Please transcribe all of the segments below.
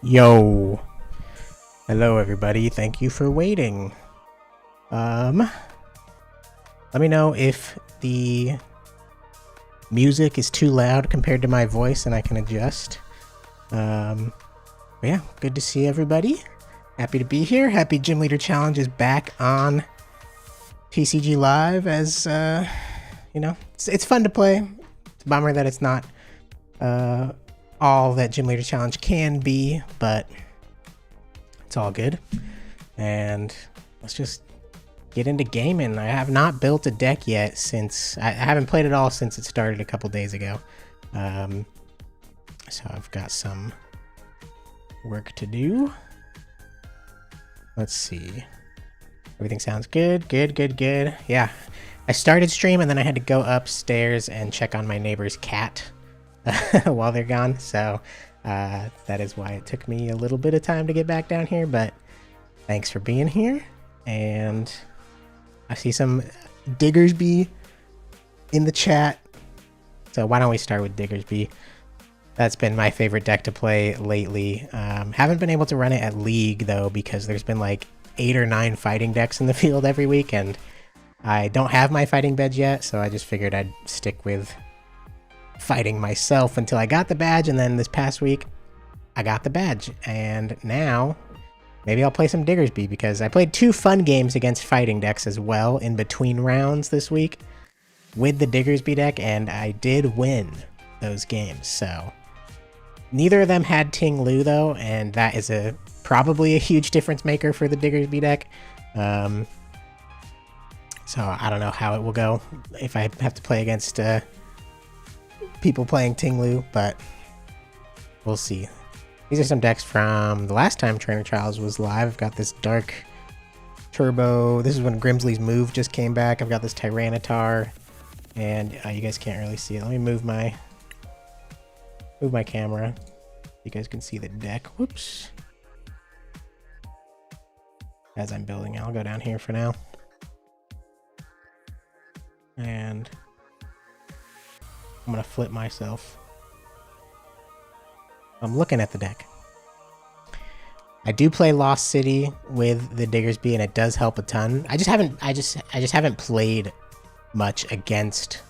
Yo, hello everybody. Thank you for waiting. Let me know if the music is too loud compared to my voice and I can adjust. Yeah, good to see everybody. Happy to be here. Happy Gym Leader Challenge is back on TCG Live as, it's fun to play. It's a bummer that it's not, all that Gym Leader Challenge can be, but it's all good. And let's just get into gaming. I have not built a deck yet since I haven't played it all since it started a couple days ago. So I've got some work to do. Let's see. Everything sounds good. Good. Yeah. I started stream and then I had to go upstairs and check on my neighbor's cat while they're gone. So that is why it took me a little bit of time to get back down here, but thanks for being here. And I see some Diggersby in the chat. So why don't we start with Diggersby? That's been my favorite deck to play lately. Haven't been able to run it at League though, because there's been like 8 or 9 fighting decks in the field every week, and I don't have my fighting badge yet, so I just figured I'd stick with fighting myself until I got the badge, and then this past week I got the badge, and now maybe I'll play some Diggersby because I played 2 fun games against fighting decks as well in between rounds this week with the Diggersby deck, and I did win those games. So neither of them had Ting Lu though, and that is probably a huge difference maker for the Diggersby deck. So I don't know how it will go if I have to play against people playing Ting Lu, but we'll see. These are some decks from the last time Trainer Trials was live. I've got this Dark Turbo. This is when Grimsley's Move just came back. I've got this Tyranitar, and you guys can't really see it. Let me move my camera. You guys can see the deck. Whoops. As I'm building, I'll go down here for now. And I'm gonna flip myself. I'm looking at the deck. I do play Lost City with the Diggersby, and it does help a ton. I just haven't played much against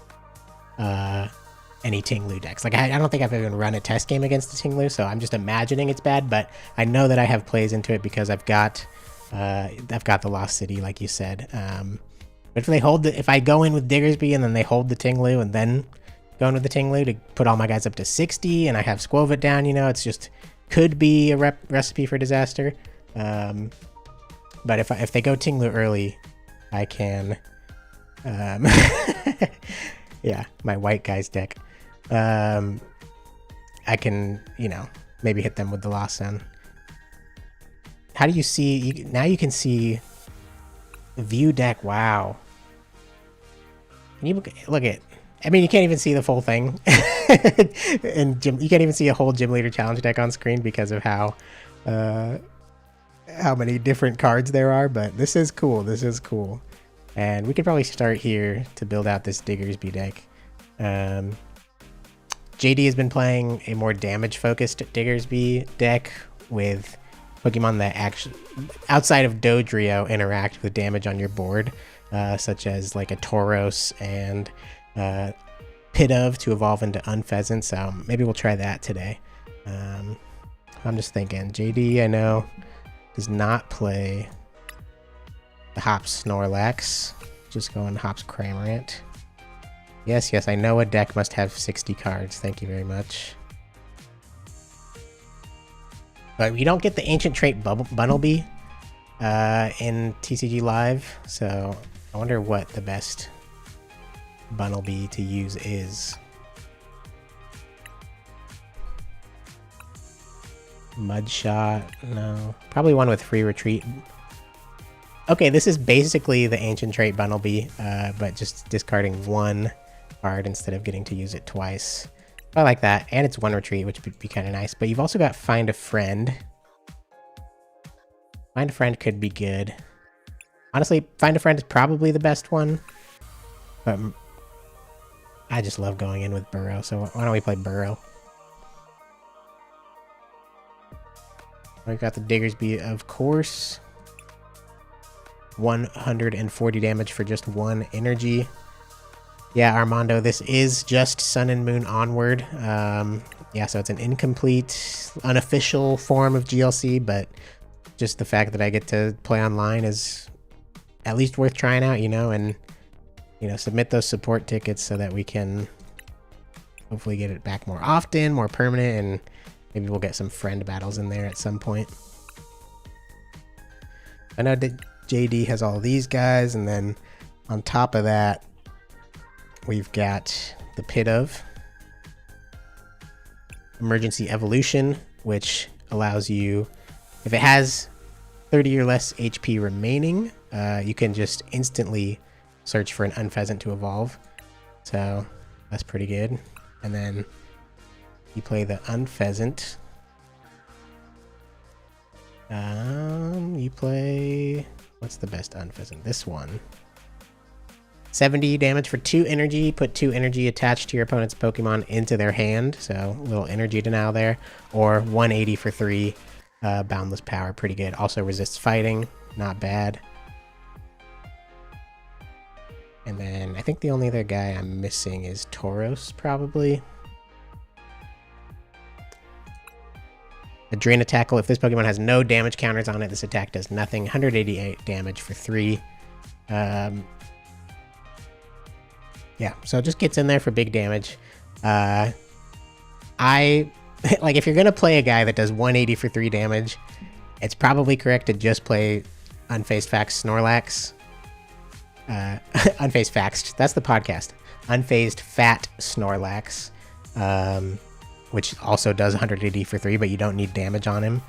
any Ting Lu decks. Like I don't think I've even run a test game against the Ting Lu, so I'm just imagining it's bad. But I know that I have plays into it because I've got the Lost City, like you said. But if I go in with Diggersby and then they hold the Ting Lu and then go in with the Ting Lu to put all my guys up to 60 and I have Squovit down, it's just could be a recipe for disaster. But if they go Ting Lu early, I can yeah, my white guys deck. I can, maybe hit them with the Lost Sun. How do you see now you can see the view deck? Wow. Can you look at, I mean, you can't even see the full thing. And you can't even see a whole Gym Leader Challenge deck on screen because of how many different cards there are, but this is cool. This is cool. And we could probably start here to build out this Diggersby deck. JD has been playing a more damage-focused Diggersby deck with Pokemon that actually, outside of Dodrio, interact with damage on your board, such as like a Tauros and Pidove to evolve into Unpheasant. So maybe we'll try that today. I'm just thinking, JD, I know, does not play the Hops Snorlax. Just going Hops Cramorant. Yes, I know a deck must have 60 cards. Thank you very much. But we don't get the Ancient Trait Bunnelby in TCG Live, so I wonder what the best Bunnelby to use is. Mudshot, no. Probably one with Free Retreat. Okay, this is basically the Ancient Trait Bunnelby, but just discarding 1 card instead of getting to use it twice. I like that, and it's 1 retreat, which would be kind of nice. But you've also got Find a Friend. Find a Friend could be good. Honestly, Find a Friend is probably the best one. But I just love going in with Burrow, so why don't we play Burrow? I've got the Diggersby, of course. 140 damage for just 1 energy. Yeah, Armando, this is just Sun and Moon Onward. Yeah, so it's an incomplete, unofficial form of GLC, but just the fact that I get to play online is at least worth trying out, you know, and, you know, submit those support tickets so that we can hopefully get it back more often, more permanent, and maybe we'll get some friend battles in there at some point. I know that JD has all these guys, and then on top of that, we've got the Pit of Emergency Evolution, which allows you, if it has 30 or less HP remaining, you can just instantly search for an Unpheasant to evolve. So that's pretty good. And then you play the Unpheasant. You play, what's the best Unpheasant? This one. 70 damage for 2 energy. Put 2 energy attached to your opponent's Pokemon into their hand. So a little energy denial there. Or 180 for 3. Boundless power, pretty good. Also resists fighting, not bad. And then I think the only other guy I'm missing is Tauros, probably. A Drain Tackle. If this Pokemon has no damage counters on it, this attack does nothing. 188 damage for 3. Yeah, so it just gets in there for big damage. Like, if you're going to play a guy that does 180 for 3 damage, it's probably correct to just play Unfazed Faxed Snorlax. Unfazed Faxed, that's the podcast. Unfazed Fat Snorlax, which also does 180 for 3, but you don't need damage on him.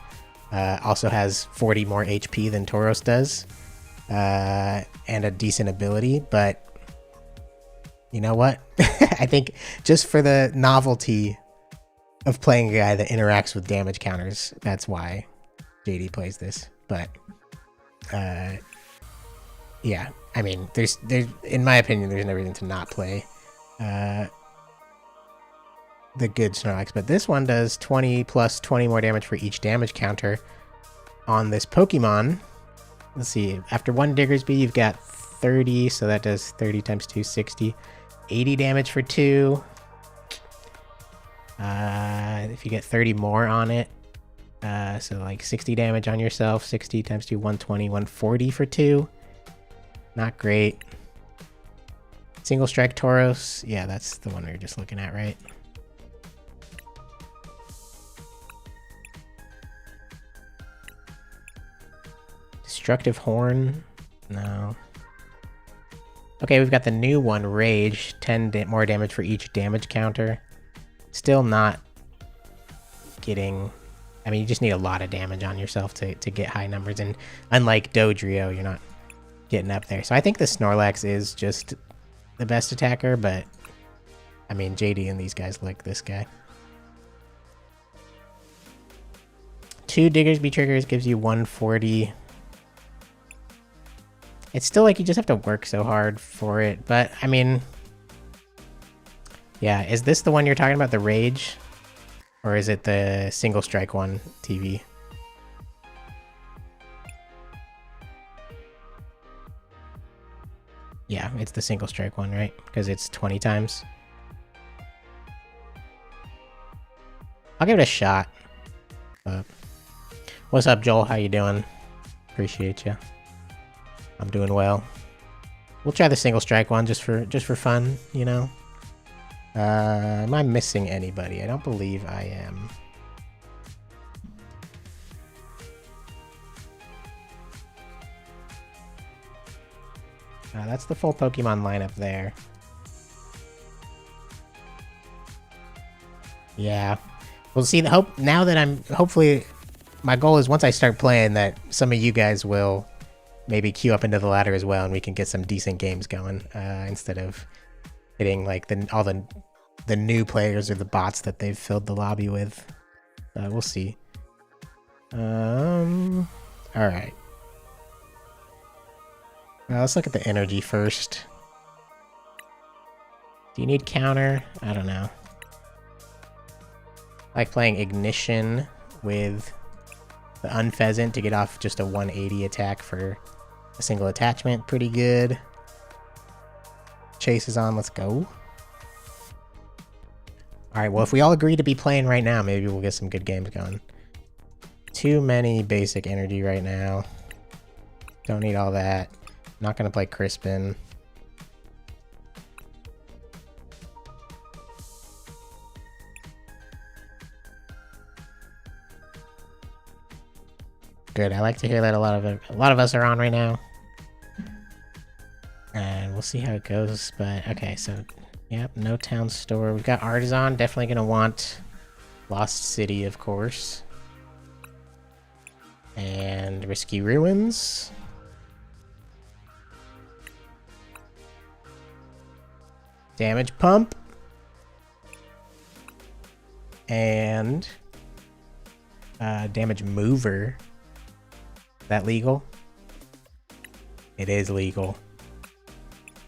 Also has 40 more HP than Tauros does, and a decent ability, but you know what? I think just for the novelty of playing a guy that interacts with damage counters, that's why JD plays this. But yeah, I mean, there's in my opinion, there's no reason to not play the good Snorlax. But this one does 20 plus 20 more damage for each damage counter on this Pokemon. Let's see, after 1 Diggersby, you've got 30, so that does 30 times 2, 60. 80 damage for 2. If you get 30 more on it, so like 60 damage on yourself, 60 times 2, 120, 140 for 2. Not great. Single Strike Tauros, yeah, that's the one we were just looking at, right? Destructive Horn, no. Okay, we've got the new one, Rage, 10 more damage for each damage counter. Still not getting... I mean, you just need a lot of damage on yourself to get high numbers, and unlike Dodrio, you're not getting up there. So I think the Snorlax is just the best attacker, but I mean, JD and these guys like this guy. 2 Diggersby triggers gives you 140. It's still like you just have to work so hard for it, but I mean, yeah, is this the one you're talking about, the Rage? Or is it the Single Strike one, TV? Yeah, it's the Single Strike one, right? Because it's 20 times. I'll give it a shot. What's up, Joel? How you doing? Appreciate you. I'm doing well. We'll try the Single Strike one just for fun, you know. Am I missing anybody? I don't believe I am. That's the full Pokemon lineup there. Yeah. We'll see. Now that I'm hopefully, my goal is once I start playing that some of you guys will maybe queue up into the ladder as well, and we can get some decent games going instead of hitting like all the new players or the bots that they've filled the lobby with. We'll see. All right. Let's look at the energy first. Do you need counter? I don't know. I like playing Ignition with The Unpheasant to get off just a 180 attack for a single attachment. Pretty good. Chase is on. Let's go. Alright, well, if we all agree to be playing right now, maybe we'll get some good games going. Too many basic energy right now. Don't need all that. Not going to play Crispin. Good. I like to hear that a lot of us are on right now. And we'll see how it goes. But okay, so yep, no town store. We've got Artisan. Definitely gonna want Lost City, of course. And Risky Ruins. Damage Pump. And Damage Mover. Is that legal? It is legal.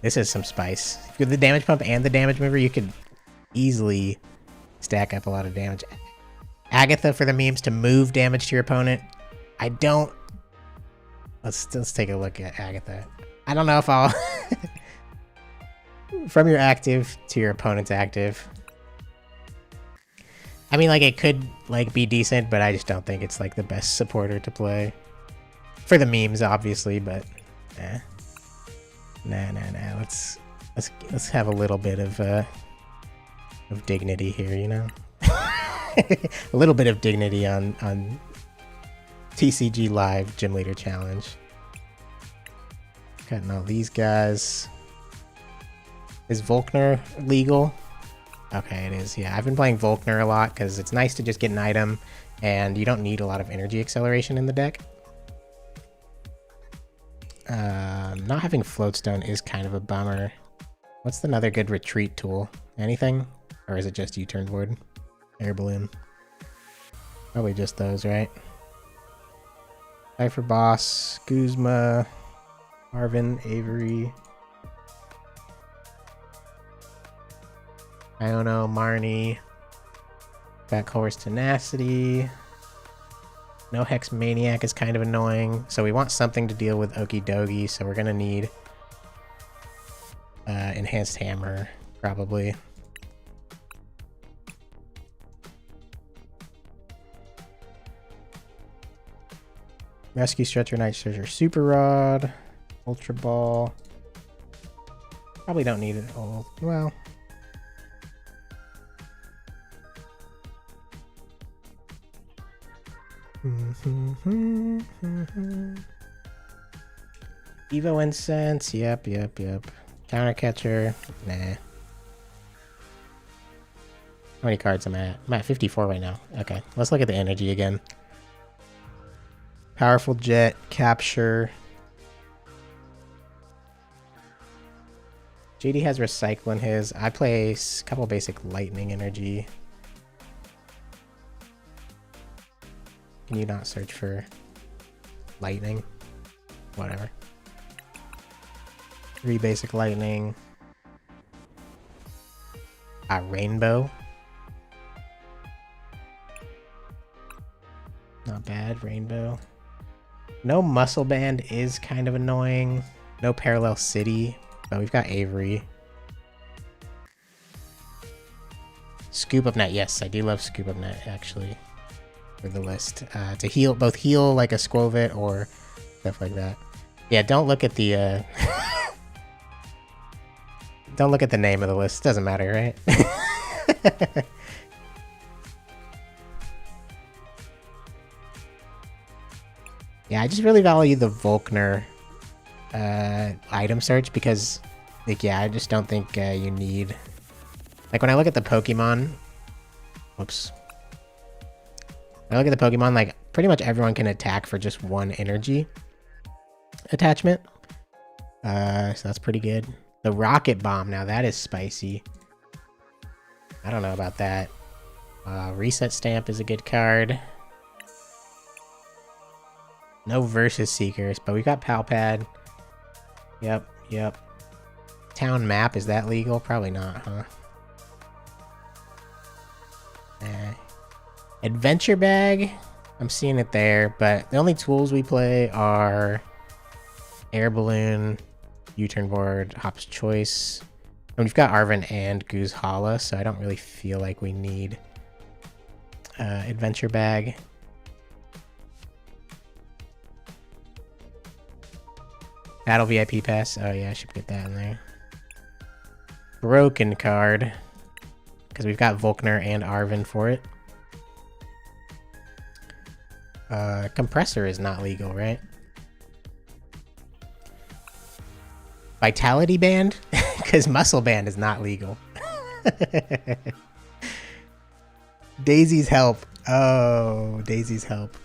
This is some spice. If you have the damage pump and the damage mover, you could easily stack up a lot of damage. Agatha for the memes to move damage to your opponent. I don't... Let's take a look at Agatha. I don't know if I'll... From your active to your opponent's active. I mean, like, it could, like, be decent, but I just don't think it's, like, the best supporter to play. For the memes, obviously, but nah. Let's have a little bit of dignity here, you know. A little bit of dignity on TCG Live Gym Leader Challenge. Cutting all these guys. Is Volkner legal? Okay, it is. Yeah, I've been playing Volkner a lot because it's nice to just get an item, and you don't need a lot of energy acceleration in the deck. Not having Floatstone is kind of a bummer. What's another good retreat tool? Anything? Or is it just U-turn board? Air balloon. Probably just those, right? Cypher Boss, Guzma, Marvin, Avery. Iono, Marnie. Back Horse Tenacity. No Hex Maniac is kind of annoying, so we want something to deal with Okie Dokie, so we're gonna need Enhanced Hammer, probably. Rescue Stretcher, Night Stretcher, Super Rod, Ultra Ball. Probably don't need it all. Well... Evo Incense, yep. Counter Catcher, nah. How many cards am I at? I'm at 54 right now. Okay, let's look at the energy again. Powerful Jet, Capture. JD has Recycle in his. I play a couple basic Lightning energy. Can you not search for Lightning? Whatever. 3 basic Lightning. Rainbow. Not bad, Rainbow. No Muscle Band is kind of annoying. No Parallel City, but we've got Avery. Scoop of Net, yes, I do love Scoop of Net, actually. For the list to heal, both heal like a Squovit or stuff like that. Yeah, don't look at the don't look at the name of the list. Doesn't matter, right? Yeah, I just really value the Volkner item search because, like, yeah, I just don't think you need. Like when I look at the Pokemon, whoops. When I look at the Pokemon, like, pretty much everyone can attack for just 1 energy attachment. So that's pretty good. The Rocket Bomb, now that is spicy. I don't know about that. Reset Stamp is a good card. No Versus Seekers, but we've got Palpad. Yep. Town Map, is that legal? Probably not, huh? Adventure Bag. I'm seeing it there, but the only tools we play are Air Balloon, U-Turn Board, Hop's Choice. And we've got Arven and Goose Hala, so I don't really feel like we need Adventure Bag. Battle VIP Pass. Oh yeah, I should get that in there. Broken card. Because we've got Volkner and Arven for it. Compressor is not legal, right? Vitality Band? Because Muscle Band is not legal. Daisy's Help. Oh, Daisy's Help.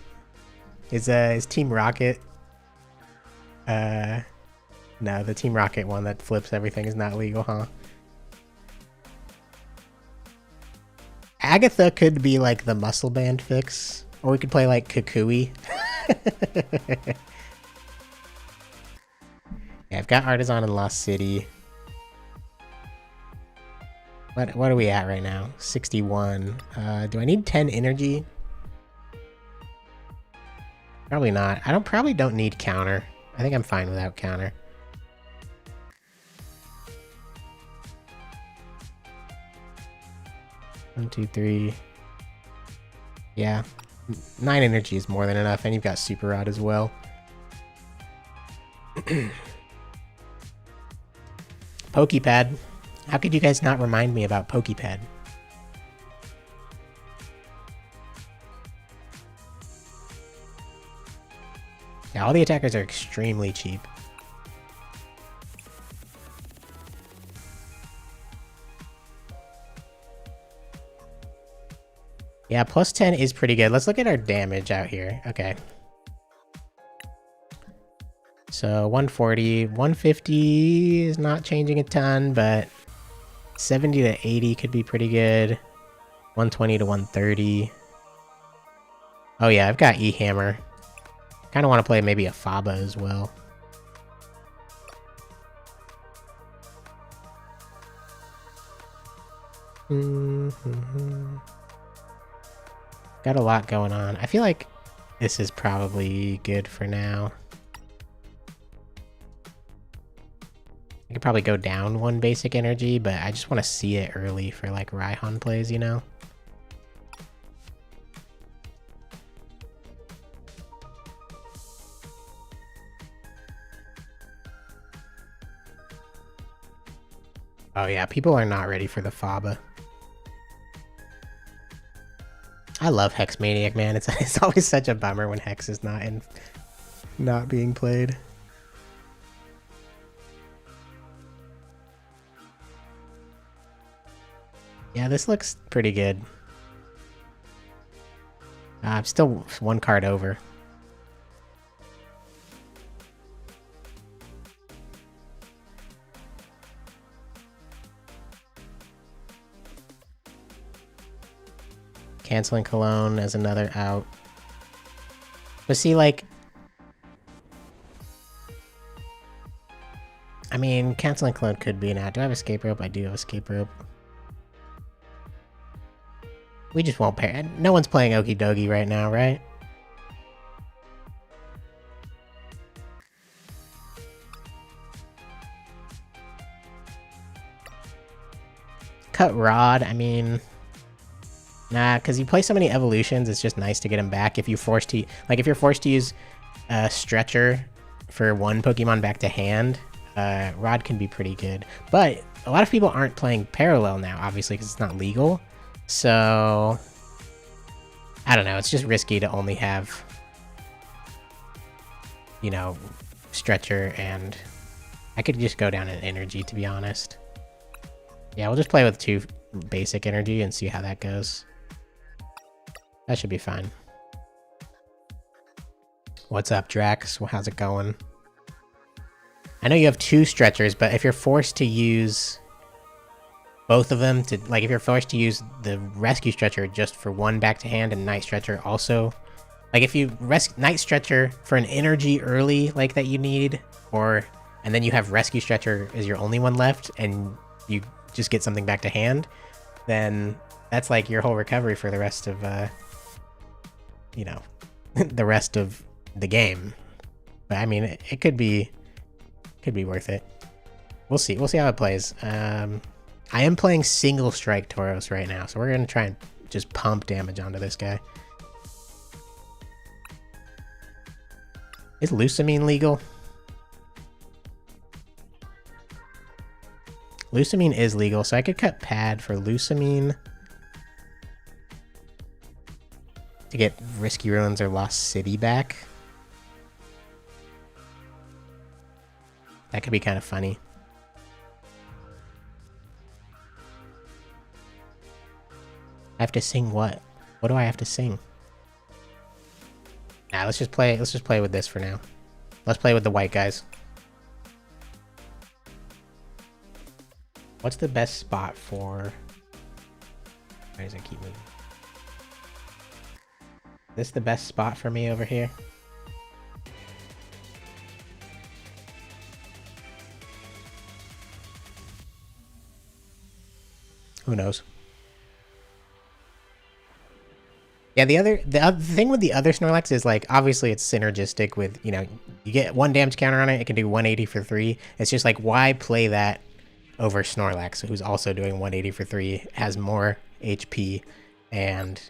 Is Team Rocket... no, the Team Rocket one that flips everything is not legal, huh? Agatha could be like the Muscle Band fix. Or we could play like Kukui. Yeah, I've got Artisan in Lost City. What are we at right now? 61. Do I need 10 energy? Probably not. Probably don't need counter. I think I'm fine without counter. One, two, three. Yeah. 9 energy is more than enough, and you've got Super Rod as well. Pokepad. How could you guys not remind me about Pokepad? Yeah, all the attackers are extremely cheap. Yeah, plus 10 is pretty good. Let's look at our damage out here. Okay. So 140, 150 is not changing a ton, but 70 to 80 could be pretty good. 120 to 130. Oh yeah, I've got E-Hammer. Kind of want to play maybe a Faba as well. Got a lot going on. I feel like this is probably good for now. I could probably go down 1 basic energy, but I just want to see it early for like Raihan plays, you know? Oh yeah, people are not ready for the Faba. I love Hex Maniac, man. It's always such a bummer when Hex is not being played. Yeah, this looks pretty good. I'm still 1 card over. Canceling Cologne as another out. But see, like... I mean, Canceling Cologne could be an out. Do I have Escape Rope? I do have Escape Rope. We just won't pair. No one's playing Okie Dokie right now, right? Cut Rod, I mean... Nah, because you play so many evolutions, it's just nice to get them back. If you're forced to, like, if you're forced to use Stretcher for 1 Pokemon back to hand, Rod can be pretty good. But a lot of people aren't playing Parallel now, obviously, because it's not legal. So, I don't know, it's just risky to only have, you know, Stretcher, and I could just go down in energy, to be honest. Yeah, we'll just play with 2 basic energy and see how that goes. That should be fine. What's up, Drax? Well, how's it going? I know you have 2 Stretchers, but if you're forced to use both of them to, like, if you're forced to use the Rescue Stretcher just for 1 back to hand and Night Stretcher also, like, if you Night Stretcher for an energy early, like, that you need, and then you have Rescue Stretcher as your only one left, and you just get something back to hand, then that's like your whole recovery for the rest of, you know, the rest of the game. But I mean, it could be worth it. We'll see. We'll see how it plays. I am playing single strike Tauros right now, so we're gonna try and just pump damage onto this guy. Is Lucamine legal? Lucamine is legal, so I could cut Pad for Lucamine to get Risky Ruins or Lost City back. That could be kind of funny. I have to sing what? What do I have to sing? Nah, let's just play with this for now. Let's play with the white guys. What's the best spot for... Why does it keep moving? Is this the best spot for me over here? Who knows? Yeah, the other thing with the other Snorlax is, like, obviously it's synergistic with, you know, you get 1 damage counter on it, it can do 180 for 3. It's just like, why play that over Snorlax, who's also doing 180 for 3, has more HP, and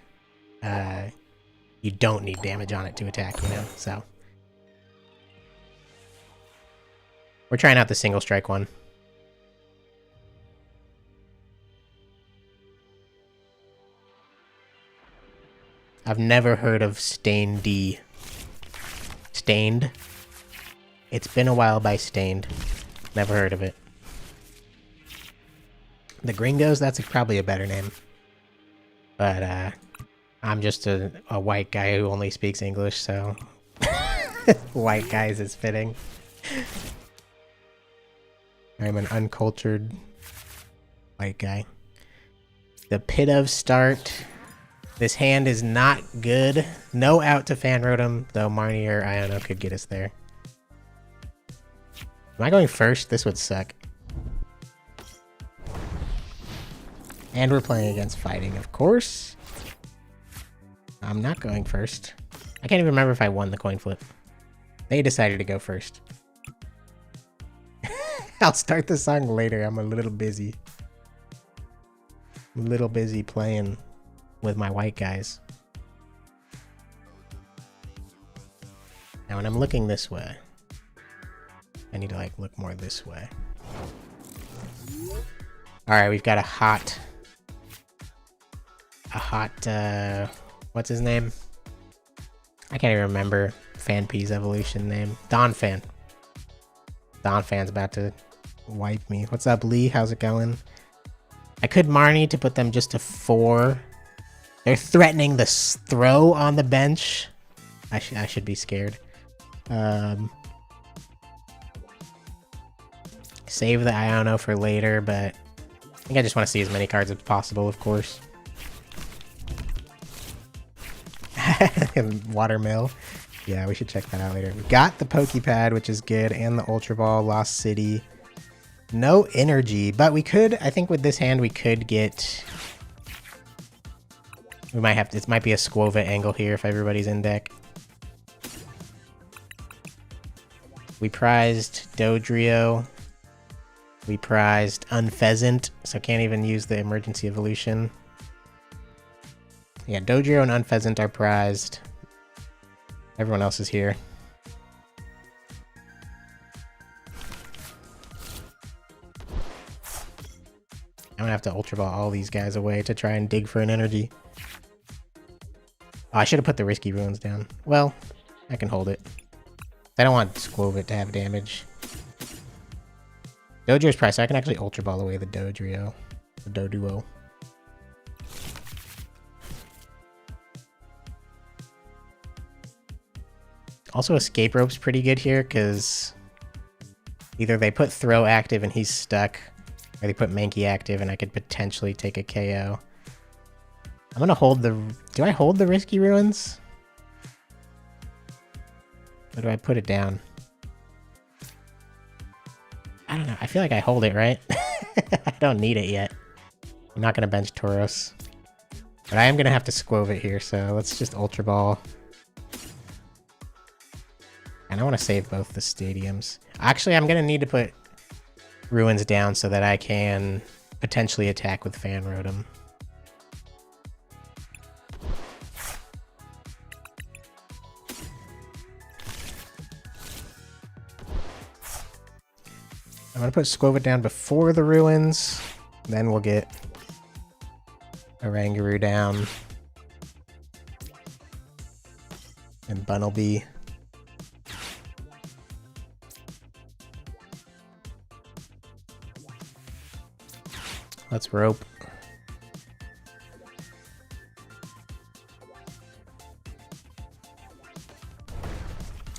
you don't need damage on it to attack, you know? So we're trying out the single strike one. I've never heard of Stained D. Stained? It's been a while by Stained. Never heard of it. The Gringos, that's probably a better name. But, I'm just a white guy who only speaks English, so... White guys is fitting. I'm an uncultured white guy. The Pit of start. This hand is not good. No out to Fan Rotom, though Marnie or Iono could get us there. Am I going first? This would suck. And we're playing against fighting, of course. I'm not going first. I can't even remember if I won the coin flip. They decided to go first. I'll start the song later. I'm a little busy. I'm a little busy playing with my white guys. Now when I'm looking this way, I need to like look more this way. Alright, we've got a hot, what's his name? I can't even remember Fanpee's evolution name. Donphan. Donphan's about to wipe me. What's up, Lee? How's it going? I could Marnie to put them just to 4. They're threatening the throw on the bench. I should be scared. Save the Iono for later, but I think I just want to see as many cards as possible, of course. Watermill. Yeah, we should check that out later. We got the Pokepad, which is good, and the Ultra Ball, Lost City. No energy, but we could, I think with this hand, we could get... We might have to, it might be a Squova angle here if everybody's in deck. We prized Dodrio. We prized Unpheasant, so can't even use the emergency evolution. Yeah, Dodrio and Unpheasant are prized. Everyone else is here. I'm gonna have to Ultra Ball all these guys away to try and dig for an energy. Oh, I should have put the Risky Ruins down. Well, I can hold it. I don't want Squovit to have damage. Dodrio's price, so I can actually Ultra Ball away the Dodrio. The Doduo. Also, Escape Rope's pretty good here, because either they put Throw active and he's stuck, or they put Mankey active and I could potentially take a KO. I'm gonna hold the... Do I hold the Risky Ruins? Or do I put it down? I don't know. I feel like I hold it, right? I don't need it yet. I'm not gonna bench Tauros. But I am gonna have to Squove it here, so let's just Ultra Ball And I want to save both the stadiums. Actually, I'm going to need to put ruins down so that I can potentially attack with Fan Rotom. I'm going to put Squova down before the ruins. Then we'll get Oranguru down. And Bunnelby. Let's rope.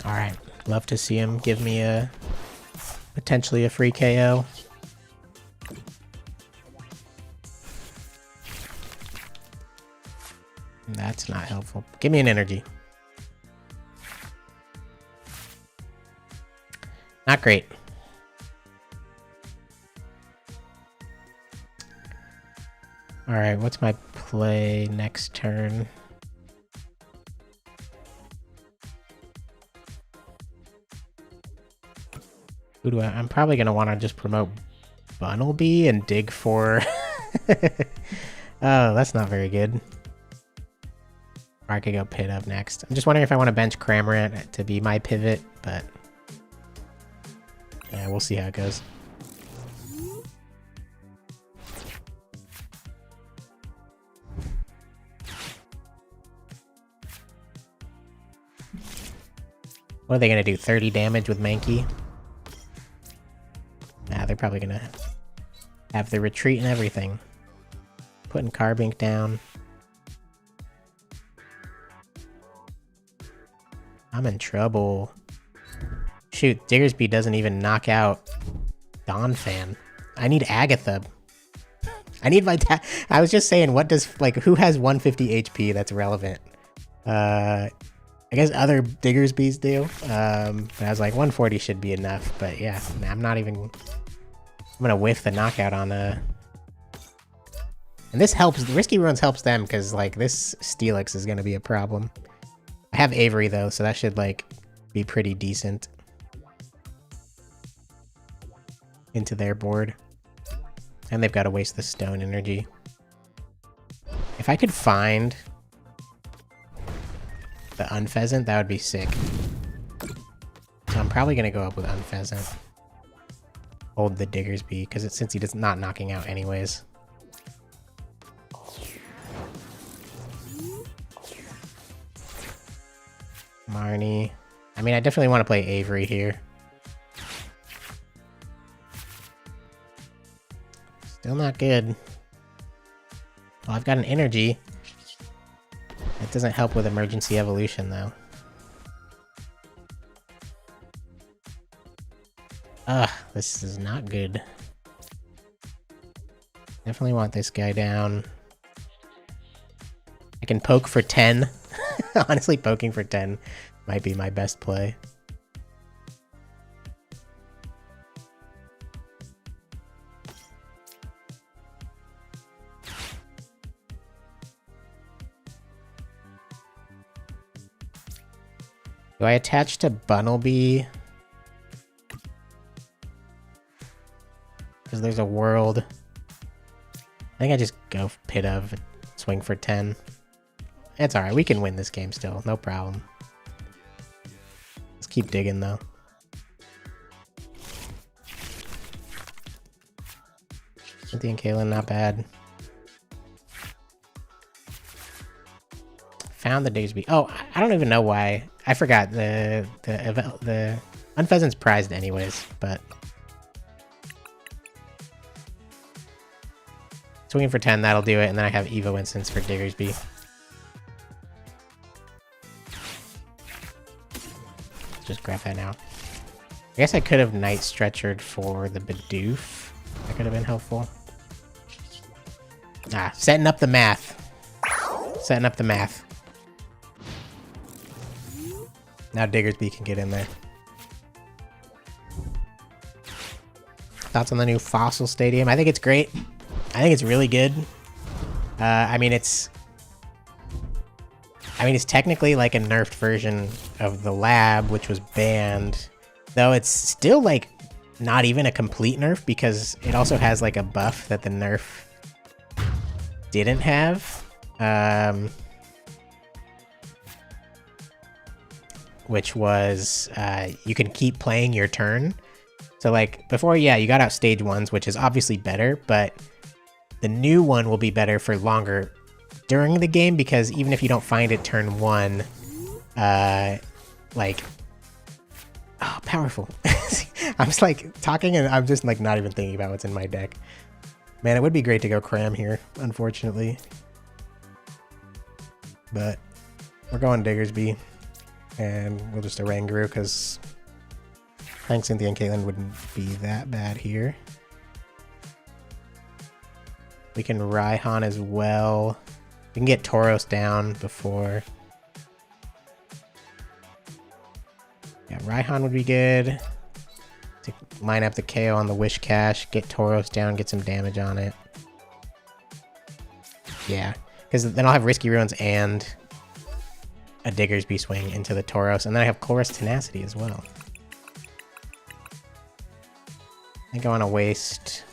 Alright, love to see him give me a potentially a free KO. That's not helpful. Give me an energy. Not great. Alright, what's my play next turn? Who do I'm probably going to want to just promote Bunnelby and dig for... Oh, that's not very good. Or I could go Pit Up next. I'm just wondering if I want to bench Cramorant to be my pivot, but... yeah, we'll see how it goes. What are they going to do? 30 damage with Mankey? Nah, they're probably going to have the retreat and everything. Putting Carbink down. I'm in trouble. Shoot, Diggersby doesn't even knock out Donphan. I need Agatha. I need my I was just saying, what does, like, who has 150 HP that's relevant? I guess other Diggersbys do. But I was like, 140 should be enough. But yeah, I'm not even... I'm gonna whiff the knockout on a... And this helps, the Risky Ruins helps them, because, like, this Steelix is gonna be a problem. I have Avery, though, so that should, like, be pretty decent. Into their board. And they've got to waste the stone energy. If I could find... the Unpheasant, that would be sick. So I'm probably gonna go up with Unpheasant. Hold the Diggersby, because since he's not knocking out anyways. Marnie. I mean, I definitely want to play Avery here. Still not good. Well, I've got an energy. It doesn't help with emergency evolution, though. Ugh, this is not good. Definitely want this guy down. I can poke for 10. Honestly, poking for 10 might be my best play. Do I attach to Bunnelby? Because there's a world. I think I just go Pit of, swing for 10. It's alright, we can win this game still, no problem. Let's keep digging though. Cynthia and Kaylin, not bad. Found the Diggersby. Oh, I don't even know why. I forgot the Unpheasant's prized anyways, but swinging for 10, that'll do it, and then I have Evo Instance for Diggersby. Just grab that now. I guess I could have Night Stretchered for the Bidoof. That could have been helpful. Ah, setting up the math. Setting up the math. Now Diggersby can get in there. Thoughts on the new Fossil Stadium? I think it's great. I think it's really good. I mean, it's... I mean, it's technically like a nerfed version of the lab, which was banned. Though it's still like not even a complete nerf because it also has like a buff that the nerf didn't have. Which was you can keep playing your turn. So like before, yeah, you got out stage 1s, which is obviously better, but the new one will be better for longer during the game because even if you don't find it turn 1, like, oh, powerful. I'm just like talking and I'm just like not even thinking about what's in my deck. Man, it would be great to go cram here, unfortunately. But we're going Diggersby. And we'll just Oranguru because playing Cynthia and Caitlyn wouldn't be that bad here. We can Raihan as well. We can get Tauros down before. Yeah, Raihan would be good. To line up the KO on the Wish Cache, get Tauros down, get some damage on it. Yeah, because then I'll have Risky Ruins and a Diggersby swing into the Tauros, and then I have Chorus Tenacity as well. I think I want to waste...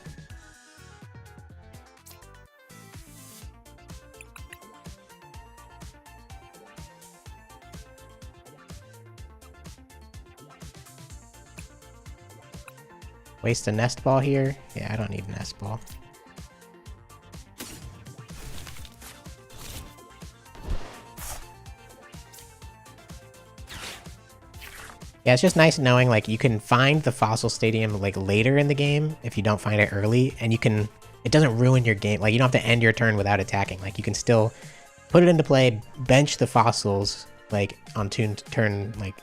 waste a Nest Ball here? Yeah, I don't need Nest Ball. Yeah, it's just nice knowing like you can find the Fossil Stadium like later in the game if you don't find it early, and you can, it doesn't ruin your game. Like you don't have to end your turn without attacking. Like you can still put it into play, bench the fossils like on turn like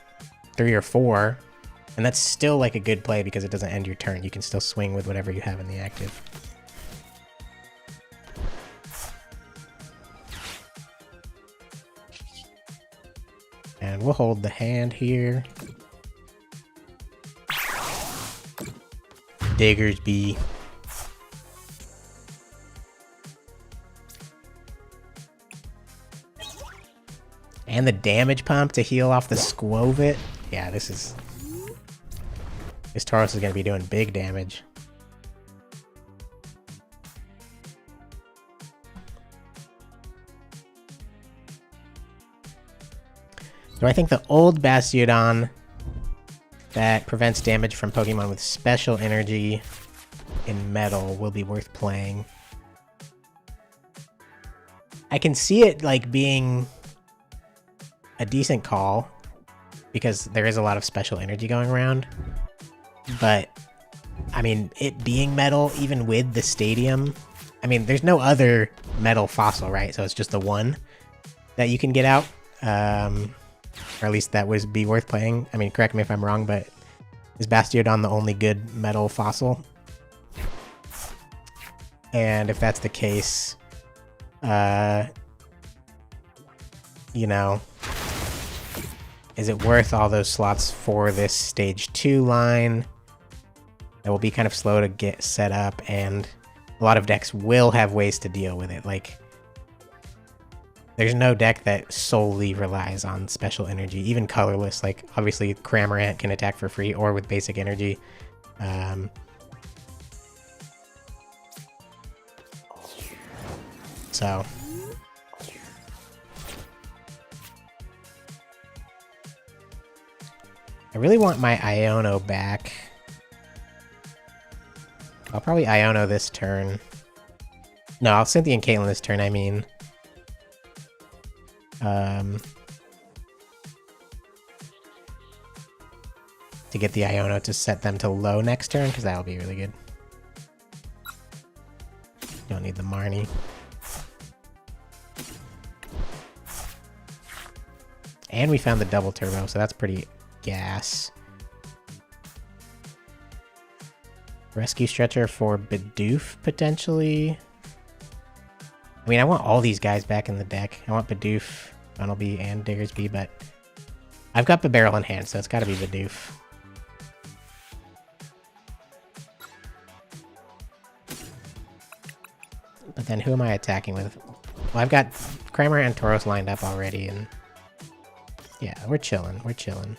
3 or 4, and that's still like a good play because it doesn't end your turn. You can still swing with whatever you have in the active. And we'll hold the hand here. Diggersby. And the damage pump to heal off the Squovit. Yeah, this Tauros is going to be doing big damage. So I think the old Bastiodon that prevents damage from Pokemon with special energy in metal will be worth playing. I can see it like being a decent call because there is a lot of special energy going around, but I mean, it being metal, even with the stadium, I mean, there's no other metal fossil, right? So it's just the one that you can get out. Or at least that would be worth playing. I mean, correct me if I'm wrong, but is Bastiodon the only good metal fossil? And if that's the case, you know, is it worth all those slots for this stage 2 line? That will be kind of slow to get set up, and a lot of decks will have ways to deal with it. Like, there's no deck that solely relies on special energy, even colorless. Like, obviously, Cramorant can attack for free or with basic energy. So, I really want my Iono back. I'll probably Iono this turn. No, I'll Cynthia and Caitlyn this turn, I mean. To get the Iono to set them to low next turn, because that'll be really good. Don't need the Marnie. And we found the double turbo, so that's pretty gas. Rescue Stretcher for Bidoof, potentially. I mean, I want all these guys back in the deck. I want Bidoof, Funnelby, and Diggersby, but I've got the barrel in hand, so it's got to be Bidoof. But then who am I attacking with? Well, I've got Kramer and Tauros lined up already, and Yeah, we're chilling. We're chilling.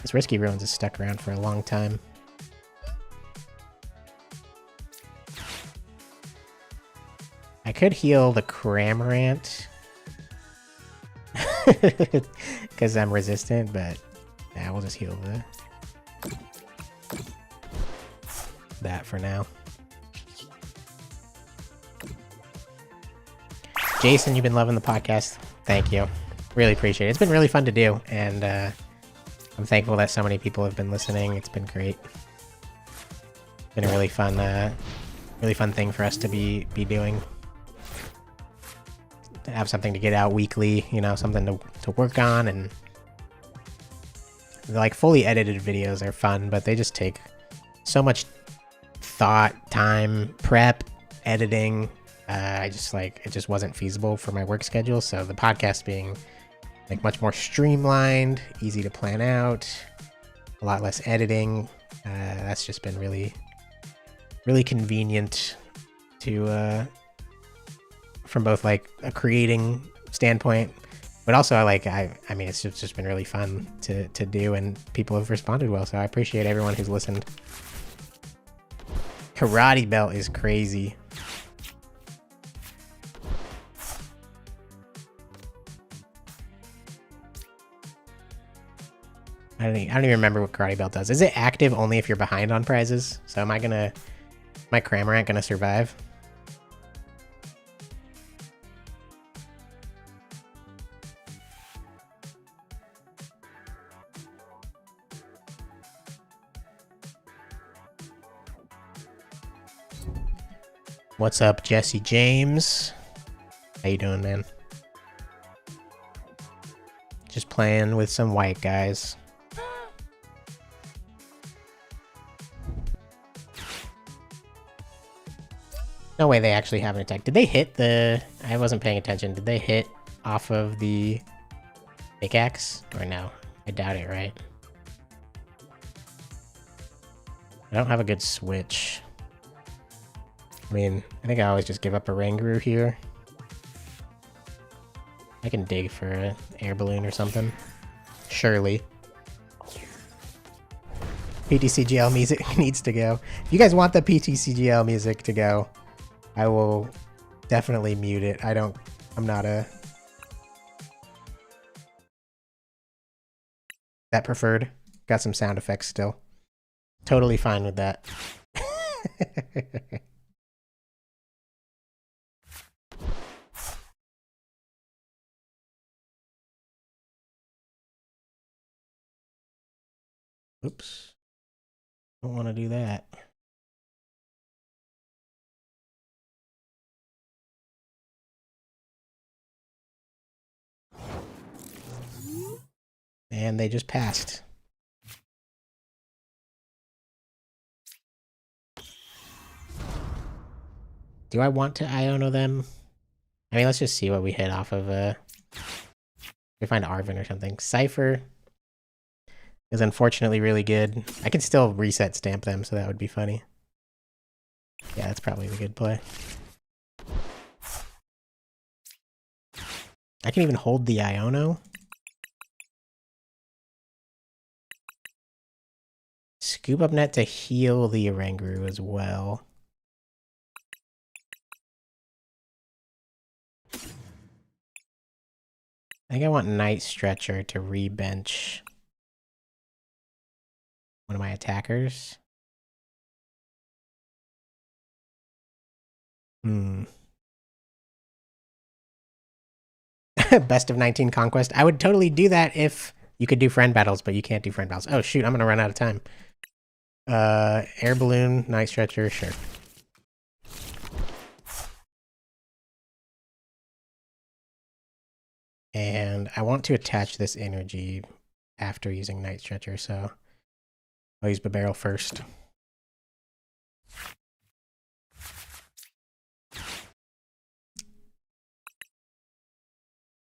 This Risky Ruins is stuck around for a long time. I could heal the Cramorant. Because I'm resistant, but yeah, we'll just heal that for now. Jason, you've been loving the podcast. Thank you. Really appreciate it. It's been really fun to do, and I'm thankful that so many people have been listening. It's been great. It's been a really fun thing for us to be doing. To have something to get out weekly, you know, something to work on, and like fully edited videos are fun, but they just take so much thought, time, prep, editing. It just wasn't feasible for my work schedule. So the podcast being like much more streamlined, easy to plan out, a lot less editing. That's just been really, really convenient to from both like a creating standpoint, but also I mean it's just been really fun to do, and people have responded well. So I appreciate everyone who's listened. Karate belt is crazy. I don't even remember what Karate Belt does. Is it active only if you're behind on prizes? So my Cramorant gonna survive? What's up, Jesse James? How you doing, man? Just playing with some white guys. No way they actually have an attack. Did they hit the... I wasn't paying attention. Did they hit off of the pickaxe? Or no? I doubt it, right? I don't have a good switch. I mean, I think I always just give up a Ranguru here. I can dig for an air balloon or something. Surely. PTCGL music needs to go. If you guys want the PTCGL music to go, I will definitely mute it. I'm not a... That preferred. Got some sound effects still. Totally fine with that. Oops. Don't want to do that. And they just passed. Do I want to Iono them? I mean, let's just see what we hit off of, we find Arvin or something. Cypher is unfortunately really good. I can still reset stamp them, so that would be funny. Yeah, that's probably the good play. I can even hold the Iono. Scoop up net to heal the Oranguru as well. I think I want Night Stretcher to rebench one of my attackers. Best of 19 Conquest. I would totally do that if you could do friend battles, but you can't do friend battles. Oh shoot, I'm gonna run out of time. Air Balloon, Night Stretcher, sure. And I want to attach this energy after using Night Stretcher, so I'll use Barrel first.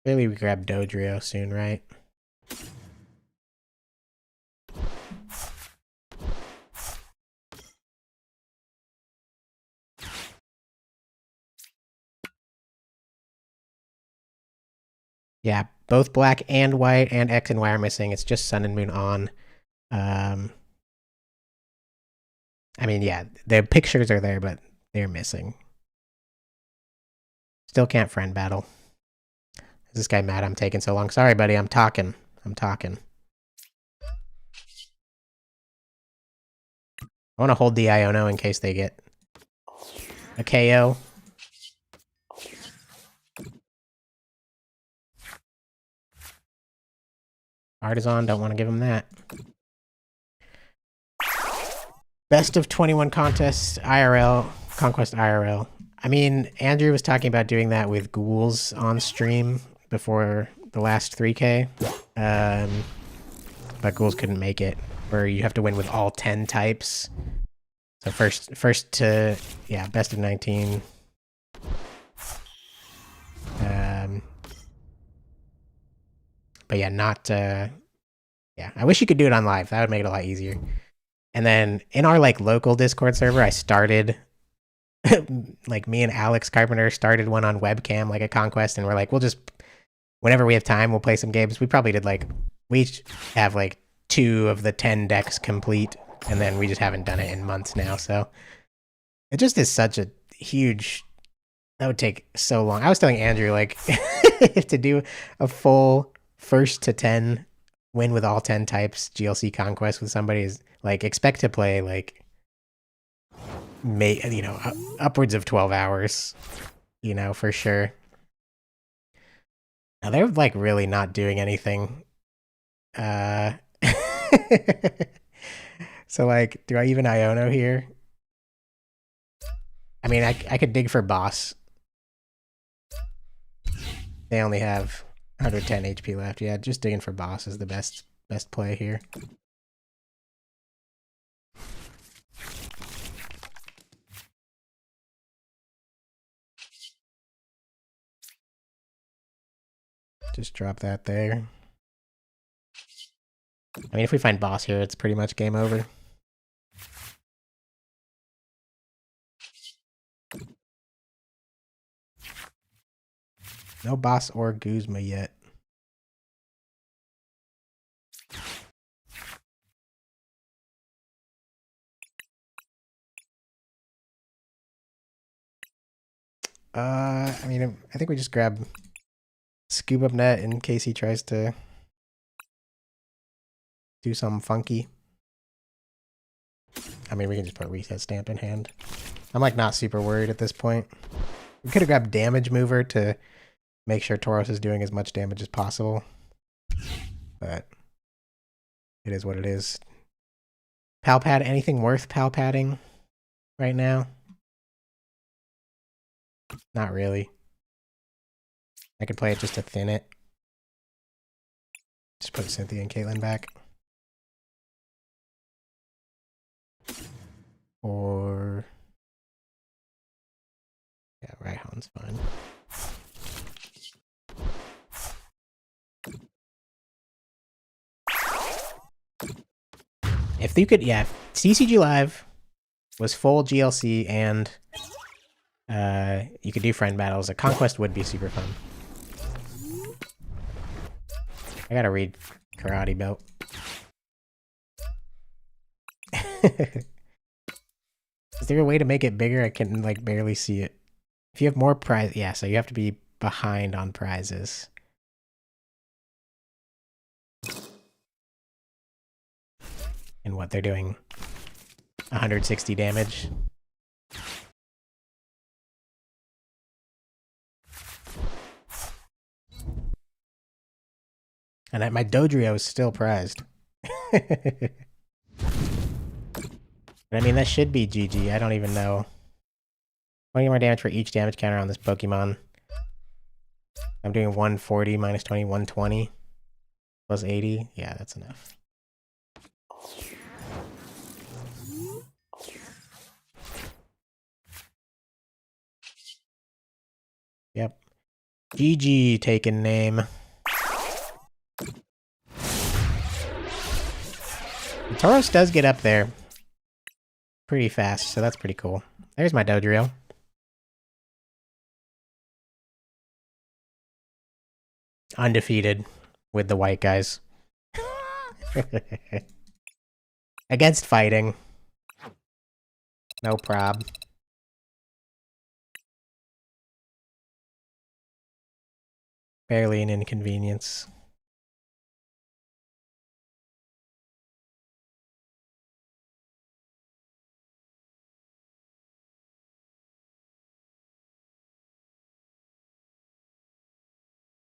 Maybe we grab Dodrio soon, right? Yeah, both black and white and X and Y are missing. It's just sun and moon on. I mean, yeah, the pictures are there, but they're missing. Still can't friend battle. Is this guy mad I'm taking so long? Sorry, buddy, I'm talking. I'm talking. I want to hold the Iono in case they get a KO. Artisan, don't want to give him that. Best of 21 contests, IRL, Conquest IRL. I mean, Andrew was talking about doing that with ghouls on stream before the last 3K. But ghouls couldn't make it, where you have to win with all 10 types. So first to, yeah, best of 19. But yeah, not, yeah, I wish you could do it on live. That would make it a lot easier. And then in our like local Discord server, I started like me and Alex Carpenter started one on webcam, like a conquest, and we're like, we'll just whenever we have time, we'll play some games. We probably did like we each have like 2 of the 10 decks complete, and then we just haven't done it in months now. So it just is such a huge. That would take so long. I was telling Andrew like to do a full first to 10 win with all 10 types GLC conquest with somebody is like expect to play like upwards of 12 hours, for sure. Now they're like really not doing anything. So like, do I even Iono here? I mean, I could dig for boss. They only have 110 HP left. Yeah, just digging for boss is the best play here. Just drop that there. I mean, if we find boss here, it's pretty much game over. No boss or Guzma yet. I mean, I think we just grab Scoop Up Net in case he tries to do something funky. I mean, we can just put Reset Stamp in hand. I'm like not super worried at this point. We could have grabbed Damage Mover to make sure Tauros is doing as much damage as possible. But it is what it is. Pal Pad, anything worth Pal Padding right now? Not really. I could play it just to thin it. Just put Cynthia and Caitlyn back. Or... yeah, Raihan's fine. If you could, yeah, TCG Live was full GLC and you could do friend battles, a conquest would be super fun. I gotta read Karate Belt. Is there a way to make it bigger? I can like barely see it. If you have more prize, yeah, so you have to be behind on prizes. And what they're doing 160 damage. And my Dodrio is still prized. But I mean, that should be GG. I don't even know. 20 more damage for each damage counter on this Pokemon. I'm doing 140 minus 20, 120 plus 80. Yeah, that's enough. Yep. GG taken name. Tauros does get up there pretty fast, so that's pretty cool. There's my Dodrio. Undefeated with the white guys. Against fighting. No prob. Barely an inconvenience.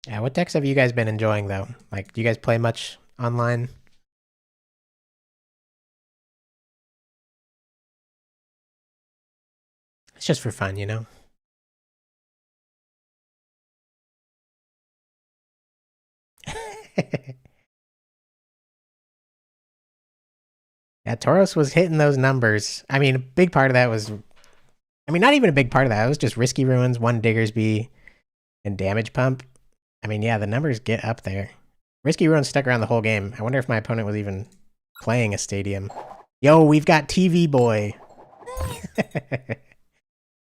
Yeah, what decks have you guys been enjoying though? Like, do you guys play much online? It's just for fun, you know? Yeah, Tauros was hitting those numbers. I mean, a big part of that was, I mean, not even a big part of that. It was just Risky Ruins, one Diggersby, and Damage Pump. I mean, yeah, the numbers get up there. Risky Ruins stuck around the whole game. I wonder if my opponent was even playing a stadium. Yo, we've got TV Boy.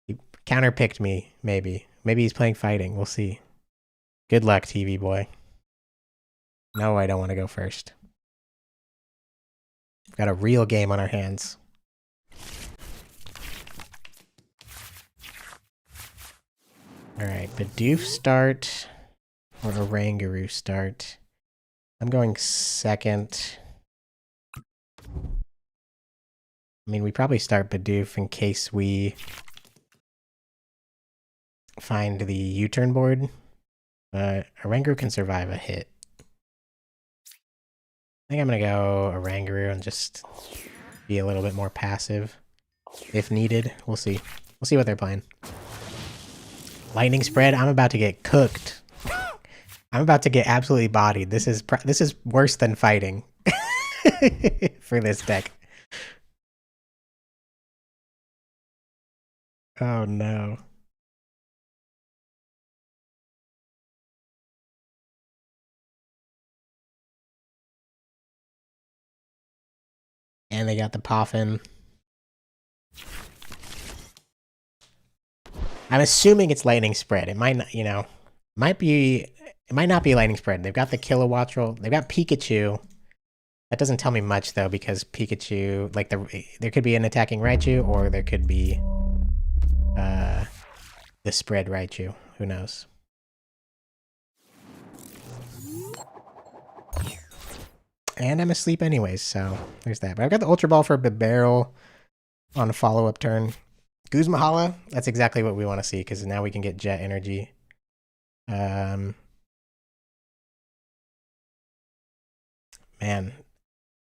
He counterpicked me, maybe. Maybe he's playing fighting. We'll see. Good luck, TV Boy. No, I don't want to go first. We've got a real game on our hands. Alright, Bidoof start or Oranguru start. I'm going second. I mean, we probably start Bidoof in case we find the U-turn board. But Oranguru can survive a hit. I think I'm going to go Oranguru and just be a little bit more passive if needed. We'll see. We'll see what they're playing. Lightning spread. I'm about to get cooked. I'm about to get absolutely bodied. This is worse than fighting for this deck. Oh no. And they got the Poffin. I'm assuming it's lightning spread. It might not, you know, it might not be lightning spread. They've got the Kilowattrel. They've got Pikachu. That doesn't tell me much though, because Pikachu, like there could be an attacking Raichu, or there could be the spread Raichu. Who knows? And I'm asleep anyways, so there's that. But I've got the Ultra Ball for Barrel on a follow-up turn. Guzmahala, that's exactly what we want to see, because now we can get Jet Energy. Man,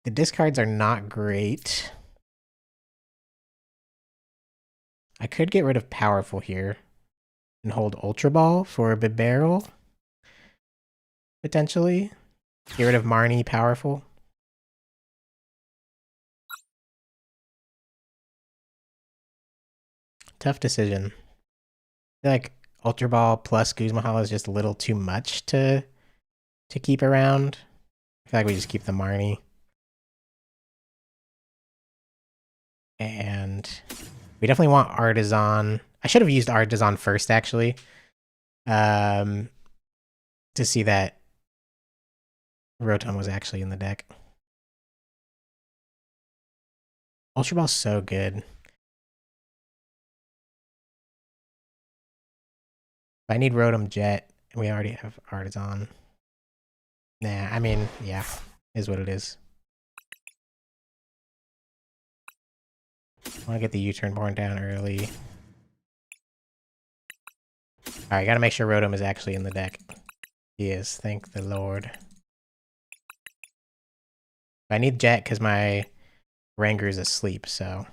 the discards are not great. I could get rid of Powerful here and hold Ultra Ball for a Barrel, potentially. Get rid of Marnie, Powerful. Tough decision. I feel like Ultra Ball plus Guzmahala is just a little too much to keep around. I feel like we just keep the Marnie. And we definitely want Artisan. I should have used Artisan first, actually. To see that Rotom was actually in the deck. Ultra Ball's so good. If I need Rotom Jet, we already have Artisan. Nah, I mean, yeah, is what it is. I want to get the U-turn born down early. Alright, gotta make sure Rotom is actually in the deck. He is, thank the Lord. I need Jet because my Ranger's asleep, so.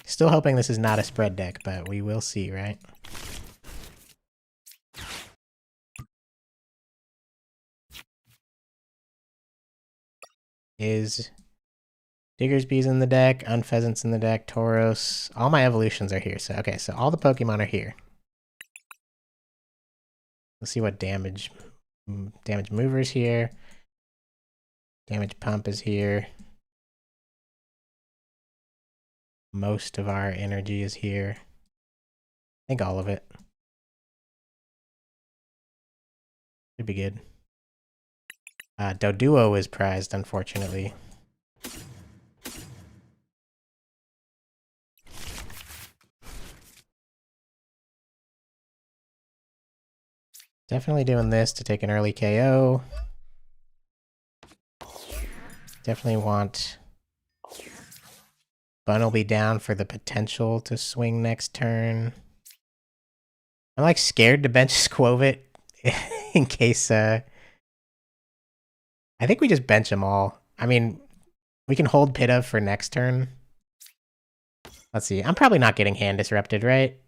Still hoping this is not a spread deck, but we will see, right? Is Diggersby's in the deck, Unpheasant's in the deck, Tauros. All my evolutions are here. So okay, so all the Pokemon are here. Let's see what damage mover's here. Damage pump is here. most of our energy is here. I think all of it. Should be good. Doduo is prized, unfortunately. Definitely doing this to take an early KO. Definitely want Bunnelby down for the potential to swing next turn. I'm like scared to bench Squovit in case I think we just bench them all. I mean, we can hold Pidove for next turn. Let's see. I'm probably not getting hand disrupted, right?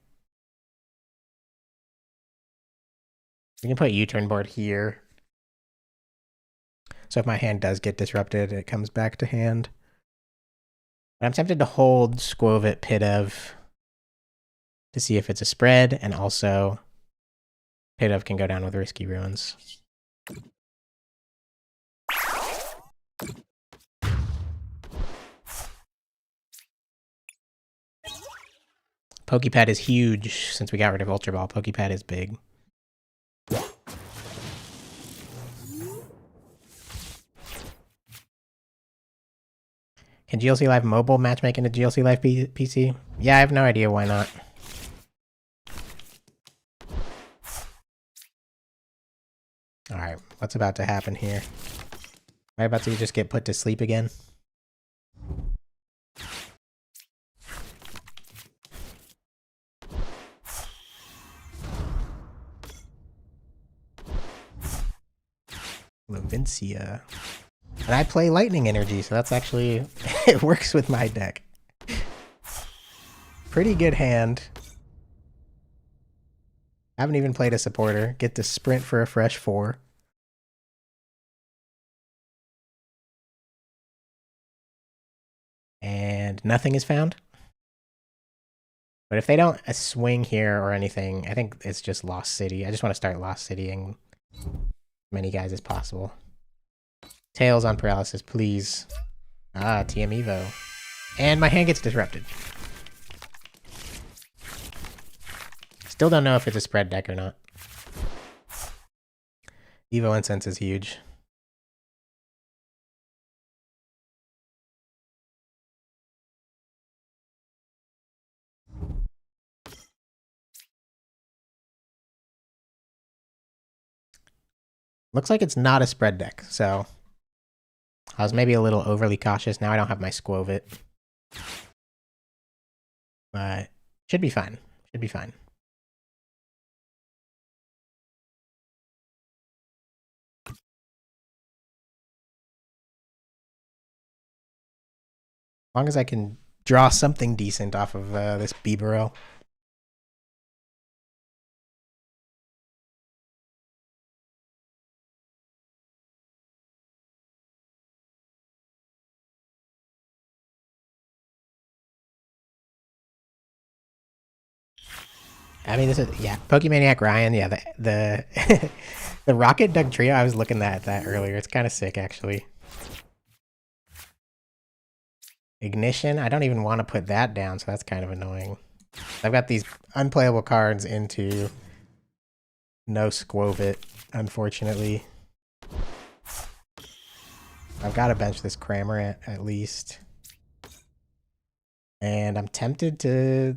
We can put U-turn board here. So if my hand does get disrupted, it comes back to hand. But I'm tempted to hold Squovit Pidove to see if it's a spread, and also Pidove can go down with Risky Ruins. Pokepad is huge since we got rid of Ultra Ball. Pokepad is big. Can GLC Live Mobile matchmake into GLC Live PC? Yeah, I have no idea why not. Alright, what's about to happen here? Am I about to just get put to sleep again? Lavincia. And I play Lightning Energy, so that's actually... it works with my deck. Pretty good hand. Haven't even played a supporter. Get to sprint for a fresh 4. And nothing is found. But if they don't swing here or anything, I think it's just Lost City. I just want to start Lost Citying as many guys as possible. Tails on Paralysis, please. Ah, TM Evo. And my hand gets disrupted. Still don't know if it's a spread deck or not. Evo Incense is huge. Looks like it's not a spread deck, so I was maybe a little overly cautious. Now I don't have my Squovit. But should be fine. Should be fine. As long as I can draw something decent off of this Bibero. I mean, this is, yeah, Pokemaniac Ryan, yeah, the the Rocket Duck Trio, I was looking at that earlier. It's kind of sick, actually. Ignition, I don't even want to put that down, so that's kind of annoying. I've got these unplayable cards into no Squovit, unfortunately. I've got to bench this Kramer at least. And I'm tempted to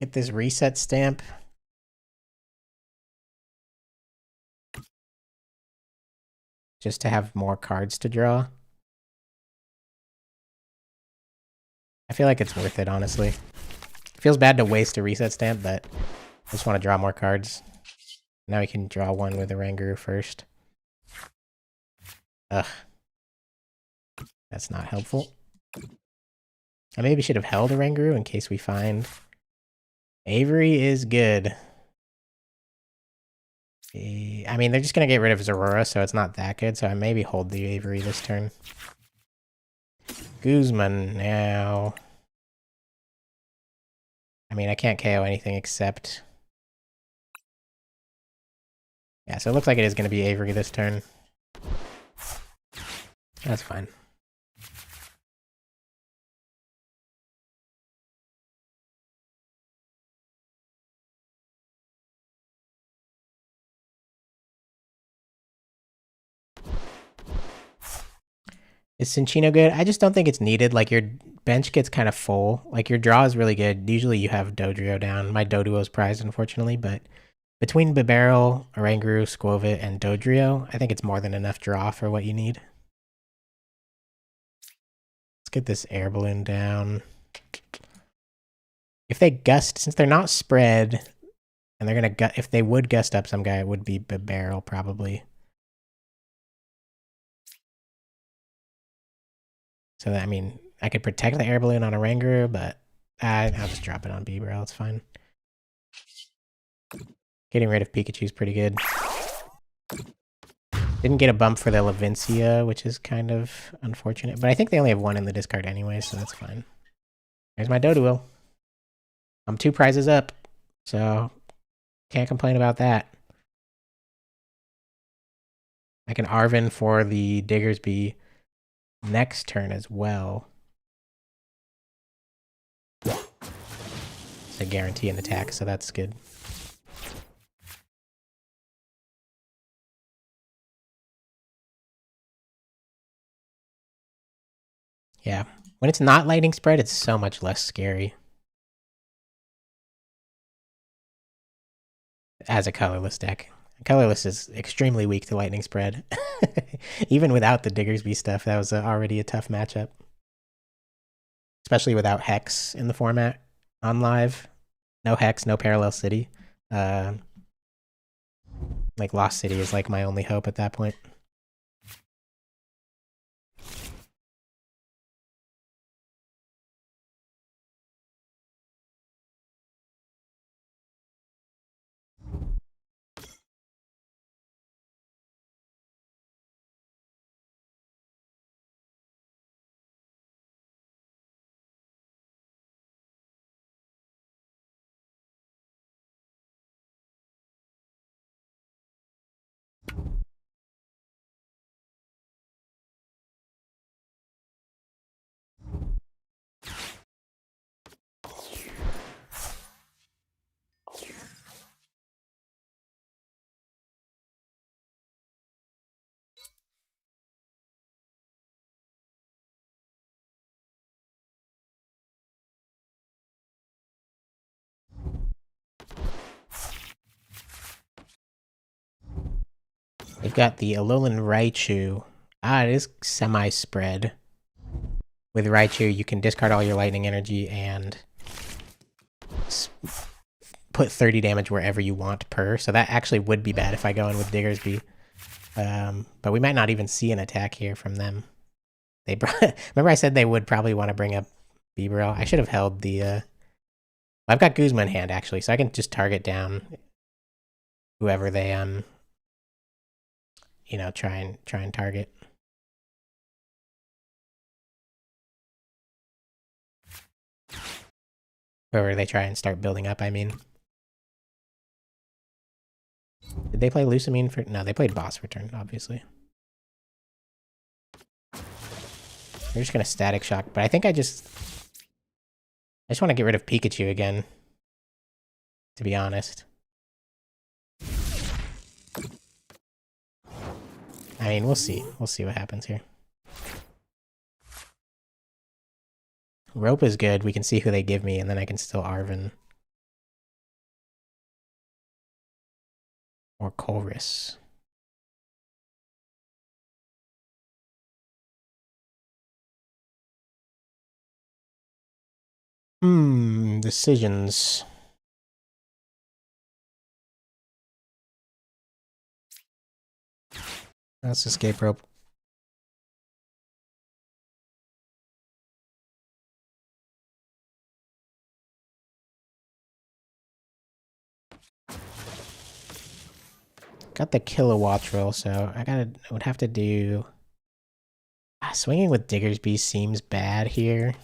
get this reset stamp. Just to have more cards to draw. I feel like it's worth it, honestly. It feels bad to waste a reset stamp, but I just want to draw more cards. Now we can draw one with a Ranguru first. Ugh. That's not helpful. I maybe should have held a Ranguru in case we find... Avery is good. I mean, they're just going to get rid of Zorora, so it's not that good, so I maybe hold the Avery this turn. Guzman now. I mean, I can't KO anything except... Yeah, so it looks like it is going to be Avery this turn. That's fine. Is Cinchino good? I just don't think it's needed. Like, your bench gets kind of full. Like, your draw is really good. Usually you have Dodrio down. My Doduo's prized, unfortunately, but between Bibarel, Oranguru, Squovit, and Dodrio, I think it's more than enough draw for what you need. Let's get this air balloon down. If they gust, since they're not spread, and they're gonna gut, if they would gust up some guy, it would be Bibarel probably. So that, I mean, I could protect the air balloon on Oranguru, but I'll just drop it on Bibarel. It's fine. Getting rid of Pikachu's pretty good. Didn't get a bump for the Levincia, which is kind of unfortunate. But I think they only have one in the discard anyway, so that's fine. There's my Doduo. I'm 2 prizes up, so can't complain about that. I can Arven for the Diggersby next turn as well. It's a guarantee an attack, so that's good. Yeah. When it's not lightning spread, it's so much less scary. As a colorless deck. Colorless is extremely weak to lightning spread. Even without the Diggersby stuff, that was already a tough matchup. Especially without Hex in the format on live. No Hex, no Parallel City. Like, Lost City is like my only hope at that point. They've got the Alolan Raichu. It is semi-spread. With Raichu, you can discard all your lightning energy and put 30 damage wherever you want per. So that actually would be bad if I go in with Diggersby. But we might not even see an attack here from them. They remember I said they would probably want to bring up Bibarel. I should have held the. I've got Guzma in hand actually, so I can just target down whoever they try and target. Whoever they try and start building up, I mean. Did they play Lusamine for... No, they played Boss Return, obviously. They're just going to Static Shock, but I think I just want to get rid of Pikachu again, to be honest. I mean, we'll see. We'll see what happens here. Rope is good. We can see who they give me, and then I can still Arven. Or Colress. Decisions. That's escape rope. Got the Kilowatt roll, so I would have to do... swinging with Diggersby seems bad here.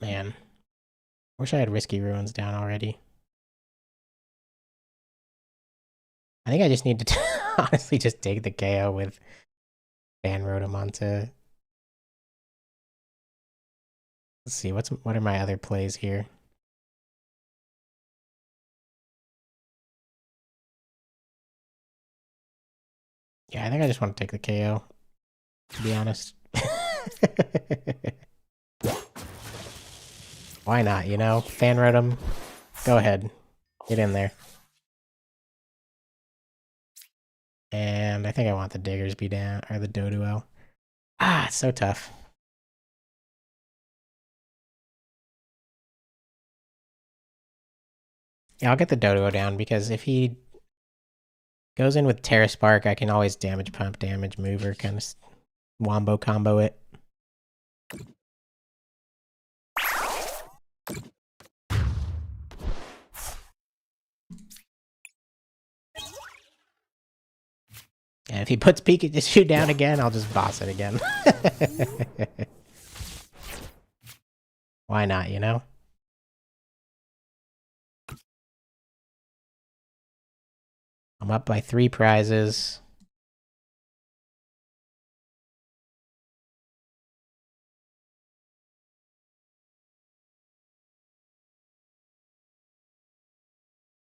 Man. Wish I had Risky Ruins down already. I think I just need to honestly just take the KO with Fan Rotom onto... Let's see, what are my other plays here? Yeah, I think I just want to take the KO, to be honest. Why not, you know? Fan Rotom, go ahead. Get in there. And I think I want the Diggersby down, or the Doduo. Ah, it's so tough. Yeah, I'll get the Doduo down, because if he goes in with Terra Spark, I can always damage pump, damage mover, kind of wombo combo it. And if he puts Pikachu down again, I'll just boss it again. Why not, you know? I'm up by 3 prizes.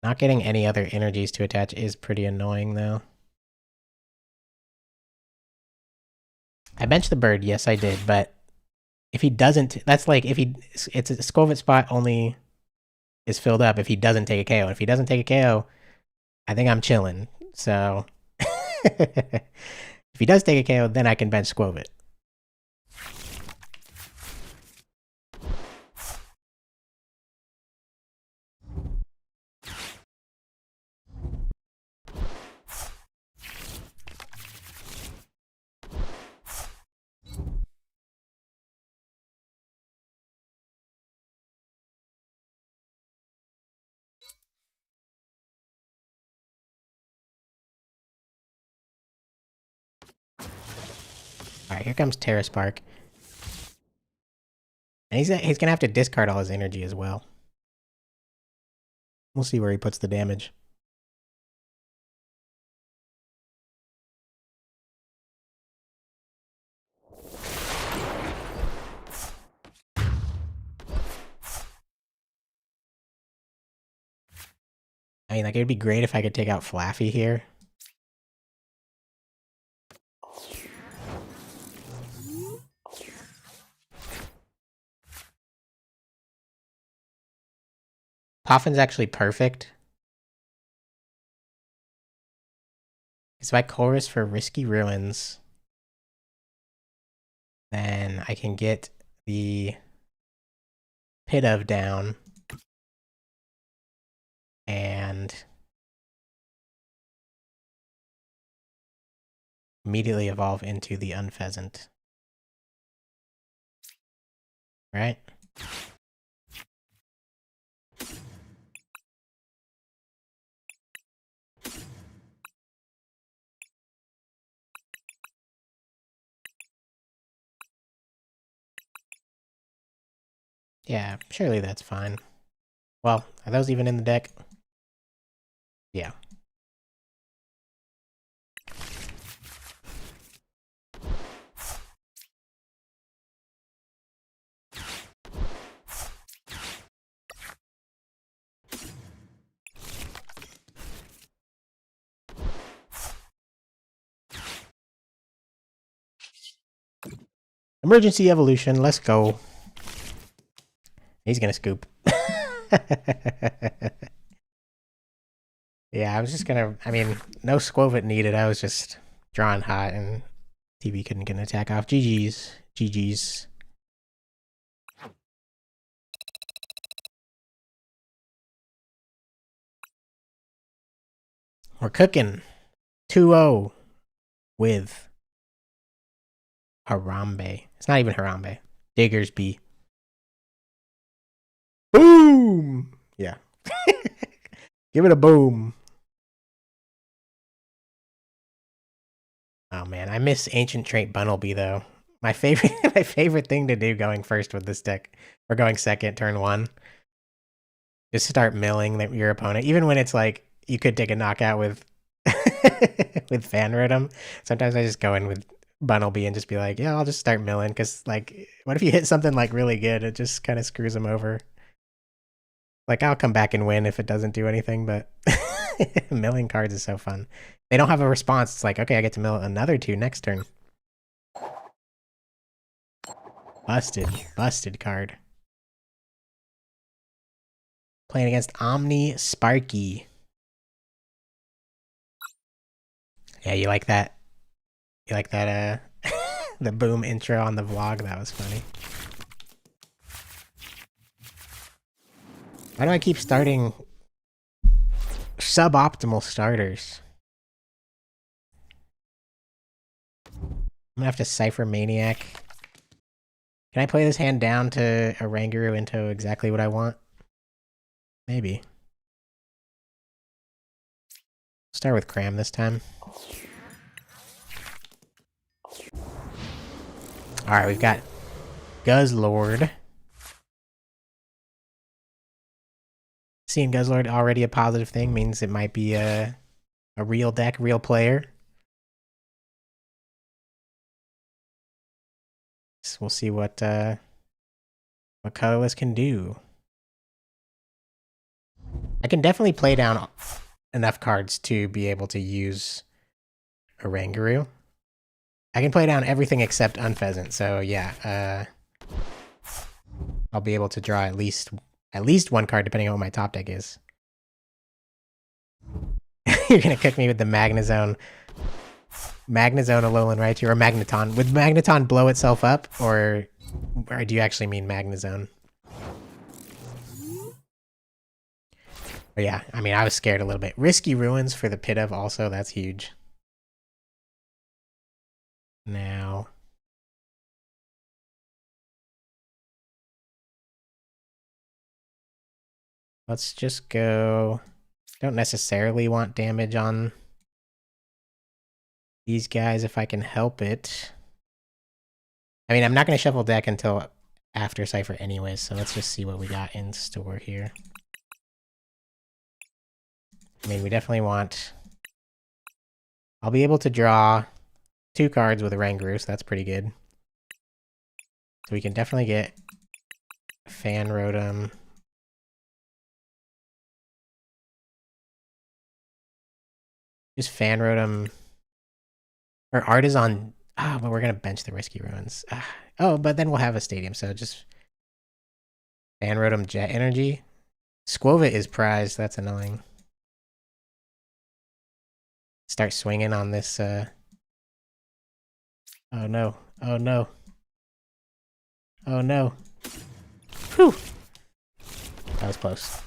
Not getting any other energies to attach is pretty annoying, though. I benched the bird, yes I did, but if he doesn't, that's like if he, it's a Skovit spot only is filled up if he doesn't take a KO. If he doesn't take a KO, I think I'm chilling. So if he does take a KO, then I can bench Skovit. Alright, here comes Terra Spark. And he's gonna have to discard all his energy as well. We'll see where he puts the damage. I mean, like, it'd be great if I could take out Flaffy here. Poffin's actually perfect. Because if I chorus for Risky Ruins, then I can get the Pit of down. And immediately evolve into the Unpheasant. Right? Yeah, surely that's fine. Well, are those even in the deck? Yeah. Emergency evolution, let's go. He's gonna scoop. Yeah, I was just gonna, I mean, no Squovit needed. I was just drawing hot and TV couldn't get an attack off. GG's. GG's. We're cooking. 2-0 with Harambe. It's not even Harambe. Diggersby. Boom! Yeah. Give it a boom. Oh man, I miss Ancient Trait Bunnelby though. My favorite thing to do going first with this deck, or going second, turn 1. Just start milling your opponent, even when it's like you could take a knockout with with Fan Rotom. Sometimes I just go in with Bunnelby and just be like, yeah, I'll just start milling, because like, what if you hit something like really good? It just kind of screws them over. Like, I'll come back and win if it doesn't do anything, but Milling cards is so fun. They don't have a response. It's like, okay, I get to mill another 2 next turn. Busted card. Playing against Omni Sparky. Yeah, you like that? You like that, the boom intro on the vlog? That was funny. Why do I keep starting suboptimal starters? I'm gonna have to Cypher Maniac. Can I play this hand down to a Rangaroo into exactly what I want? Maybe. Start with Cram this time. Alright, we've got Guzzlord. Seeing Guzzlord already a positive thing means it might be a real deck, real player. So we'll see what Colorless can do. I can definitely play down enough cards to be able to use a Rangaroo. I can play down everything except Unpheasant, so yeah, I'll be able to draw at least one card depending on what my top deck is. You're gonna cook me with the Magnezone Alolan Raichu, or Magneton. Would Magneton blow itself up, or do you actually mean Magnezone? But yeah, I mean, I was scared a little bit. Risky Ruins for the Pit of also, that's huge. Now, let's just go. Don't necessarily want damage on these guys if I can help it. I mean, I'm not going to shuffle deck until after Cypher anyways, so let's just see what we got in store here. I mean, we definitely want... I'll be able to draw 2 cards with a Rangaroo, so that's pretty good. So we can definitely get Fan Rotom. Just Fan Rotom. Or Artisan. Ah, but we're going to bench the Risky Ruins. Oh, but then we'll have a Stadium, so just Fan Rotom Jet Energy. Squovit is prized, that's annoying. Start swinging on this, Oh no, oh no. Oh no. Whew! That was close.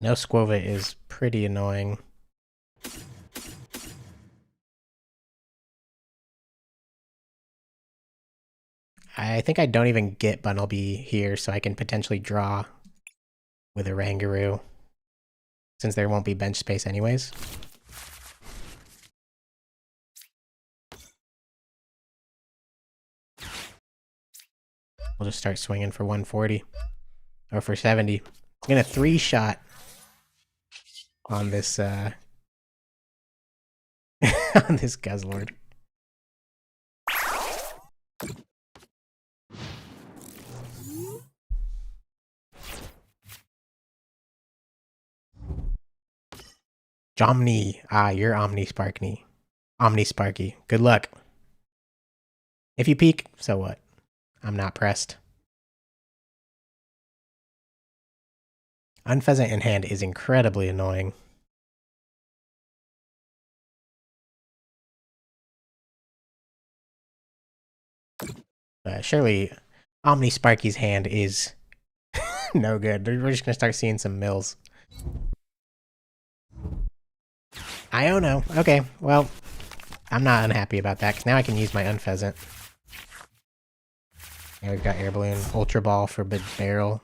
No Squovit is pretty annoying. I think I don't even get Bunnelby here, so I can potentially draw with a Rangaroo, since there won't be bench space anyways. We'll just start swinging for 140. Or for 70. I'm gonna 3-shot on this, on this Guzzlord. Jomni. Ah, you're Omni Sparky. Omni Sparky. Good luck. If you peek, so what? I'm not pressed. Unpheasant in hand is incredibly annoying. Surely Omni Sparky's hand is no good. We're just gonna start seeing some mills. Iono. Okay, well, I'm not unhappy about that, because now I can use my Unpheasant. Yeah, we've got Air Balloon, Ultra Ball for Big Barrel.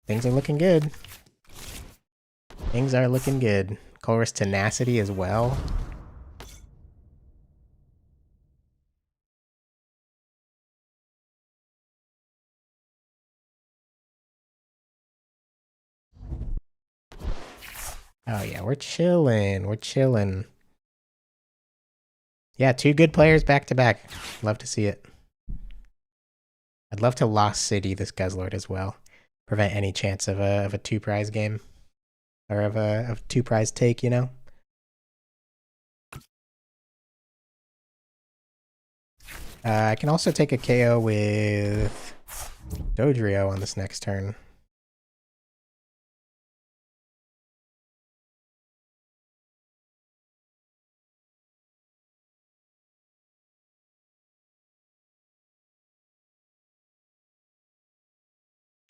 Things are looking good. Things are looking good. Colress Tenacity as well. Oh yeah, we're chilling. We're chilling. Yeah, 2 good players back to back. Love to see it. I'd love to Lost City this Guzzlord as well. Prevent any chance of a 2-prize game. Or of a 2-prize take, you know? I can also take a KO with Dodrio on this next turn.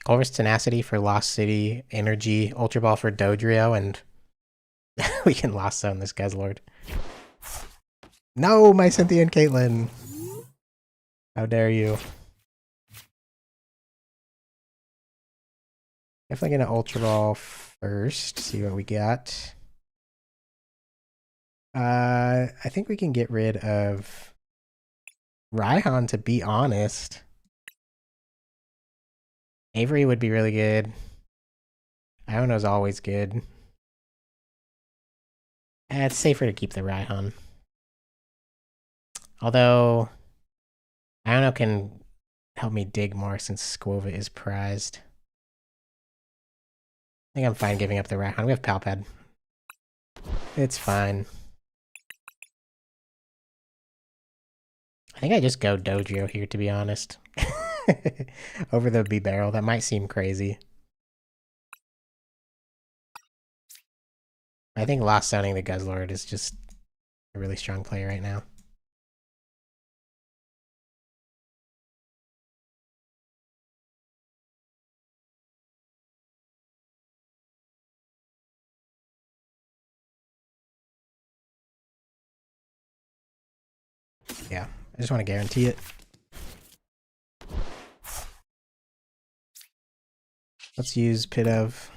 Culver's Tenacity for Lost City, Energy, Ultra Ball for Dodrio, and we can Lost Zone this Guzzlord. No, my Cynthia and Caitlyn. How dare you? Definitely gonna Ultra Ball first, see what we got. I think we can get rid of Raihan, to be honest. Avery would be really good. Iono's always good. It's safer to keep the Raihan. Although, Iono can help me dig more since Squova is prized. I think I'm fine giving up the Raihan. We have Palpad. It's fine. I think I just go Dodrio here, to be honest. Over the B-Barrel. That might seem crazy. I think Lost Zoning the Guzzlord is just a really strong play right now. Yeah, I just want to guarantee it. Let's use Pit of.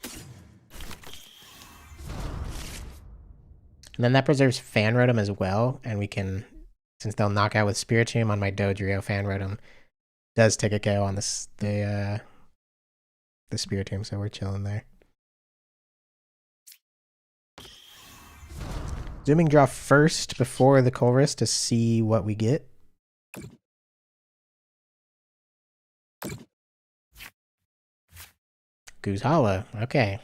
And then that preserves Fan Rotom as well, and we can, since they'll knock out with Spiritomb on my Dodrio, Fan Rotom does take a KO on the Spiritomb, so we're chilling there. Zooming draw first before the Colress to see what we get. Goose-Hala, okay.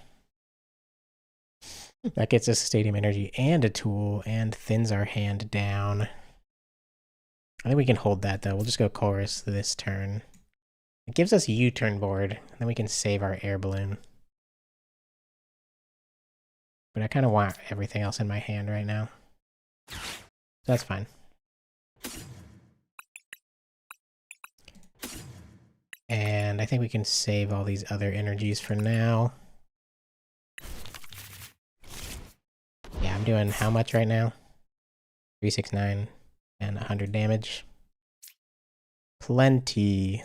That gets us Stadium Energy and a tool and thins our hand down. I think we can hold that though. We'll just go Chorus this turn. It gives us a U-turn board, and then we can save our air balloon. But I kind of want everything else in my hand right now. So that's fine. And I think we can save all these other energies for now. Yeah, I'm doing how much right now? 369 and 100 damage. Plenty.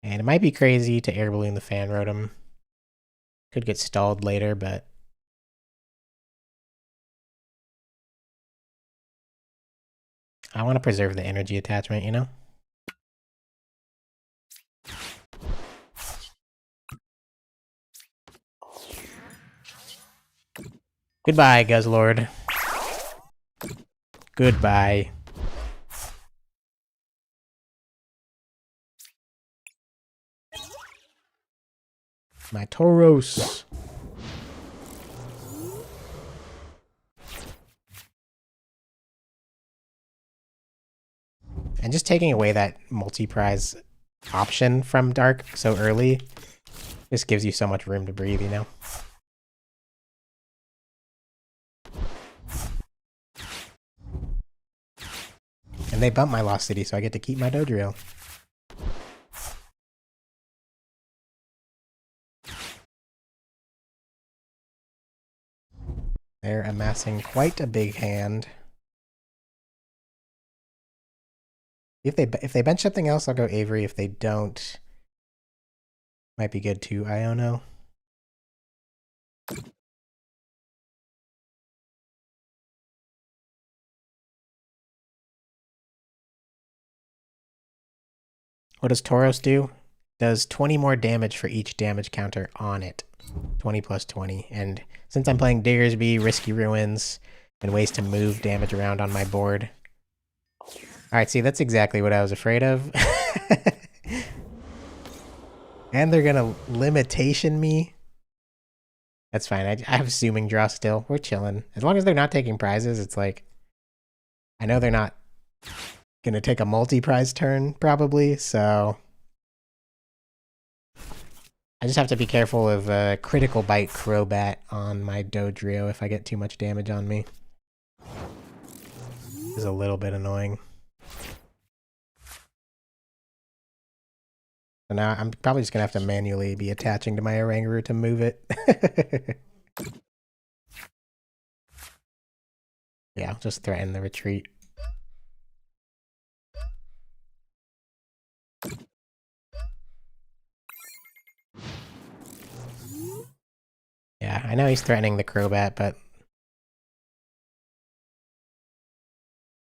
And it might be crazy to air balloon the Fan Rotom. Could get stalled later, but I want to preserve the energy attachment, you know? Goodbye, Guzzlord. Goodbye. My Tauros. And just taking away that multi-prize option from Dark so early just gives you so much room to breathe, you know? And they bump my Lost City, so I get to keep my Dodrio. They're amassing quite a big hand. If they bench something else, I'll go Avery. If they don't, might be good too, Iono. What does Tauros do? does 20 more damage for each damage counter on it. 20 plus 20. And since I'm playing Diggersby, Risky Ruins, and ways to move damage around on my board. Alright, see, that's exactly what I was afraid of. And they're gonna limitation me. That's fine. I have assuming draw still. We're chilling. As long as they're not taking prizes, it's like... I know they're not gonna take a multi-prize turn, probably, so... I just have to be careful of Critical Bite Crobat on my Dodrio if I get too much damage on me. This is a little bit annoying. So now I'm probably just gonna have to manually be attaching to my Oranguru to move it. Yeah, I'll just threaten the retreat. Yeah, I know he's threatening the Crobat, but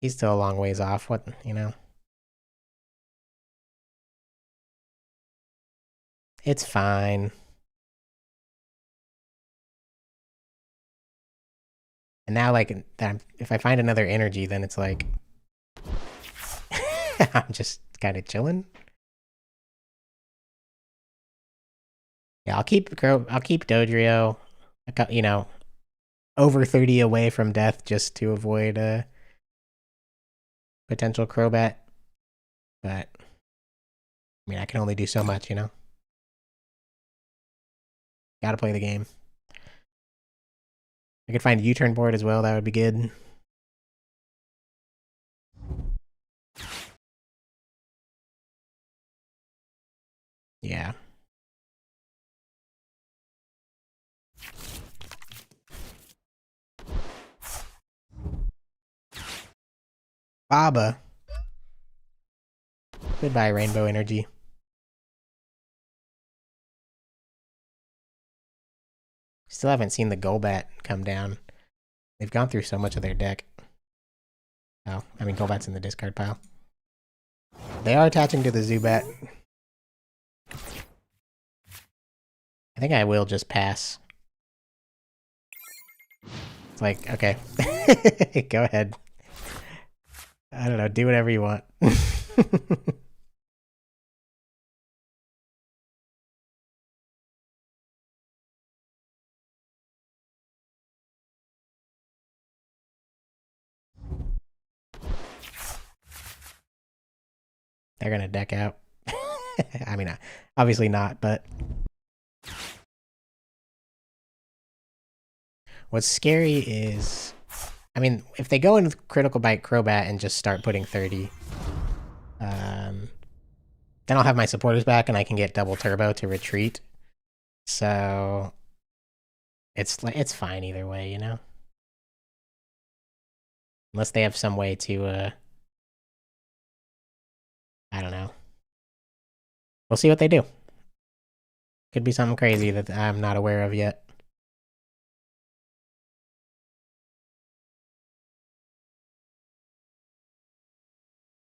he's still a long ways off. What, you know? It's fine. And now, like, if I find another energy, then it's like... I'm just kind of chilling. Yeah, I'll keep Dodrio, you know, over 30 away from death just to avoid a potential Crobat. But, I mean, I can only do so much, you know? Gotta play the game. I could find a U-turn board as well, that would be good. Yeah. Baba. Goodbye, Rainbow Energy. Still haven't seen the Golbat come down. They've gone through so much of their deck. Oh, I mean, Golbat's in the discard pile. They are attaching to the Zubat. I think I will just pass. It's like, okay. Go ahead. I don't know, do whatever you want. They're gonna deck out. I mean, obviously not, but... What's scary is... I mean, if they go in with Critical Bite Crobat and just start putting 30, then I'll have my supporters back and I can get double turbo to retreat. So... It's fine either way, you know? Unless they have some way to, I don't know. We'll see what they do. Could be something crazy that I'm not aware of yet.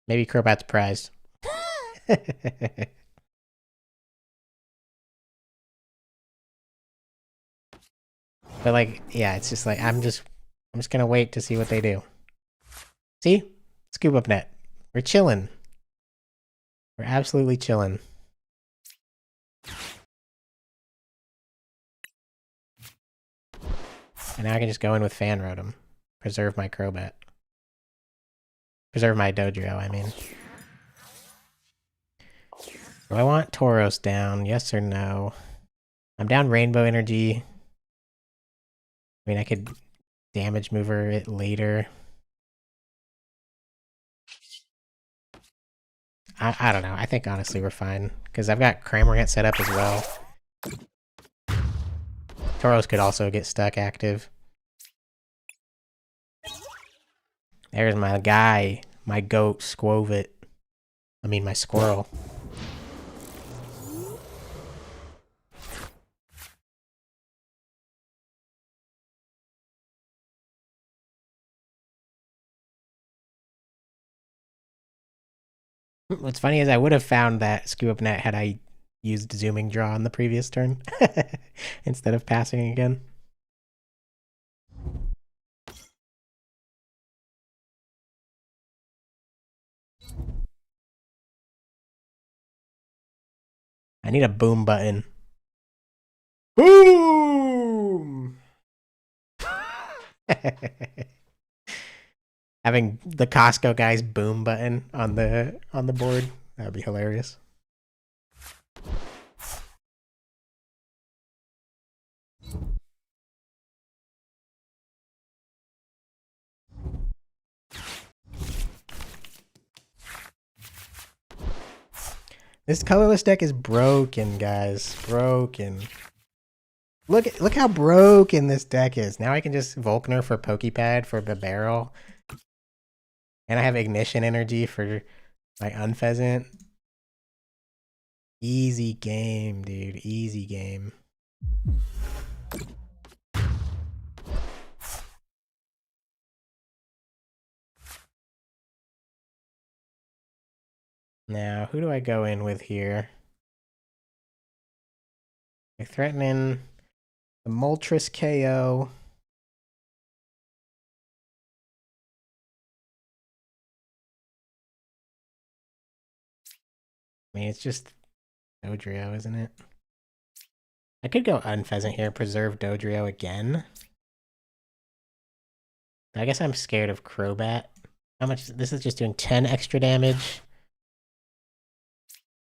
Maybe Crobat's prized. But like, yeah, it's just like I'm just gonna wait to see what they do. See? Scoop up net. We're chilling. We're absolutely chilling. And now I can just go in with Fan Rotom. Preserve my Crobat. Preserve my Dodrio, I mean. Do I want Tauros down? Yes or no? I'm down Rainbow Energy. I mean, I could damage mover it later. I don't know. I think honestly we're fine. Because I've got Cramorant set up as well. Tauros could also get stuck active. There's my guy. My goat, Squovit. I mean, my squirrel. What's funny is I would have found that Scoop Up Net had I used zooming draw on the previous turn instead of passing again. I need a boom button. Boom! Having the Costco guy's boom button on the board, that would be hilarious. This colorless deck is broken, guys. Broken. Look how broken this deck is. Now I can just Volkner for Pokepad for the barrel. And I have Ignition Energy for my Unpheasant. Easy game, dude. Easy game. Now, who do I go in with here? I threaten in the Moltres KO. I mean, it's just Dodrio, isn't it? I could go Unpheasant here, preserve Dodrio again. I guess I'm scared of Crobat. How much? This is just doing 10 extra damage.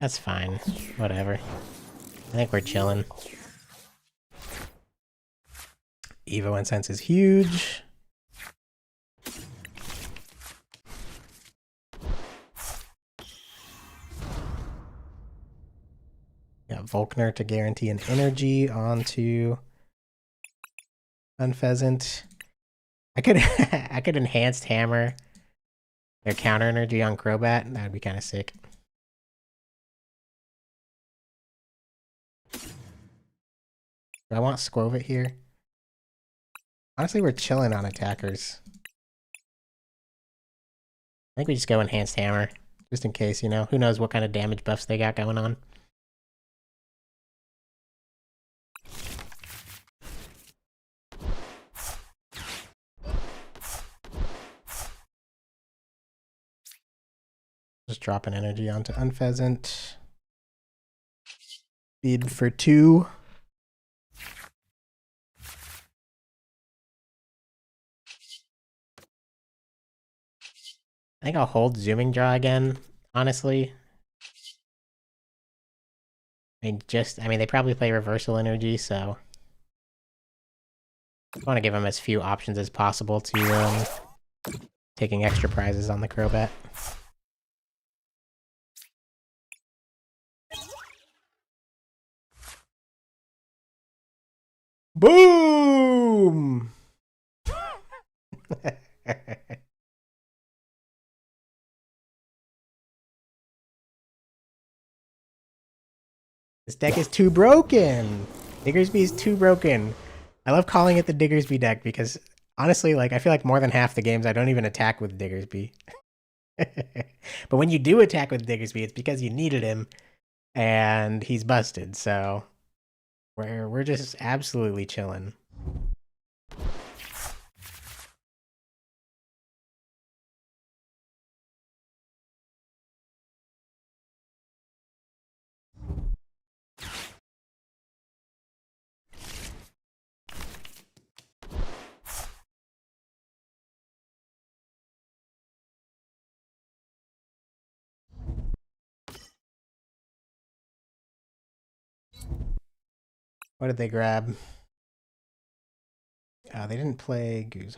That's fine. Whatever. I think we're chilling. Evo Incense is huge. Got Volkner to guarantee an energy onto Unpheasant. I could enhanced hammer their counter energy on Crobat. That'd be kind of sick. Do I want Squovit here? Honestly, we're chilling on attackers. I think we just go enhanced hammer, just in case, you know. Who knows what kind of damage buffs they got going on. Just drop an energy onto Unpheasant. Speed for 2. I think I'll hold Zooming Draw again, honestly. I mean, they probably play Reversal Energy, so I want to give them as few options as possible to taking extra prizes on the Crobat. Boom! This deck is too broken. Diggersby is too broken. I love calling it the Diggersby deck because honestly, like I feel like more than half the games I don't even attack with Diggersby. But when you do attack with Diggersby, it's because you needed him and he's busted. So we're just absolutely chilling. What did they grab? They didn't play Goose.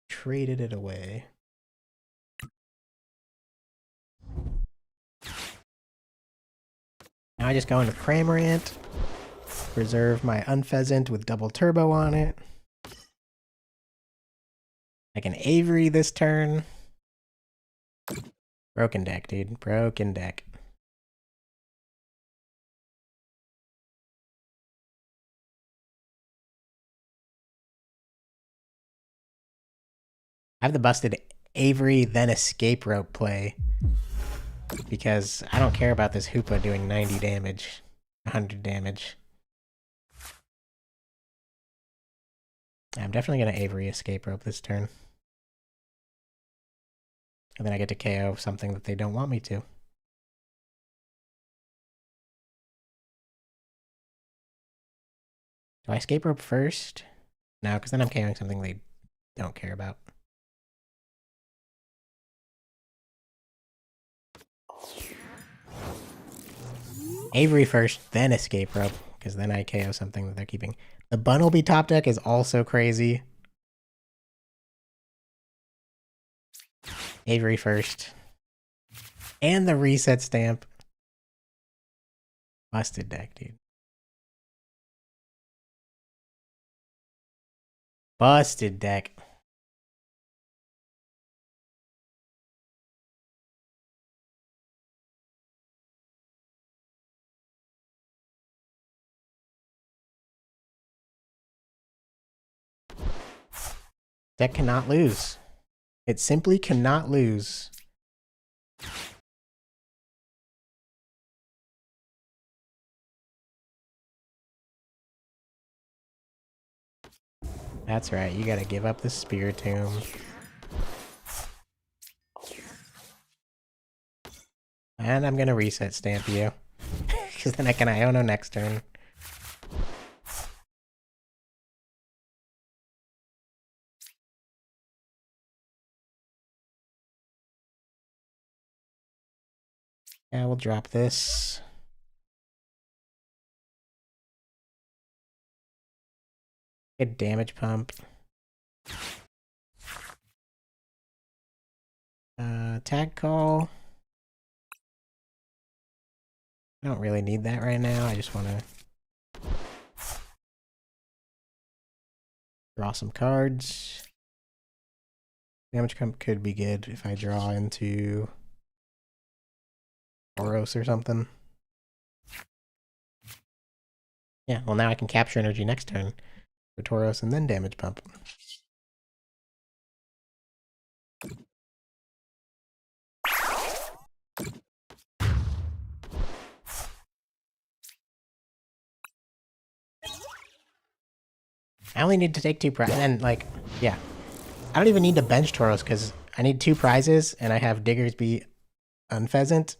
Traded it away. Now I just go into Cramorant. Preserve my Unpheasant with double turbo on it. I can Avery this turn. Broken deck, dude. Broken deck. I have the busted Avery, then Escape Rope play. Because I don't care about this Hoopa doing 90 damage. 100 damage. I'm definitely going to Avery Escape Rope this turn. And then I get to KO something that they don't want me to. Do I Escape Rope first? No, because then I'm KOing something they don't care about. Avery first, then Escape Rope, because then I KO something that they're keeping. The Bunnelby top deck is also crazy. Avery first. And the reset stamp. Busted deck, dude. Busted deck. Deck cannot lose. It simply cannot lose. That's right, you gotta give up the Spiritomb. And I'm gonna reset stamp you. Because then I can Iono next turn. Yeah, we'll drop this. Good damage pump. Tag call. I don't really need that right now. I just want to draw some cards. Damage pump could be good if I draw into Tauros or something. Yeah, well now I can capture energy next turn for Tauros and then damage pump. I only need to take 2 prizes, and like, yeah. I don't even need to bench Tauros because I need 2 prizes and I have Diggersby Unpheasant.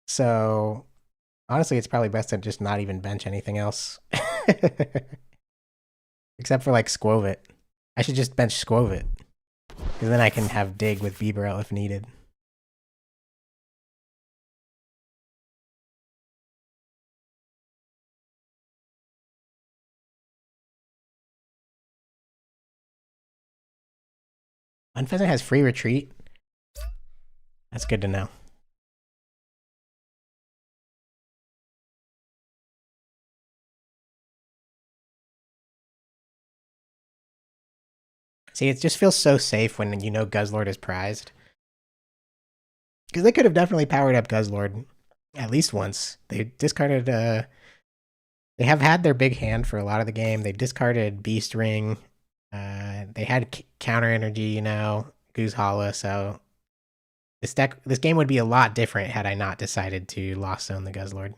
So honestly, it's probably best to just not even bench anything else. Except for like Squovit. I should just bench Squovit. Because then I can have Dig with Bibarel if needed. Unpheasant has free retreat. That's good to know. See, it just feels so safe when you know Guzzlord is prized. Because they could have definitely powered up Guzzlord at least once. They discarded, they have had their big hand for a lot of the game. They discarded Beast Ring. They had counter energy, you know, Goose Hollow, so this game would be a lot different had I not decided to Lost Zone the Guzzlord.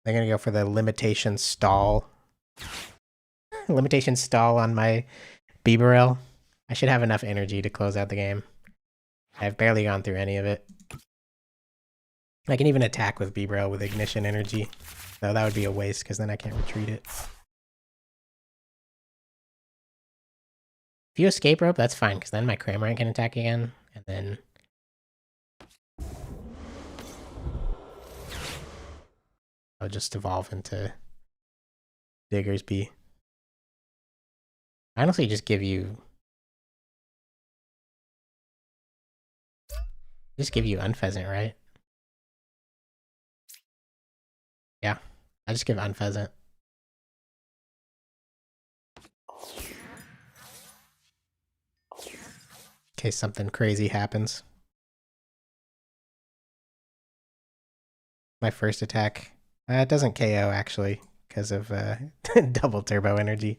They're gonna go for the limitation stall. Limitation stall on my Bibarel. I should have enough energy to close out the game. I've barely gone through any of it. I can even attack with Bibarel with Ignition energy. Though that would be a waste because then I can't retreat it. If you escape rope, that's fine because then my Cramorant can attack again. And then I'll just evolve into Diggersby. I honestly just give you Unpheasant, right? Yeah, I just give Unpheasant. In case something crazy happens. My first attack. It doesn't KO actually, because of double turbo energy.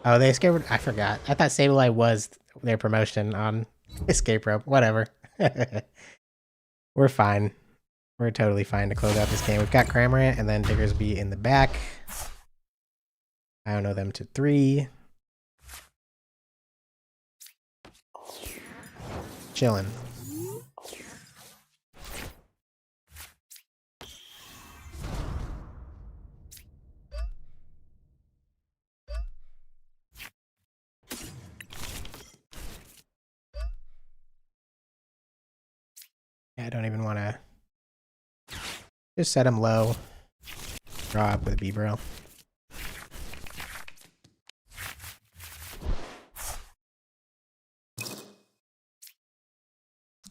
Oh, they escape. I forgot. I thought Sableye was their promotion on escape rope. Whatever. We're fine. We're totally fine to close out this game. We've got Cramorant and then Diggersby in the back. I don't know them to 3. Chilling. Yeah, I don't even want to just set him low. Draw up with Bebro.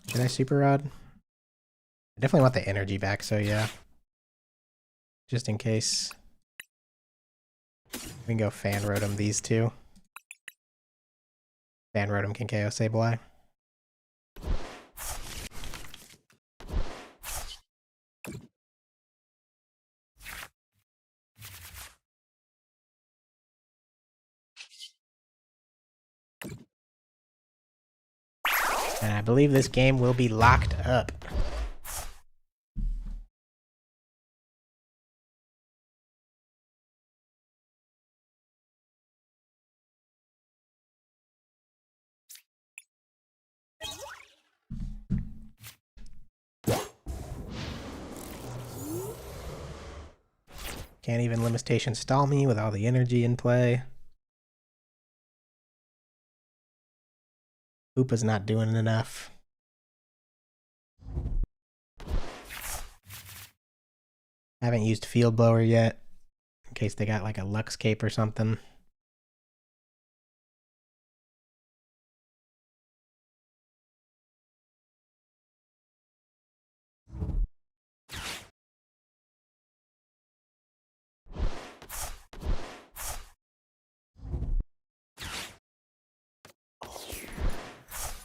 Should I Super Rod? I definitely want the energy back, so yeah. Just in case. We can go Fan Rotom these two. Fan Rotom can KO Sableye. And I believe this game will be locked up. Can't even Limitation stall me with all the energy in play. Hoopa's not doing enough. Haven't used Field Blower yet, in case they got like a Lux Cape or something.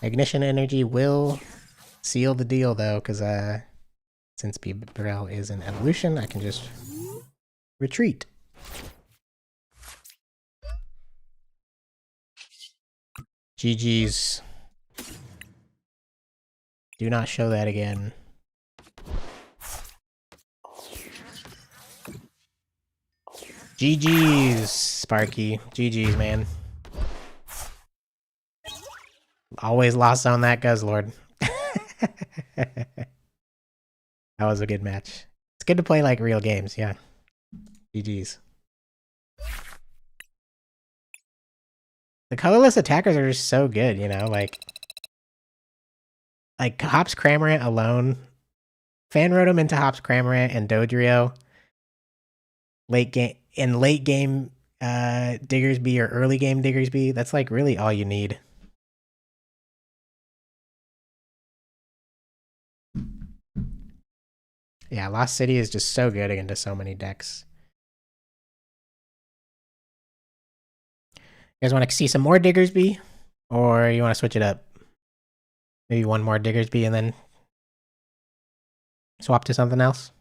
Ignition Energy will seal the deal though, because since Bebrel is an evolution, I can just retreat. GG's. Do not show that again. GG's, Sparky. GG's, man. Always lost on that Guzzlord. That was a good match. It's good to play like real games, yeah. GG's. The colorless attackers are just so good, you know, like Hops Cramorant alone. Fan Rotom into Hops Cramorant and Dodrio. Late game Diggersby or early game Diggersby, that's like really all you need. Yeah, Lost City is just so good into so many decks. You guys want to see some more Diggersby? Or you want to switch it up? Maybe one more Diggersby and then swap to something else?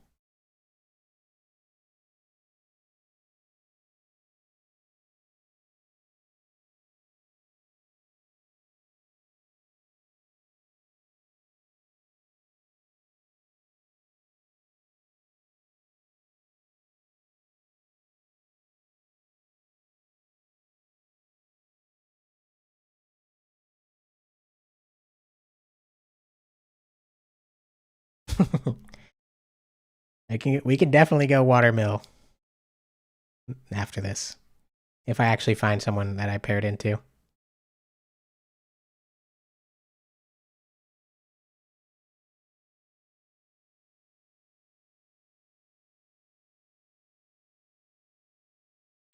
We could definitely go Watermill after this. If I actually find someone that I paired into.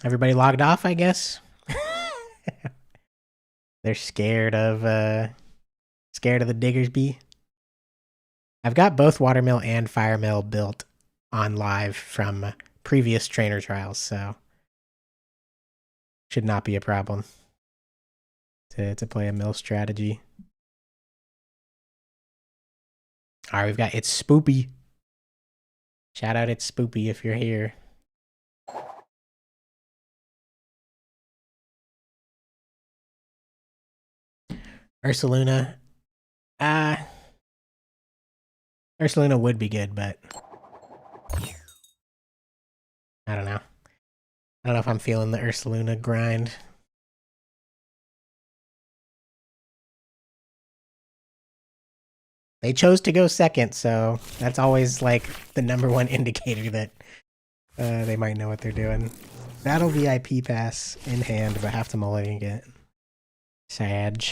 Everybody logged off, I guess. They're scared of the Diggersby. I've got both Watermill and Firemill built on live from previous trainer trials, so should not be a problem to play a mill strategy. All right, we've got It's Spoopy. Shout out It's Spoopy if you're here. Ursaluna. Uh, Ursaluna would be good, but I don't know. I don't know if I'm feeling the Ursaluna grind. They chose to go second, so that's always like the #1 indicator that they might know what they're doing. Battle VIP pass in hand, but have to mulligan it. Sag.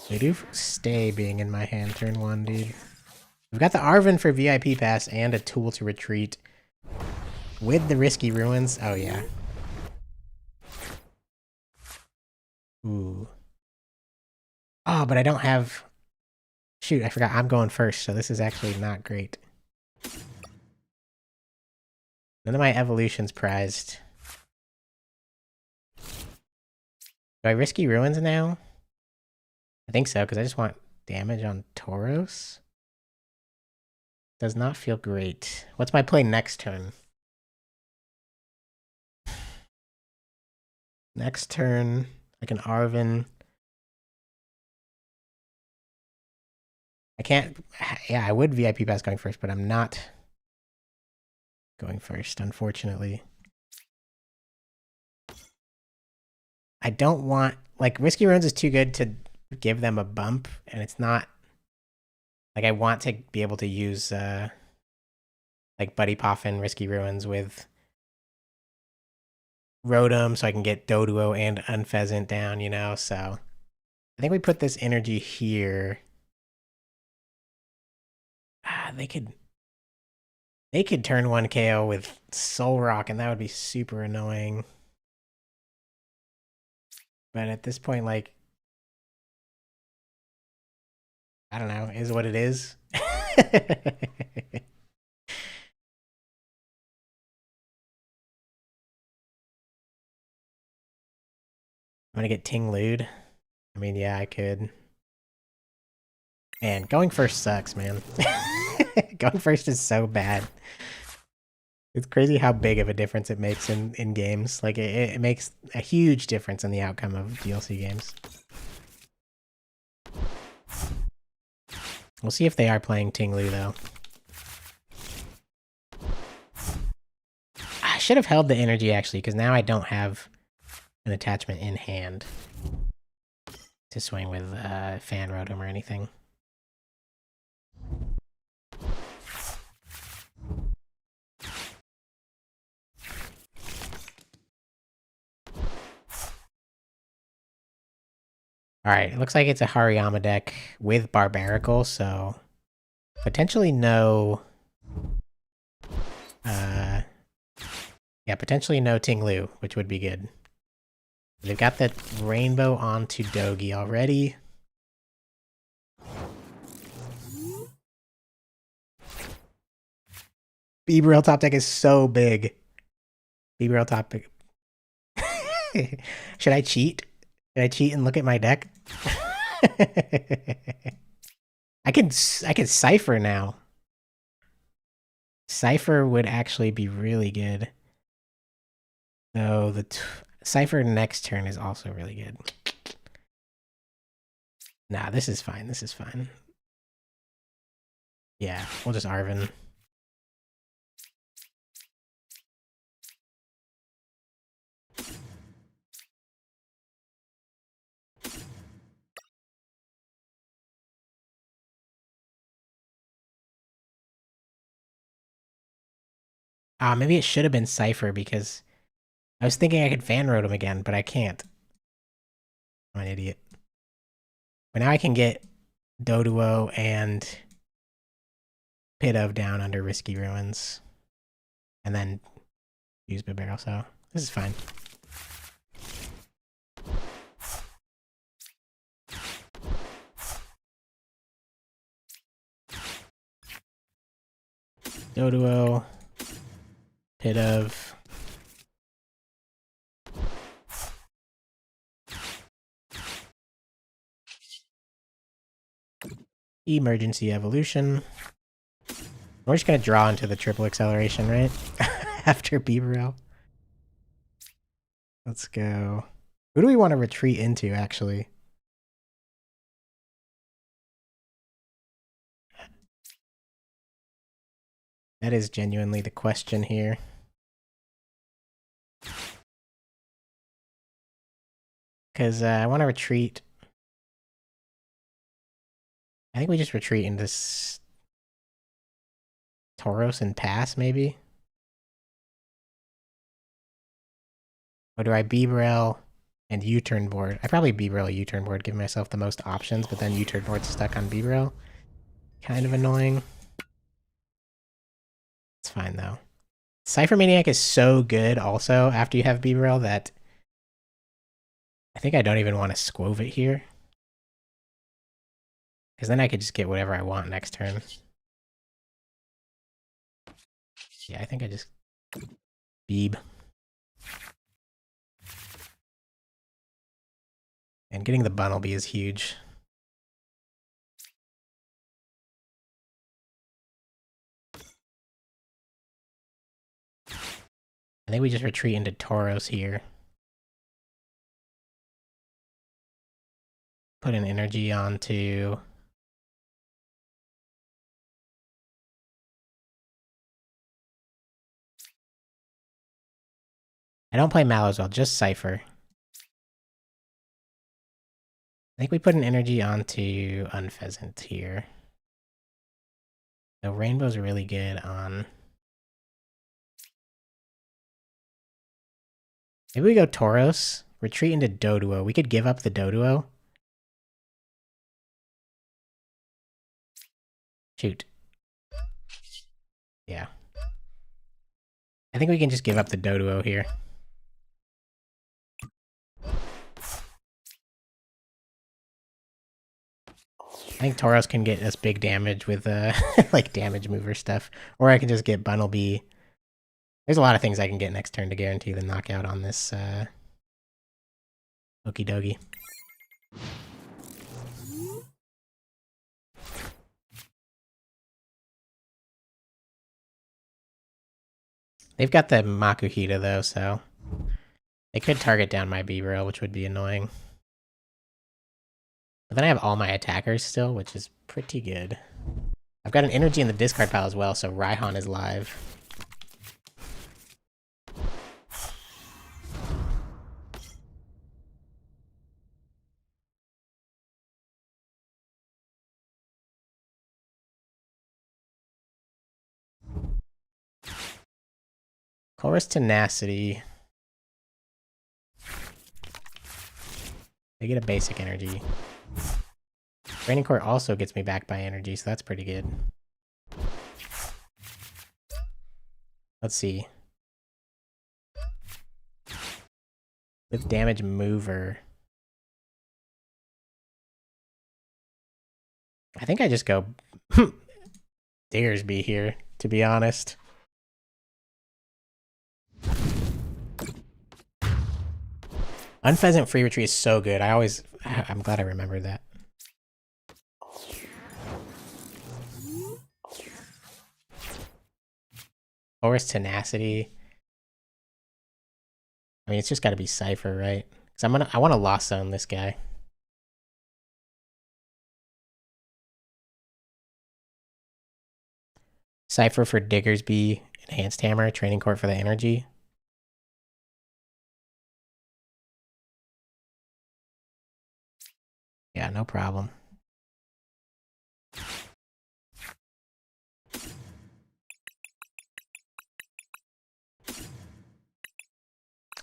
They do stay being in my hand turn 1, dude. We've got the Arven for VIP pass and a tool to retreat. With the Risky Ruins. Oh, yeah. Ooh. Oh, but I don't have... Shoot, I forgot. I'm going first, so this is actually not great. None of my evolutions prized. Do I Risky Ruins now? I think so, because I just want damage on Tauros. Does not feel great. What's my play next turn? Next turn, like an Arven. I can't... Yeah, I would VIP pass going first, but I'm not going first, unfortunately. I don't want... Like, Risky Ruins is too good to give them a bump, and it's not... Like, I want to be able to use, like, Buddy Poffin, Risky Ruins with Rotom, so I can get Doduo and Unpheasant down, you know, so... I think we put this energy here. They could turn 1 KO with Soul Rock, and that would be super annoying. But at this point, like, I don't know, is what it is. I'm gonna get Ting Lude. I mean, yeah, I could. Man, going first sucks, man. Going first is so bad. It's crazy how big of a difference it makes in games. Like, it makes a huge difference in the outcome of GLC games. We'll see if they are playing Tinglu, though. I should have held the energy, actually, because now I don't have an attachment in hand to swing with Fan Rotom or anything. Alright, it looks like it's a Hariyama deck with Barbaracle, so potentially no... yeah, potentially no Tinglu, which would be good. They've got that Rainbow onto Dogi already. Beaverell top deck is so big. Beaverell top deck. Should I cheat? Should I cheat and look at my deck? I can Cypher now. Cypher would actually be really good. So the Cypher next turn is also really good. Nah, this is fine. This is fine. Yeah, we'll just Arven. Maybe it should have been Cypher because I was thinking I could Fan Road him again, but I can't. I'm an idiot. But now I can get Doduo and Pidove down under Risky Ruins. And then use Bibarel, so this is fine. Doduo, Pidove. Emergency Evolution. We're just gonna draw into the triple acceleration, right? After Bibarel. Let's go. Who do we want to retreat into, actually? That is genuinely the question here. Because I want to retreat. I think we just retreat into Tauros and pass, maybe? Or do I B-Rail and U-turn board? I probably B-Rail U-turn board, give myself the most options, but then U-turn board's stuck on B-Rail. Kind of annoying. It's fine, though. Cypher Maniac is so good, also, after you have B-Rail, that I think I don't even want to Squove it here. Because then I could just get whatever I want next turn. Yeah, I think I just Beeb. And getting the Bunnelby is huge. I think we just retreat into Tauros here. Put an energy onto... I don't play Malazwell, just Cypher. I think we put an energy onto Unpheasant here. So Rainbow's really good on... Maybe we go Tauros, retreat into Doduo. We could give up the Doduo. Shoot. Yeah. I think we can just give up the Doduo here. I think Tauros can get us big damage with like damage mover stuff. Or I can just get Bunnelby. There's a lot of things I can get next turn to guarantee the knockout on this Okie dokie. They've got the Makuhita though, so they could target down my B-Rail, which would be annoying. But then I have all my attackers still, which is pretty good. I've got an energy in the discard pile as well, so Raihan is live. Chorus Tenacity. They get a basic energy. Raining Court also gets me back by energy, so that's pretty good. Let's see. With damage mover. I think I just go Diggersby here, to be honest. Unpheasant free retreat is so good. I'm glad I remembered that. Chorus Tenacity. I mean, it's just got to be Cypher, right? Because I want to Lost Zone this guy. Cypher for Diggersby, Enhanced Hammer, Training Court for the energy. Yeah, no problem.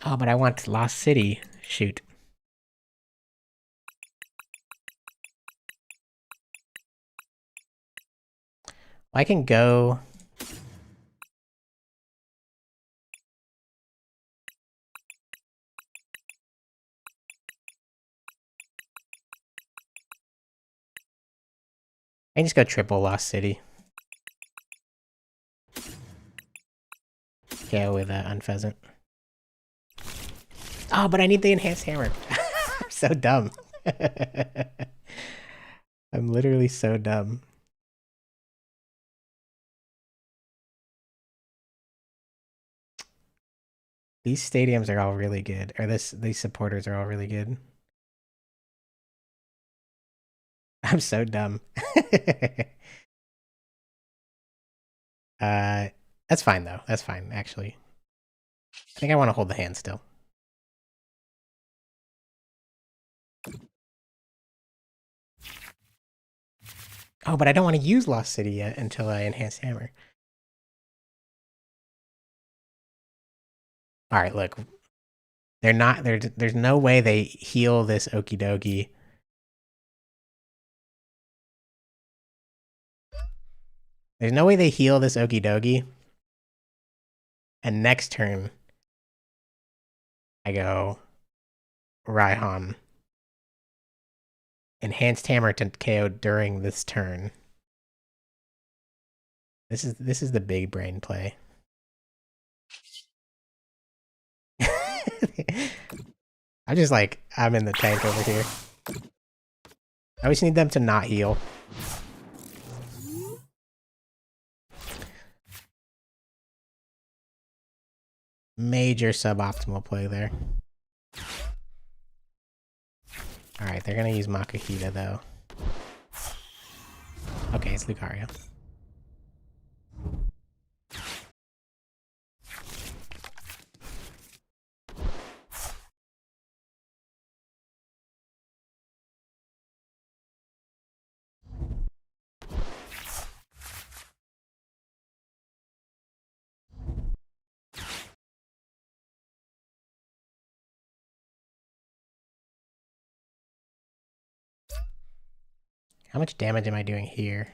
Oh, but I want Lost City. Shoot. I can go... I can just go triple Lost City. Yeah, with Unpheasant. Oh, but I need the Enhanced Hammer. I'm so dumb. I'm literally so dumb. These stadiums are all really good. Or these supporters are all really good. I'm so dumb. uh, that's fine though. That's fine, actually. I think I want to hold the hand still. Oh, but I don't want to use Lost City yet until I enhance hammer. All right, look. They're not. There's no way they heal this Okie dokie. There's no way they heal this Okie dokie. And next turn, I go Raihan. Enhanced hammer to KO during this turn. This is the big brain play. I'm just like, I'm in the tank over here. I just need them to not heal. Major suboptimal play there. Alright, they're gonna use Makuhita though. Okay, it's Lucario. How much damage am I doing here?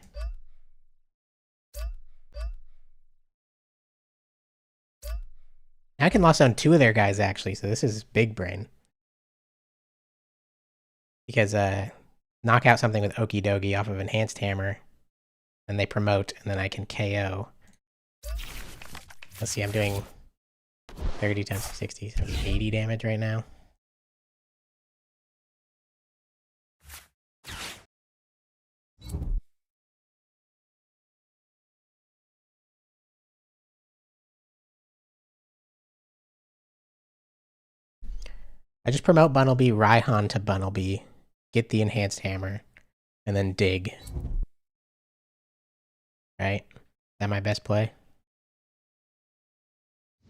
I can lost on 2 of their guys actually, so this is big brain. Because knock out something with Okie dokie off of enhanced hammer, and they promote, and then I can KO. Let's see, I'm doing 30 times 60, so 80 damage right now. I just promote Bunnelby, Raihan to Bunnelby, get the enhanced hammer, and then dig. Right? Is that my best play?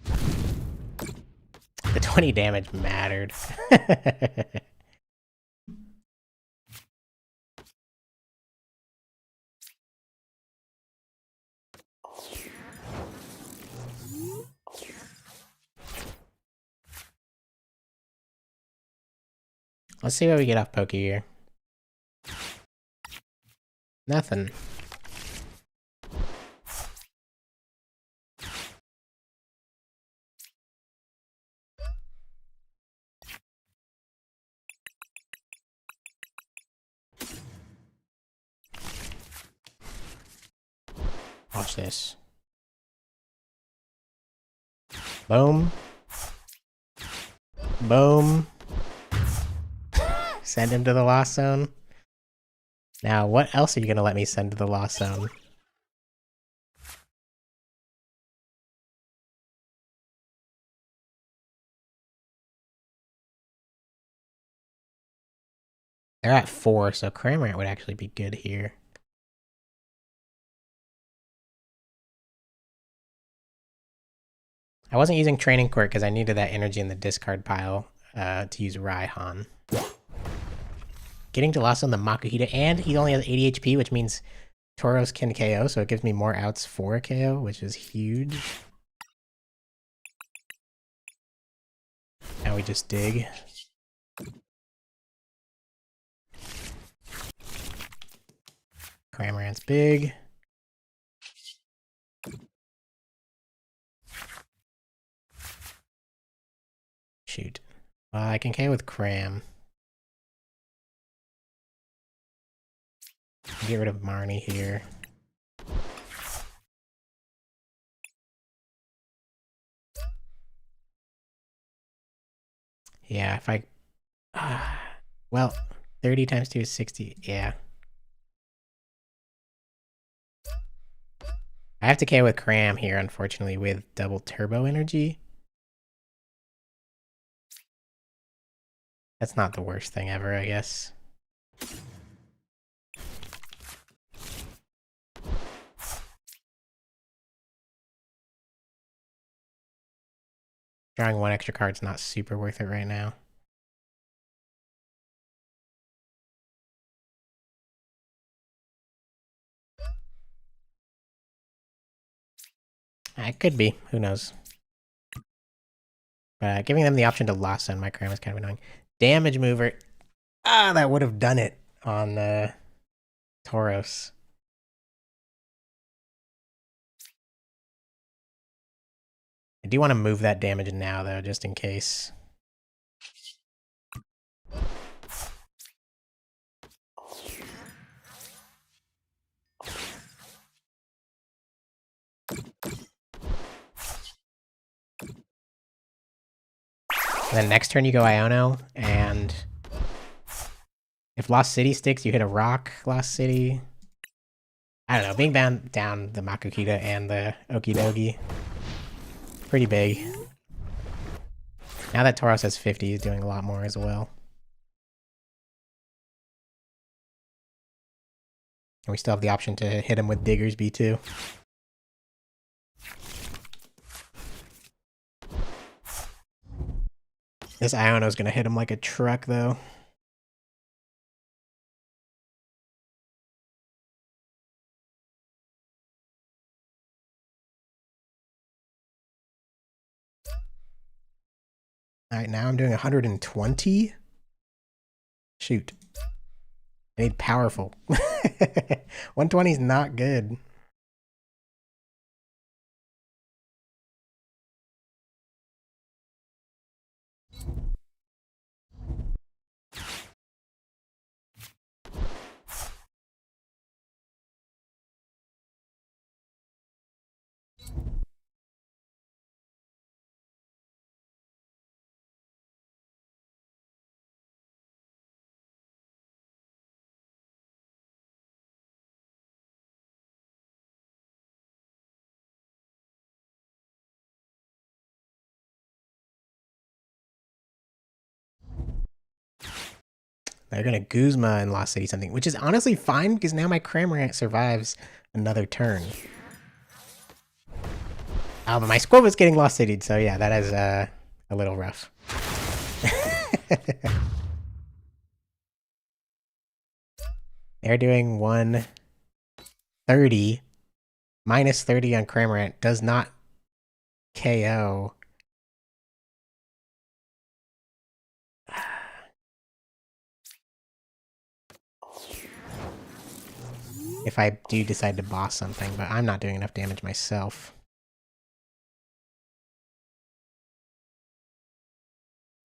The 20 damage mattered. Let's see what we get off Poke here. Nothing. Watch this. Boom. Boom. Send him to the Lost Zone. Now, what else are you going to let me send to the Lost Zone? They're at 4, so Cramorant would actually be good here. I wasn't using Training Quirk because I needed that energy in the discard pile to use Raihan. Getting to Lost on the Makuhita, and he only has 80 HP, which means Tauros can KO, so it gives me more outs for a KO, which is huge. Now we just dig. Cramorant's big. Shoot. I can KO with Cram. Get rid of Marnie here. Yeah, if I... well, 30 times 2 is 60. Yeah. I have to KO with Cram here, unfortunately, with double turbo energy. That's not the worst thing ever, I guess. Drawing one extra card's not super worth it right now. It could be. Who knows? Giving them the option to loss on my Cram is kind of annoying. Damage mover. Ah, that would have done it on Tauros. I do want to move that damage now, though, just in case. And then next turn you go Iono, and if Lost City sticks, you hit a rock, Lost City. I don't know, being down the Makukita and the Okidogi. Pretty big. Now that Tauros has 50, he's doing a lot more as well. And we still have the option to hit him with Diggersby too. This Iono's gonna hit him like a truck though. Alright, now I'm doing 120. Shoot. I need powerful. 120 is not good. They're gonna Guzma and Lost City something, which is honestly fine because now my Cramorant survives another turn. Oh, but my Squirtle's getting Lost City, so yeah, that is a little rough. They're doing 130. Minus 30 on Cramorant does not KO. If I do decide to boss something, but I'm not doing enough damage myself.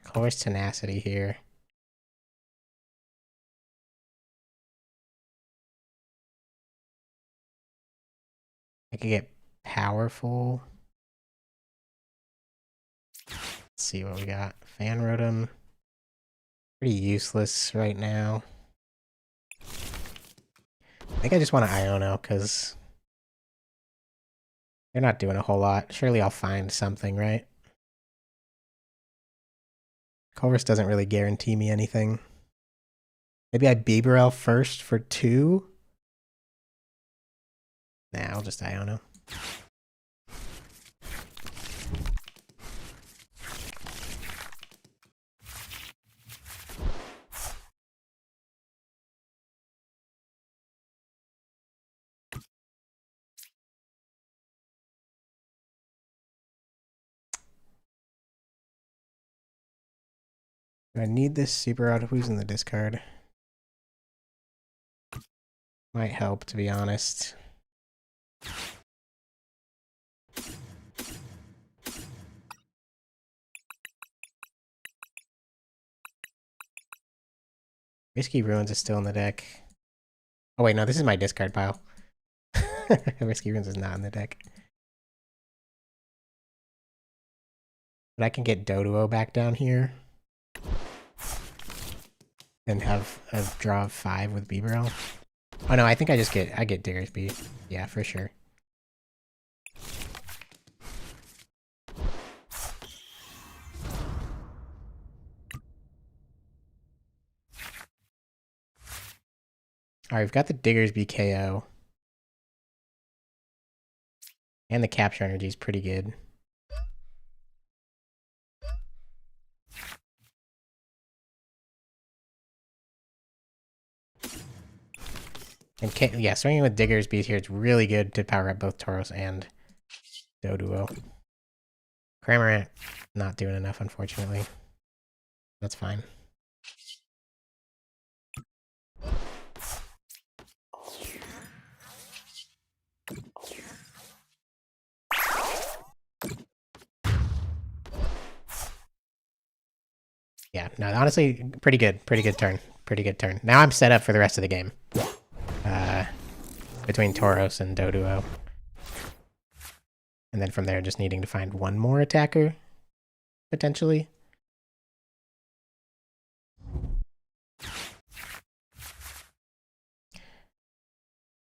Course Tenacity here. I could get Powerful. Let's see what we got. Fan Rotom. Pretty useless right now. I think I just want to Iono because they're not doing a whole lot. Surely I'll find something, right? Colress doesn't really guarantee me anything. Maybe I Bibarel first for 2? Nah, I'll just Iono. Do I need this super out? Who's in the discard? Might help, to be honest. Risky Ruins is still in the deck. Oh wait, no, this is my discard pile. Risky Ruins is not in the deck. But I can get Doduo back down here. And have a draw of 5 with Bibarel. Oh no, I think I get Diggersby. Yeah, for sure. All right, we've got the Diggersby KO. And the capture energy is pretty good. And yeah, swinging with Diggersby here is really good to power up both Tauros and Doduo. Cramorant, not doing enough, unfortunately. That's fine. Yeah, no, honestly, pretty good. Pretty good turn. Pretty good turn. Now I'm set up for the rest of the game. Between Tauros and Doduo. And then from there, just needing to find one more attacker, potentially.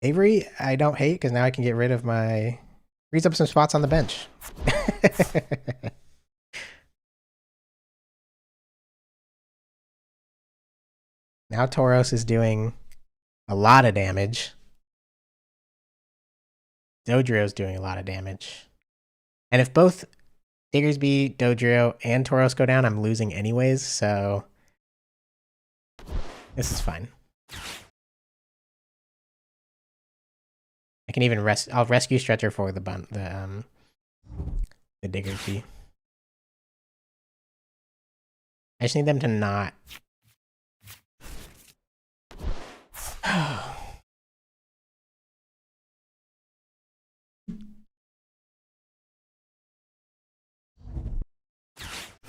Avery, I don't hate, because now I can get rid of my... Frees up some spots on the bench. Now Tauros is doing a lot of damage. Dodrio's doing a lot of damage. And if both Diggersby, Dodrio, and Tauros go down, I'm losing anyways, so... This is fine. I can even I'll rescue Stretcher for the Diggersby. I just need them to not...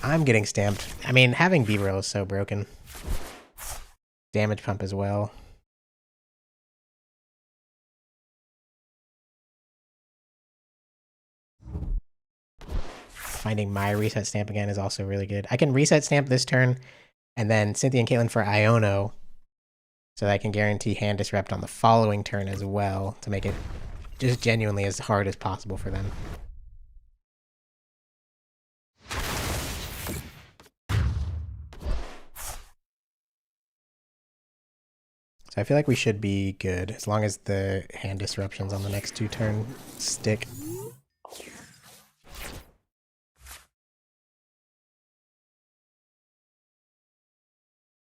I'm getting stamped. I mean, having Beaveril is so broken. Damage pump as well. Finding my reset stamp again is also really good. I can reset stamp this turn, and then Cynthia and Caitlin for Iono, so that I can guarantee hand disrupt on the following turn as well, to make it just genuinely as hard as possible for them. So I feel like we should be good, as long as the hand disruptions on the next two turns stick.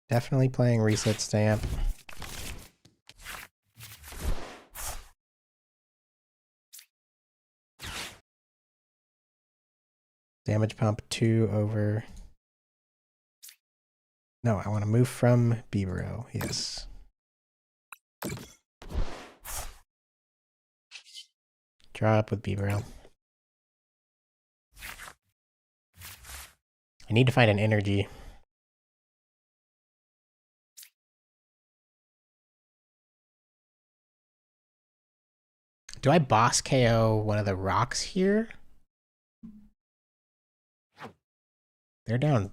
Definitely playing reset stamp. Damage pump 2 over... No, I want to move from Beaveril, yes. Draw up with Beaveril. I need to find an energy. Do I boss KO one of the rocks here? They're down,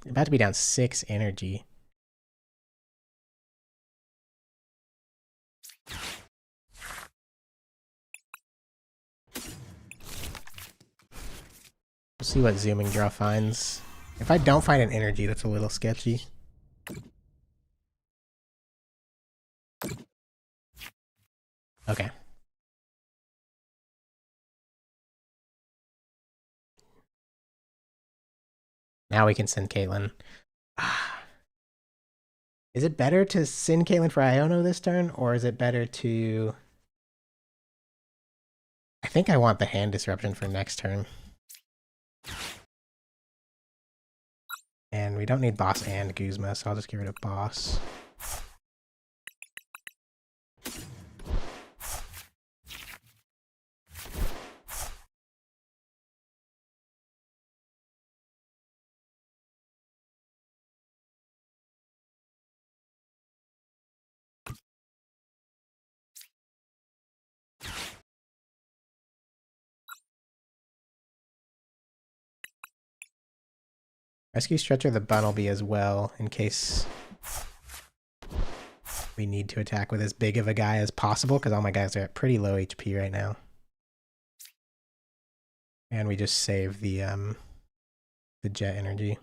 about to be down 6 energy. We'll see what zooming draw finds. If I don't find an energy, that's a little sketchy. Okay. Now we can send Caitlin. Is it better to send Caitlin for Iono this turn, or is it better to... I think I want the hand disruption for next turn. And we don't need boss and Guzma, so I'll just get rid of boss. Rescue Stretcher the Bunnelby as well, in case we need to attack with as big of a guy as possible, because all my guys are at pretty low HP right now. And we just save the jet energy.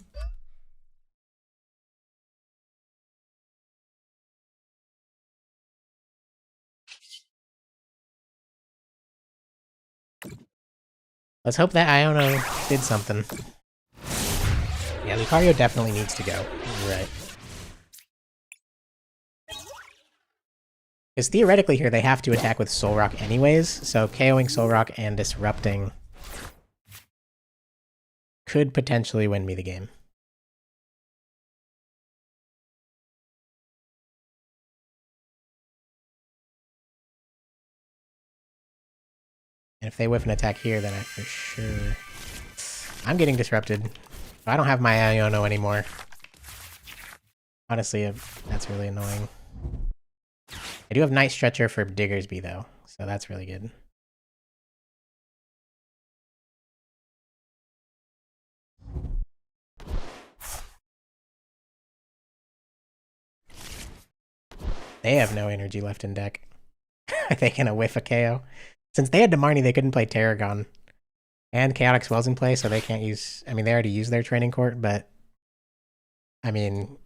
Let's hope that Iono did something. Yeah, Lucario definitely needs to go. You're right. Because theoretically here, they have to attack with Soul Rock anyways, so KOing Soul Rock and disrupting could potentially win me the game. And if they whiff an attack here, then I for sure... I'm getting disrupted. I don't have my Iono anymore. Honestly, that's really annoying. I do have Night Stretcher for Diggersby, though, so that's really good. They have no energy left in deck. Are they gonna whiff a KO? Since they had Demarni, they couldn't play Tarragon. And Chaotic Swell's in play, so they can't use... I mean, they already used their Training Court, but... I mean...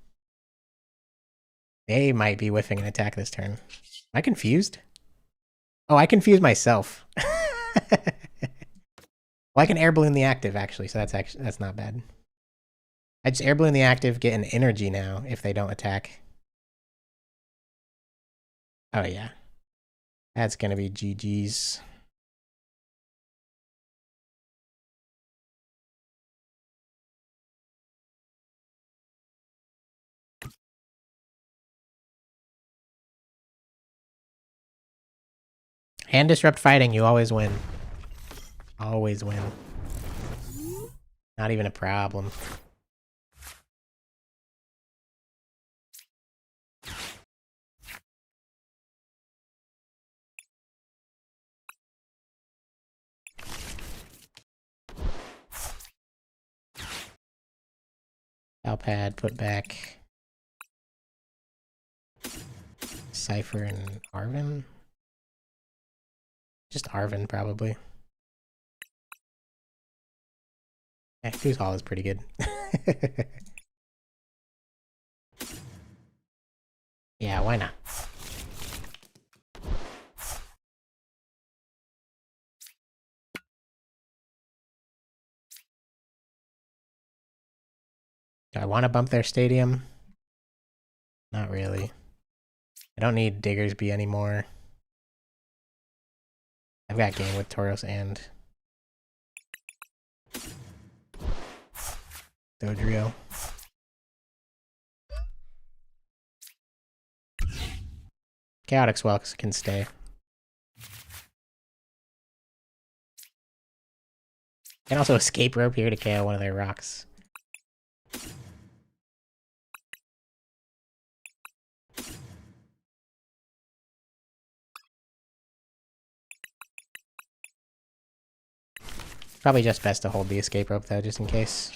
They might be whiffing an attack this turn. Am I confused? Oh, I confused myself. Well, I can Air Balloon the active, actually, so that's not bad. I just Air Balloon the active, get an energy now if they don't attack. Oh, yeah. That's gonna be GG's. Hand disrupt fighting, you always win. Always win. Not even a problem. Pad, put back. Cypher and Arvin? Just Arvin, probably. Whose Hall is pretty good. Yeah, why not? Do I want to bump their stadium? Not really. I don't need Diggersby anymore. I've got game with Tauros and Dodrio. Chaotic Swell can stay. Can also escape rope here to KO one of their rocks. Probably just best to hold the escape rope though, just in case.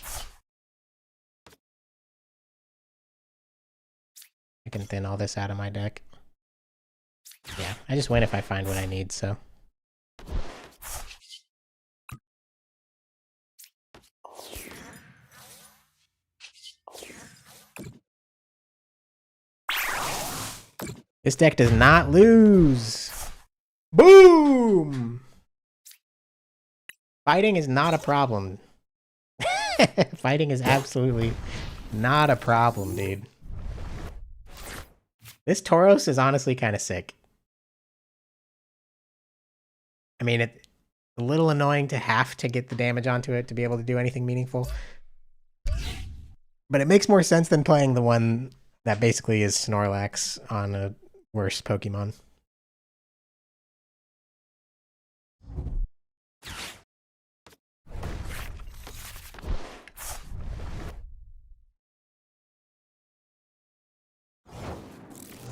I can thin all this out of my deck. Yeah, I just win if I find what I need, so. This deck does not lose. Boom! Fighting is not a problem. Fighting is absolutely not a problem, dude. This Tauros is honestly kind of sick. I mean, it's a little annoying to have to get the damage onto it to be able to do anything meaningful. But it makes more sense than playing the one that basically is Snorlax on a worse Pokemon.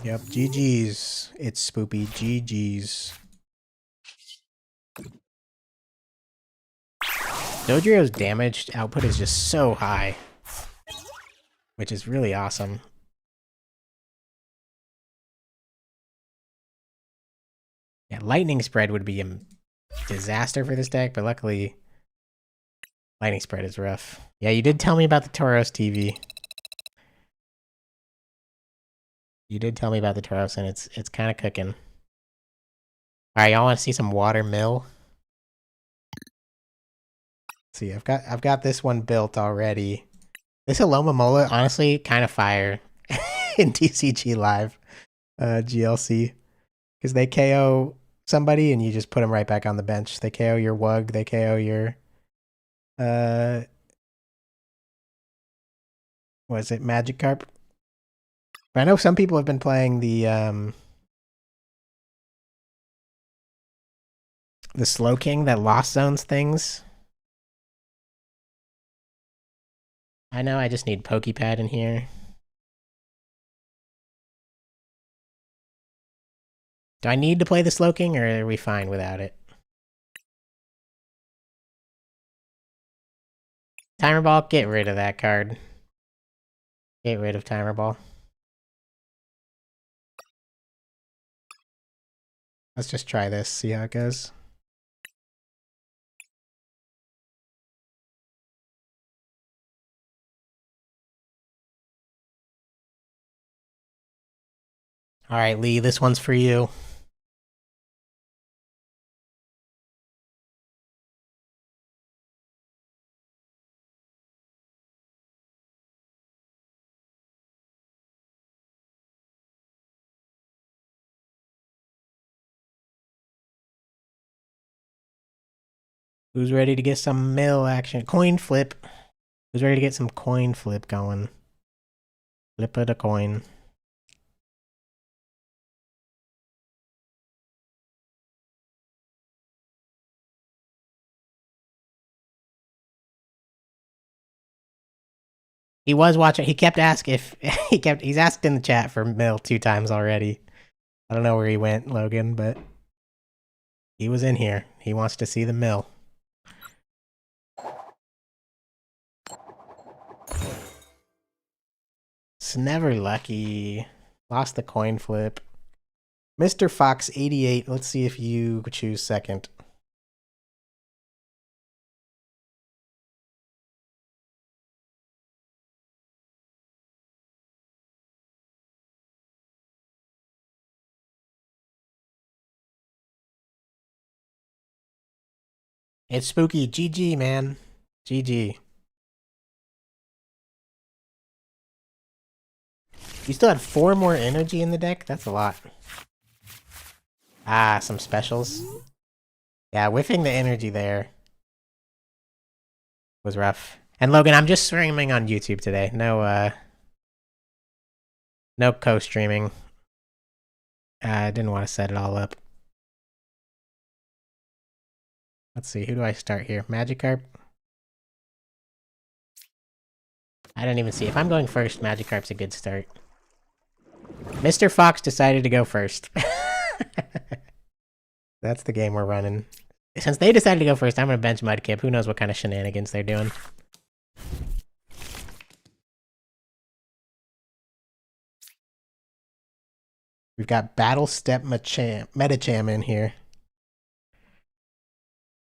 Yep, GG's. It's spoopy. GG's. Dodrio's damage output is just so high, which is really awesome. Yeah, Lightning Spread would be a disaster for this deck, but luckily Lightning Spread is rough. Yeah, you did tell me about the Tauros TV. You did tell me about the Tauros, and it's kind of cooking. Alright, y'all want to see some Water Mill? See, I've got this one built already. This Alomomola, honestly, kind of fire in TCG Live, GLC, because they KO somebody and you just put them right back on the bench. They KO your Wug, they KO your what is it, Magikarp? But I know some people have been playing the Slowking that lost zones things. I know I just need Pokepad in here. Do I need to play the Slowking, or are we fine without it? Timer Ball, get rid of that card. Get rid of Timer Ball. Let's just try this, see how it goes. Alright, Lee, this one's for you. Who's ready to get some mill action? Coin flip. Who's ready to get some coin flip going? Flip of the coin. He was watching. He kept asking if he's asked in the chat for mill 2 times already. I don't know where he went, Logan, but he was in here. He wants to see the mill. It's never lucky. Lost the coin flip. Mr. Fox 88. Let's see if you choose second. It's spooky. GG, man. GG. You still had 4 more energy in the deck? That's a lot. Ah, some specials. Yeah, whiffing the energy there was rough. And Logan, I'm just streaming on YouTube today. No co-streaming. I didn't want to set it all up. Let's see, who do I start here? Magikarp? I don't even see. If I'm going first, Magikarp's a good start. Mr. Fox decided to go first. That's the game we're running. Since they decided to go first, I'm going to bench Mudkip. Who knows what kind of shenanigans they're doing. We've got Battle Step Metacham in here.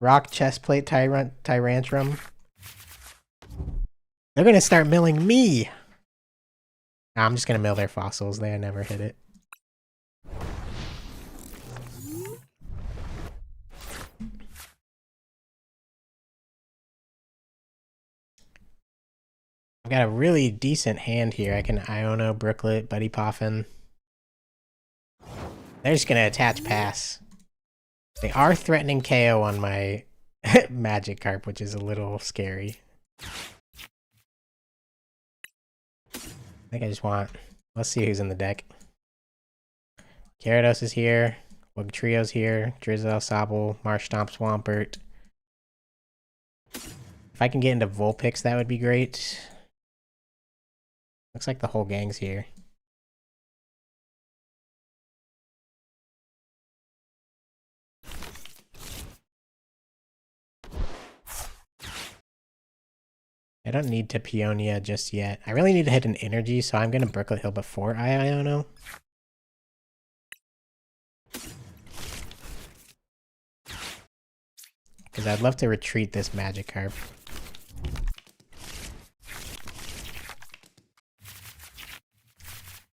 Rock Chestplate Tyrantrum. They're going to start milling me. Nah, I'm just going to mill their fossils. They never hit it. I've got a really decent hand here. I can Iono, Brooklet, Buddy Poffin. They're just going to attach pass. They are threatening KO on my Magikarp, which is a little scary. I think I just want... Let's see who's in the deck. Gyarados is here. Wugtrio's here. Drizzle, Sobble, Marshtomp, Swampert. If I can get into Vulpix, that would be great. Looks like the whole gang's here. I don't need to Peonia just yet. I really need to hit an energy, so I'm going to Brooklet Hill before I Iono. Because I'd love to retreat this Magikarp.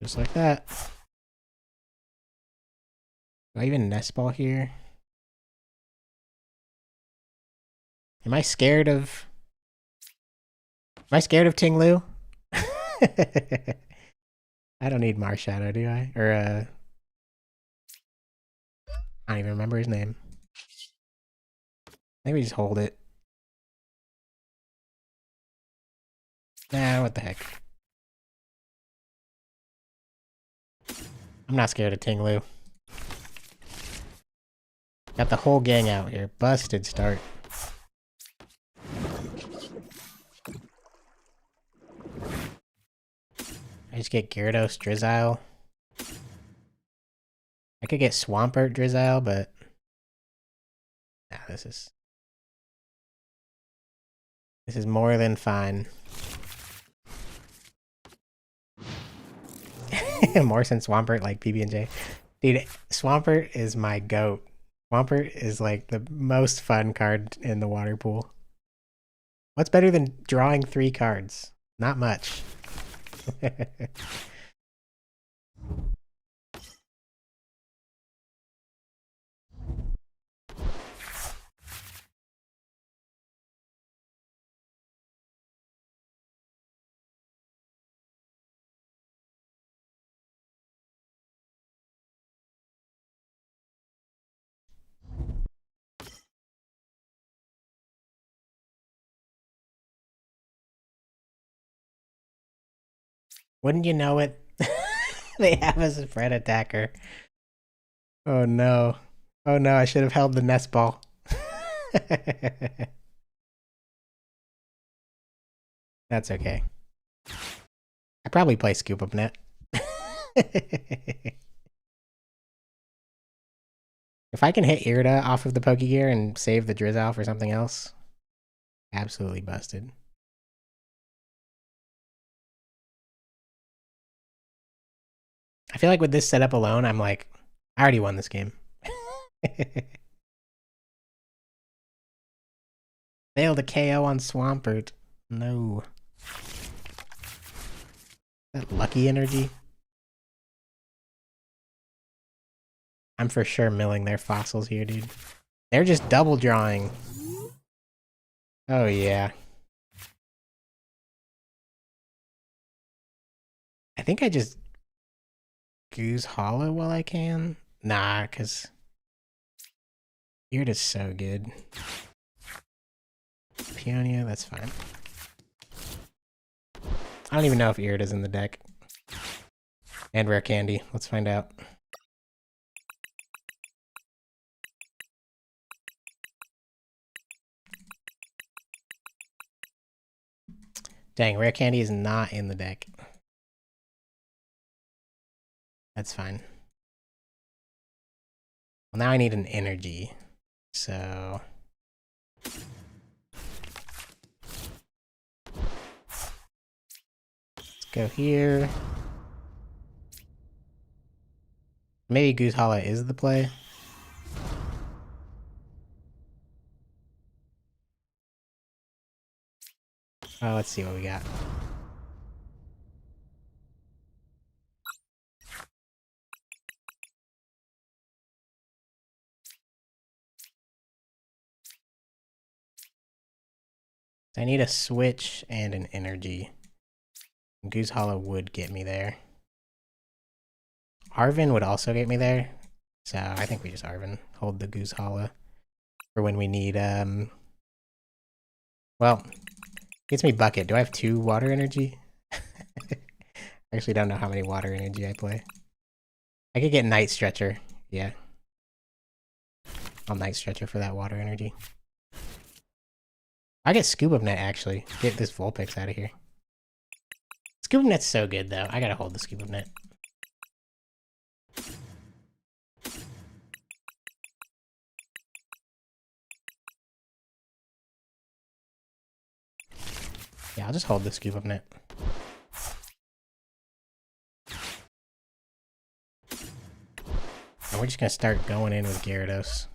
Just like that. Do I even Nest Ball here? Am I scared of... Am I scared of Ting-Lu? I don't need Marshadow, do I? Or, I don't even remember his name. Maybe just hold it. Nah, what the heck. I'm not scared of Ting-Lu. Got the whole gang out here. Busted start. I just get Gyarados, Drizzile. I could get Swampert, Drizzile, but... Nah, this is more than fine. Morrison Swampert like PB&J. Dude, Swampert is my goat. Swampert is like the most fun card in the water pool. What's better than drawing 3 cards? Not much. Wouldn't you know it? They have a spread attacker. Oh no. Oh no, I should have held the nest ball. That's okay. I probably play Scoop Up Net. If I can hit Irida off of the Pokegear and save the Drizzile for something else, absolutely busted. I feel like with this setup alone, I'm like, I already won this game. Failed a KO on Swampert. No. That lucky energy. I'm for sure milling their fossils here, dude. They're just double drawing. Oh yeah. I think I just Goose Hollow while I can. Nah, cause Irida's so good. Peonia, that's fine. I don't even know if Irida's in the deck. And Rare Candy. Let's find out. Dang, Rare Candy is not in the deck. That's fine. Well, now I need an energy. So... let's go here. Maybe Goose Hollow is the play. Oh, let's see what we got. I need a switch and an energy. Goose Hollow would get me there. Arven would also get me there. So I think we just Arven. Hold the Goose Hollow for when we need, well, gets me Bucket. Do I have 2 water energy? I actually don't know how many water energy I play. I could get Night Stretcher. Yeah. I'll Night Stretcher for that water energy. I get Scoop Up Net, actually. Get this Vulpix out of here. Scoop Up Net's so good, though. I gotta hold the Scoop Up Net. Yeah, I'll just hold the Scoop Up Net. And we're just gonna start going in with Gyarados.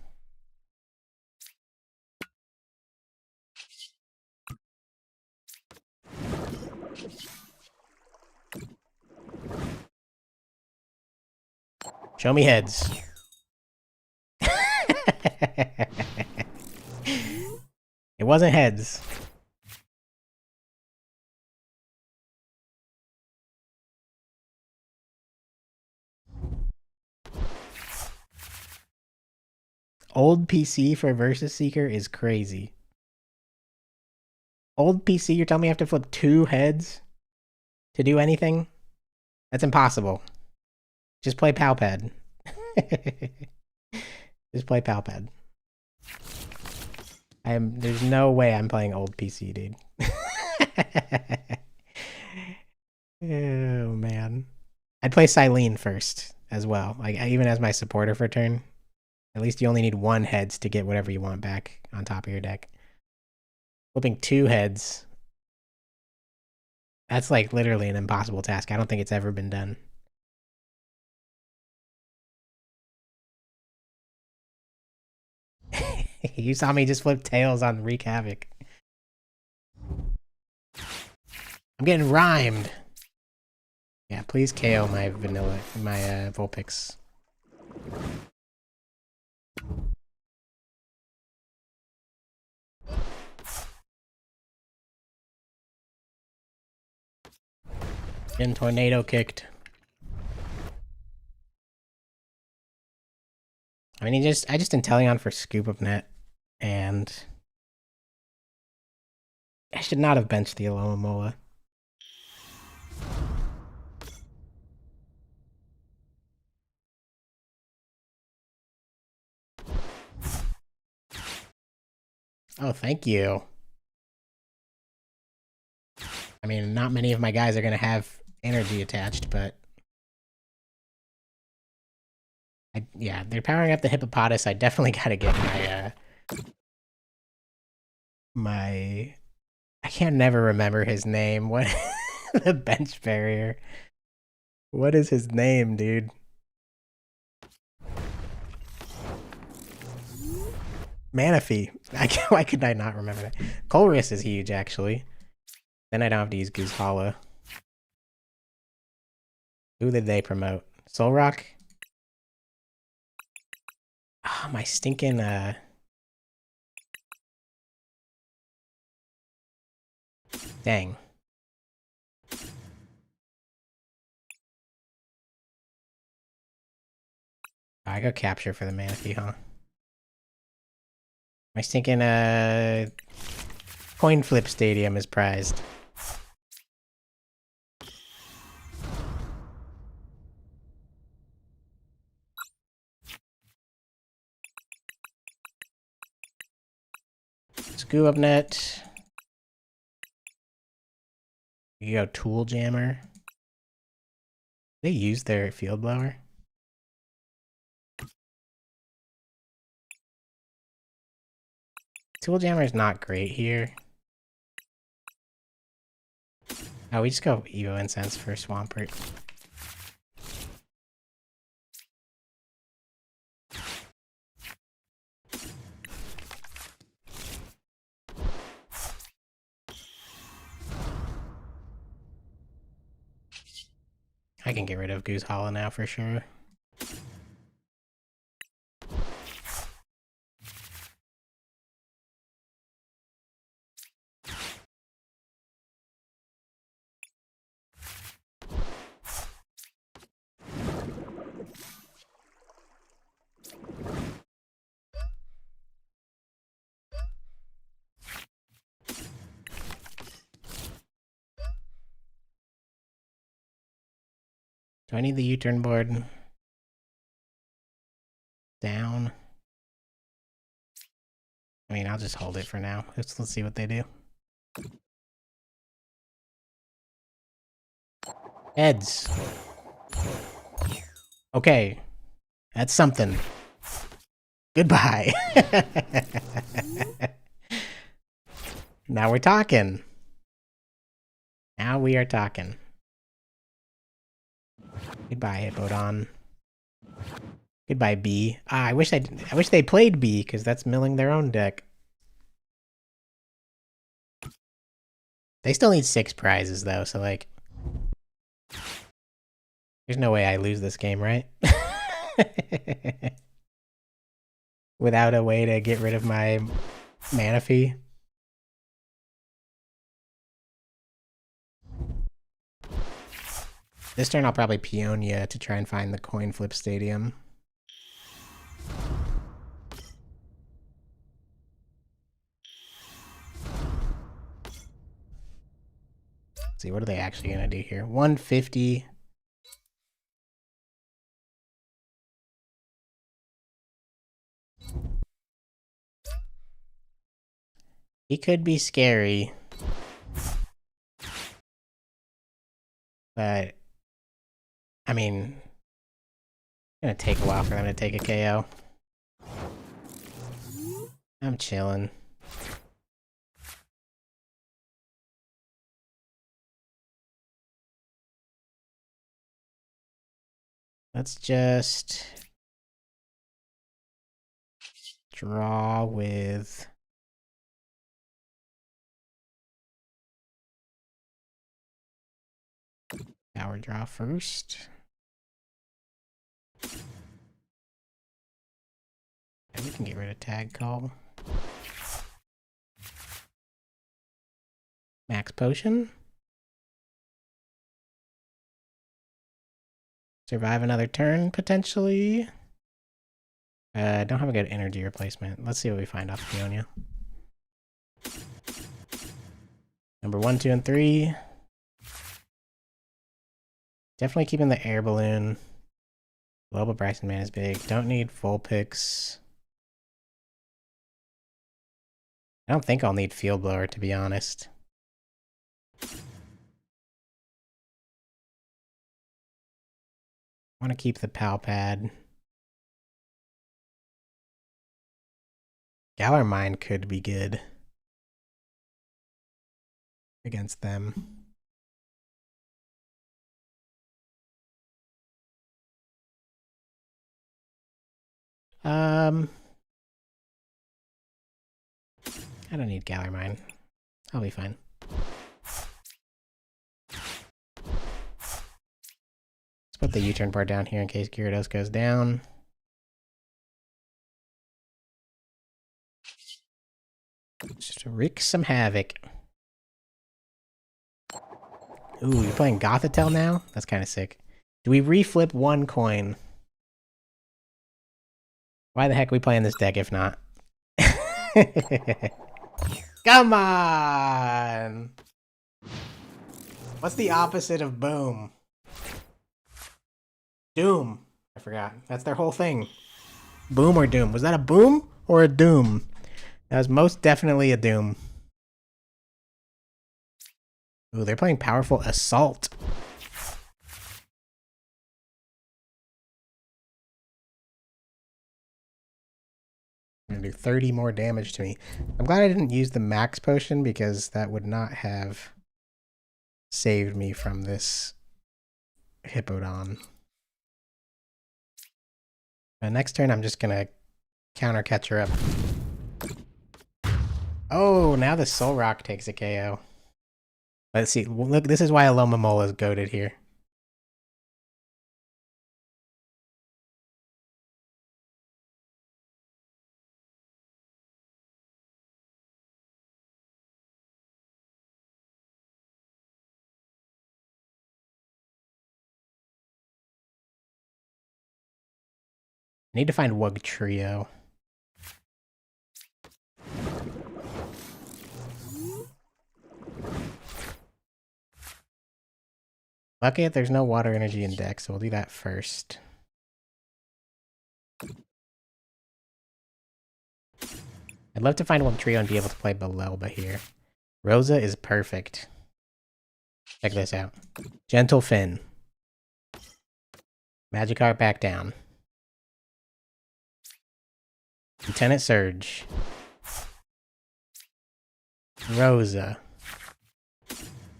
Show me heads. It wasn't heads. Old PC for Versus Seeker is crazy. Old PC, you're telling me I have to flip 2 heads to do anything? That's impossible. Just play Palpad. Just play Palpad. There's no way I'm playing old PC, dude. Oh man. I'd play Silene first as well. Like even as my supporter for turn. At least you only need 1 heads to get whatever you want back on top of your deck. Flipping 2 heads. That's like literally an impossible task. I don't think it's ever been done. You saw me just flip tails on Wreak Havoc. I'm getting rhymed. Yeah, please KO my Vulpix. Getting tornado kicked. I mean, I just Inteleon for Scoop of Net, and I should not have benched the Alomomola. Oh, thank you. I mean, not many of my guys are gonna have energy attached, but yeah, they're powering up the Hippopotas. I definitely gotta get my I can't never remember his name. What the bench barrier? What is his name, dude? Manaphy. Why could I not remember that? Colress is huge, actually. Then I don't have to use Goose Hollow. Who did they promote? Solrock? Ah, my stinking dang. I go capture for the Manaphy, huh? My stinking coin flip stadium is prized. Screw up net. You go Tool Jammer. They use their field blower. Tool Jammer is not great here. Oh, we just go Evo Incense for Swampert. I can get rid of Goose Hollow now for sure. Do I need the U-turn board? Down. I mean, I'll just hold it for now. Let's see what they do. Heads. Okay. That's something. Goodbye. Now we're talking. Now we are talking. Goodbye, Hippodon. Goodbye, B. Ah, I wish they played B, because that's milling their own deck. They still need 6 prizes, though, so, like... There's no way I lose this game, right? Without a way to get rid of my Manaphy. This turn I'll probably Peonia to try and find the coin flip stadium. Let's see, what are they actually gonna do here? 150. He could be scary. But I mean, it's gonna take a while for them to take a KO. I'm chilling. Let's just draw with power draw first. And we can get rid of tag call. Max potion. Survive another turn, potentially. Don't have a good energy replacement. Let's see what we find off Peonia. Number 1, 2, and 3. Definitely keeping the air balloon. Global Bryson Man is big. Don't need full picks. I don't think I'll need Field Blower, to be honest. I want to keep the Pal Pad. Galar Mine could be good against them. I don't need Galar Mine. I'll be fine. Let's put the U-turn bar down here in case Gyarados goes down. Just to wreak some havoc. Ooh, you're playing Gothitelle now? That's kind of sick. Do we reflip one coin? Why the heck are we playing this deck if not? Come on! What's the opposite of boom? Doom. I forgot. That's their whole thing. Boom or doom? Was that a boom or a doom? That was most definitely a doom. Ooh, they're playing powerful assault. Gonna do 30 more damage to me. I'm glad I didn't use the max potion because that would not have saved me from this Hippodon. Next turn I'm just gonna counter catch her up. Oh, now the Soul Rock takes a KO. Let's see. Look, this is why Alomomola is goated here. I need to find Wug Trio. Lucky if there's no water energy in deck, so we'll do that first. I'd love to find Wug Trio and be able to play Belelba here. Rosa is perfect. Check this out. Gentle Fin. Magikarp back down. Lieutenant Surge. Rosa.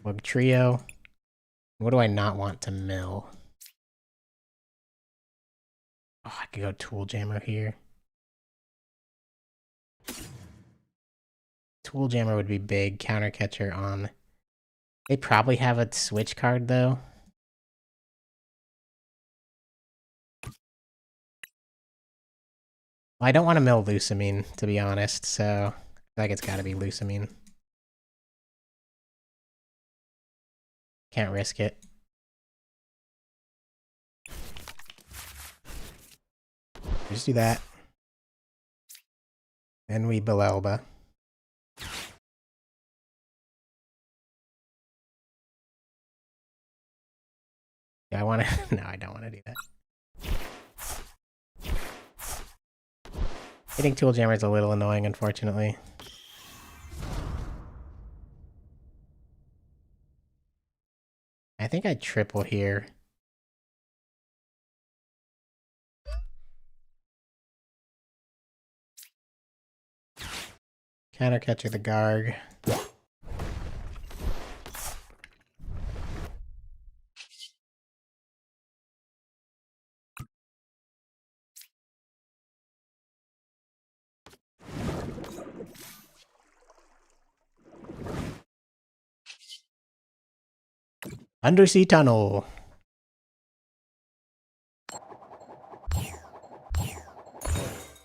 Wug Trio. What do I not want to mill? Oh, I could go Tool Jammer here. Tool Jammer would be big. Counter Catcher on. They probably have a switch card though. Well, I don't want to mill Lusamine, to be honest, so I feel like it's gotta be Lusamine. Can't risk it. Just do that. Then we Belelba. Yeah, I want to... No, I don't want to do that. Hitting Tool Jammer is a little annoying, unfortunately. I think I triple here. Counter Catcher the Garg. Undersea Tunnel.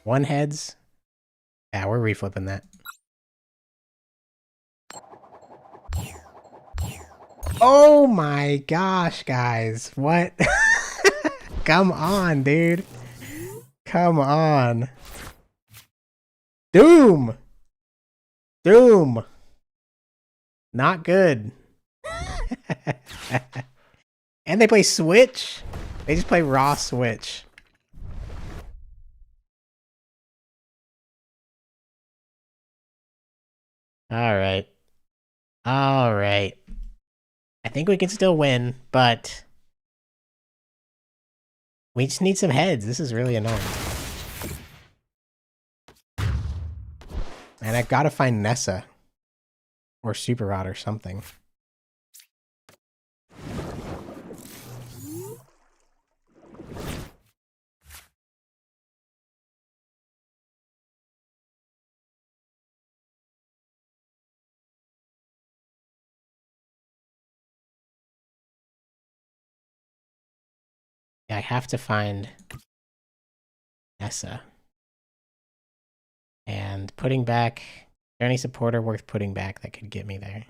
One heads. Yeah, we're reflipping that. Oh my gosh, guys. What? Come on, dude. Come on. Doom! Doom! Not good. And they play Switch? They just play raw Switch. Alright. Alright. I think we can still win, but... we just need some heads. This is really annoying. And I've got to find Nessa. Or Super Rod or something. Yeah, I have to find Nessa. And putting back... is there any supporter worth putting back that could get me there?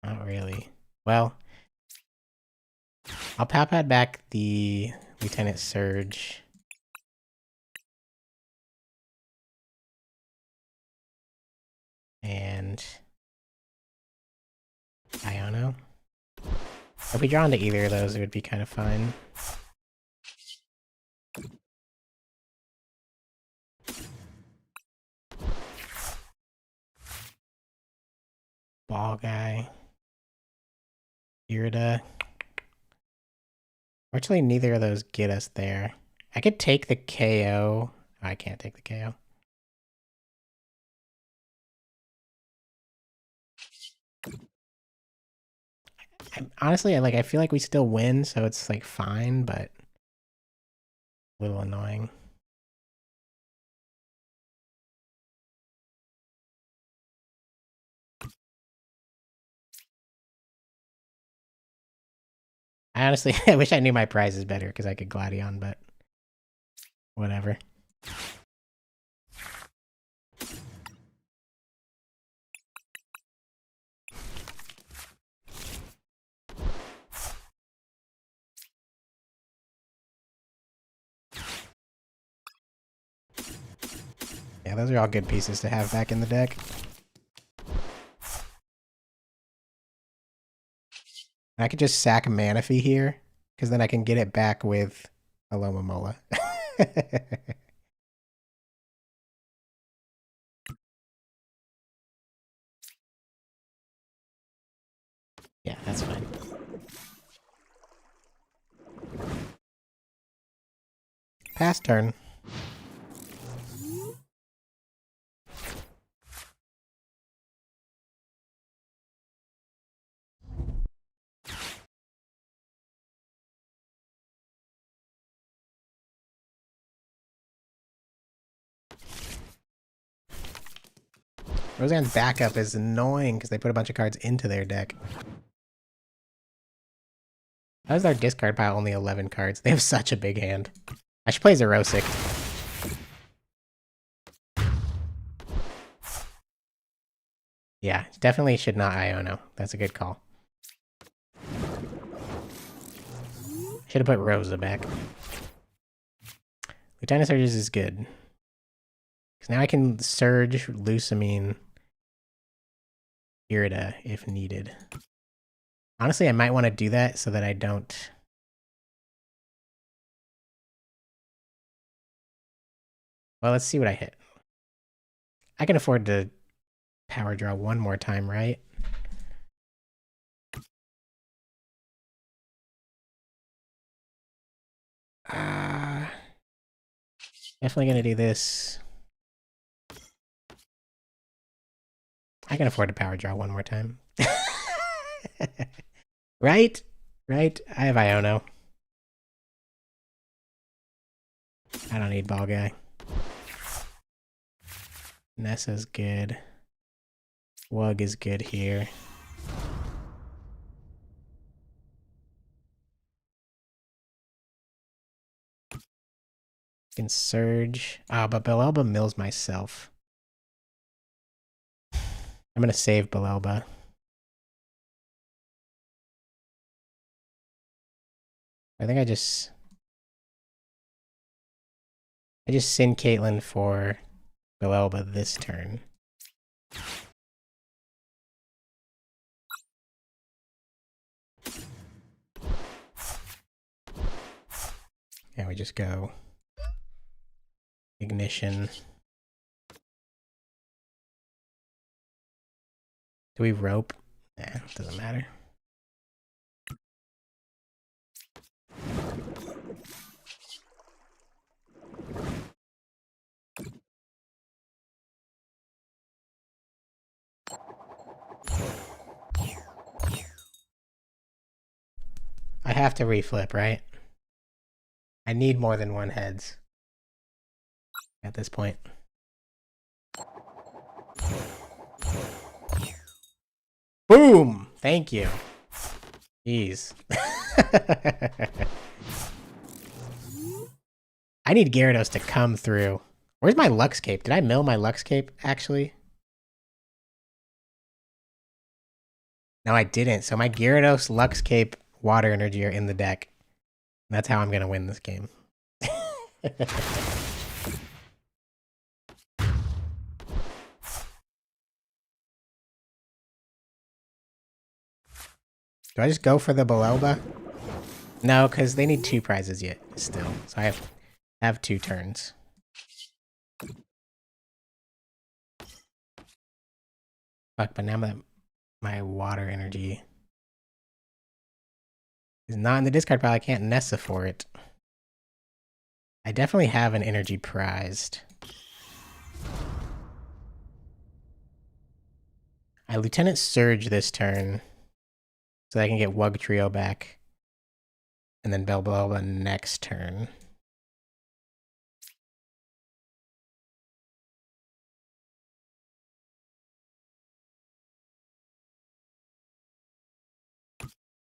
Not really. Well... I'll Papad back the Lieutenant Surge. And... Iono. If we draw into either of those, it would be kind of fine. Ball Guy. Irida. Fortunately, neither of those get us there. I could take the KO. I can't take the KO. Honestly, I feel like we still win, so it's like fine, but a little annoying. I honestly, I wish I knew my prizes better because I could Gladion, but whatever. Yeah, those are all good pieces to have back in the deck. I could just sack Manaphy here, because then I can get it back with Alomomola. Yeah, that's fine. Pass turn. Roseanne's backup is annoying because they put a bunch of cards into their deck. How is our discard pile only 11 cards? They have such a big hand. I should play Xerosic. Yeah, definitely should not Iono. That's a good call. Should have put Rosa back. Lieutenant Surges is good. Because now I can Surge, Lusamine, Irida if needed. Honestly, I might want to do that so that I don't... Well, let's see what I hit. I can afford to power draw one more time, right? Definitely gonna do this. I can afford to power draw one more time. Right? Right? I have Iono. I don't need Ball Guy. Nessa's good. Wug is good here. Can Surge. Ah, but Belelba mills myself. I'm gonna save Belelba. I think I just send Caitlyn for Belelba this turn. And we just go Ignition. Do we rope? Nah, doesn't matter. I have to reflip, right? I need more than one heads at this point. Boom! Thank you. Jeez. I need Gyarados to come through. Where's my Lux Cape? Did I mill my Lux Cape, actually? No, I didn't. So my Gyarados, Lux Cape, Water Energy are in the deck. That's how I'm going to win this game. Do I just go for the Belelba? No, because they need 2 prizes yet, still. So I have 2 turns. Fuck, but now my Water Energy is not in the discard pile. I can't Nessa for it. I definitely have an energy prized. I Lieutenant Surge this turn so I can get Wug Trio back. And then Belelba next turn.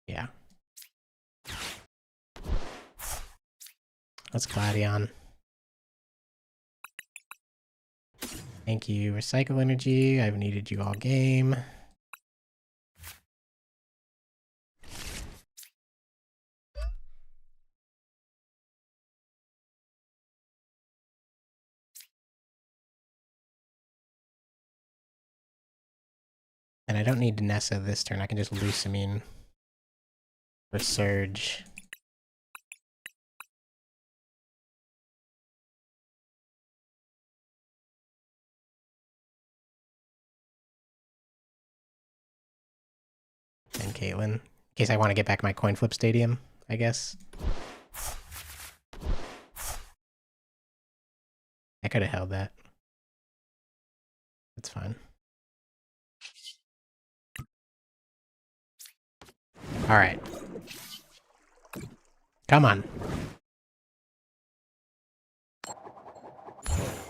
Yeah. Let's Gladion. Thank you, Recycle Energy. I've needed you all game. And I don't need Nessa this turn. I can just Lusamine for Surge. And Caitlyn. In case I want to get back my coin flip stadium, I guess. I could have held that. That's fine. Alright. Come on.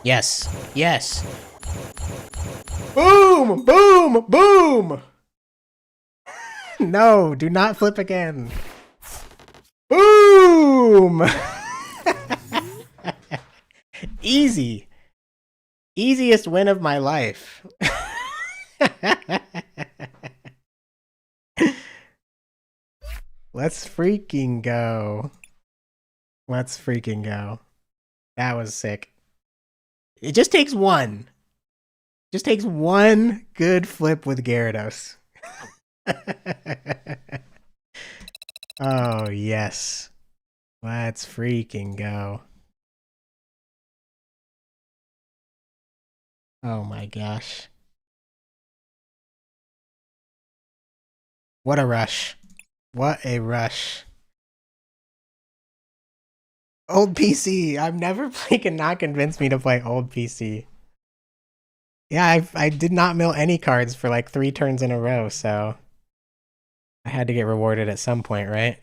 Yes. Yes. Boom! Boom! Boom! No, do not flip again. Boom! Easy. Easiest win of my life. Let's freaking go. Let's freaking go. That was sick. It just takes one. Just takes one good flip with Gyarados. Oh, yes. Let's freaking go. Oh my gosh. What a rush. What a rush. Old PC. I've never played, cannot convince me to play old PC. Yeah, I did not mill any cards for like 3 turns in a row, so I had to get rewarded at some point, right?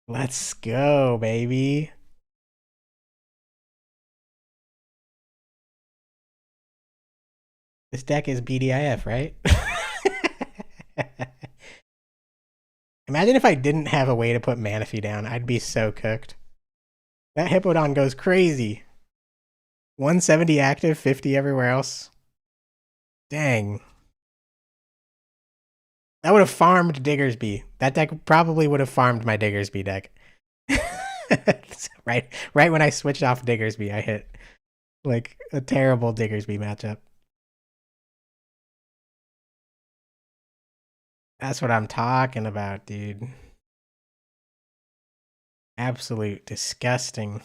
Let's go, baby. This deck is BDIF, right? Imagine if I didn't have a way to put Manaphy down. I'd be so cooked. That Hippodon goes crazy. 170 active, 50 everywhere else. Dang. That would have farmed Diggersby. That deck probably would have farmed my Diggersby deck. right when I switched off Diggersby, I hit like a terrible Diggersby matchup. That's what I'm talking about, dude. Absolute disgusting.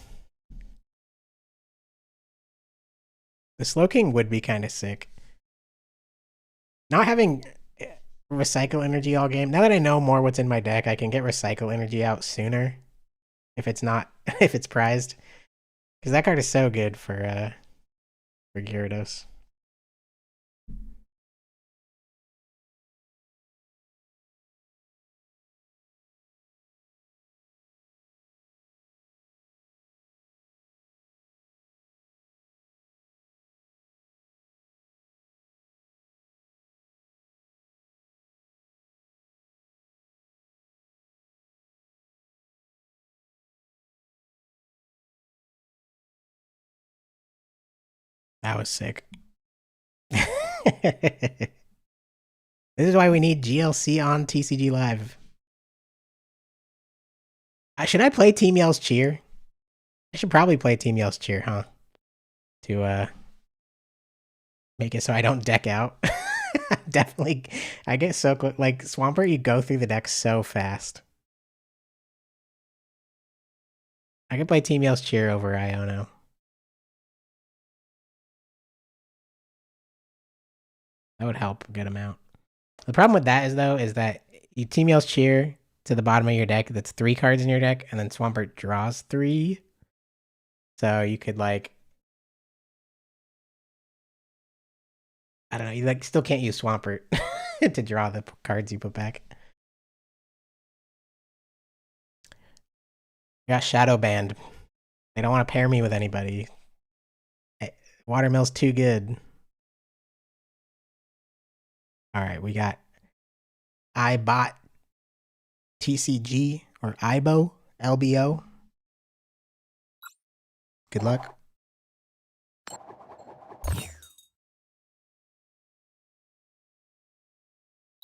The Slowking would be kind of sick. Not having recycle energy all game. Now that I know more what's in my deck, I can get recycle energy out sooner if it's not if it's prized. Because that card is so good for Gyarados. That was sick. This is why we need GLC on TCG Live. Should I play Team Yell's Cheer? I should probably play Team Yell's Cheer, huh? To make it so I don't deck out. Definitely, I get so quick. Like Swampert, you go through the deck so fast. I could play Team Yell's Cheer over Iono. That would help a good amount. The problem with that is that you Team Yell's Cheer to the bottom of your deck. That's 3 cards in your deck, and then Swampert draws 3. So you could like, I don't know, you like still can't use Swampert to draw the cards you put back. I got Shadow Banned. They don't want to pair me with anybody. Watermill's too good. All right, we got iBot TCG or IBO, LBO. Good luck.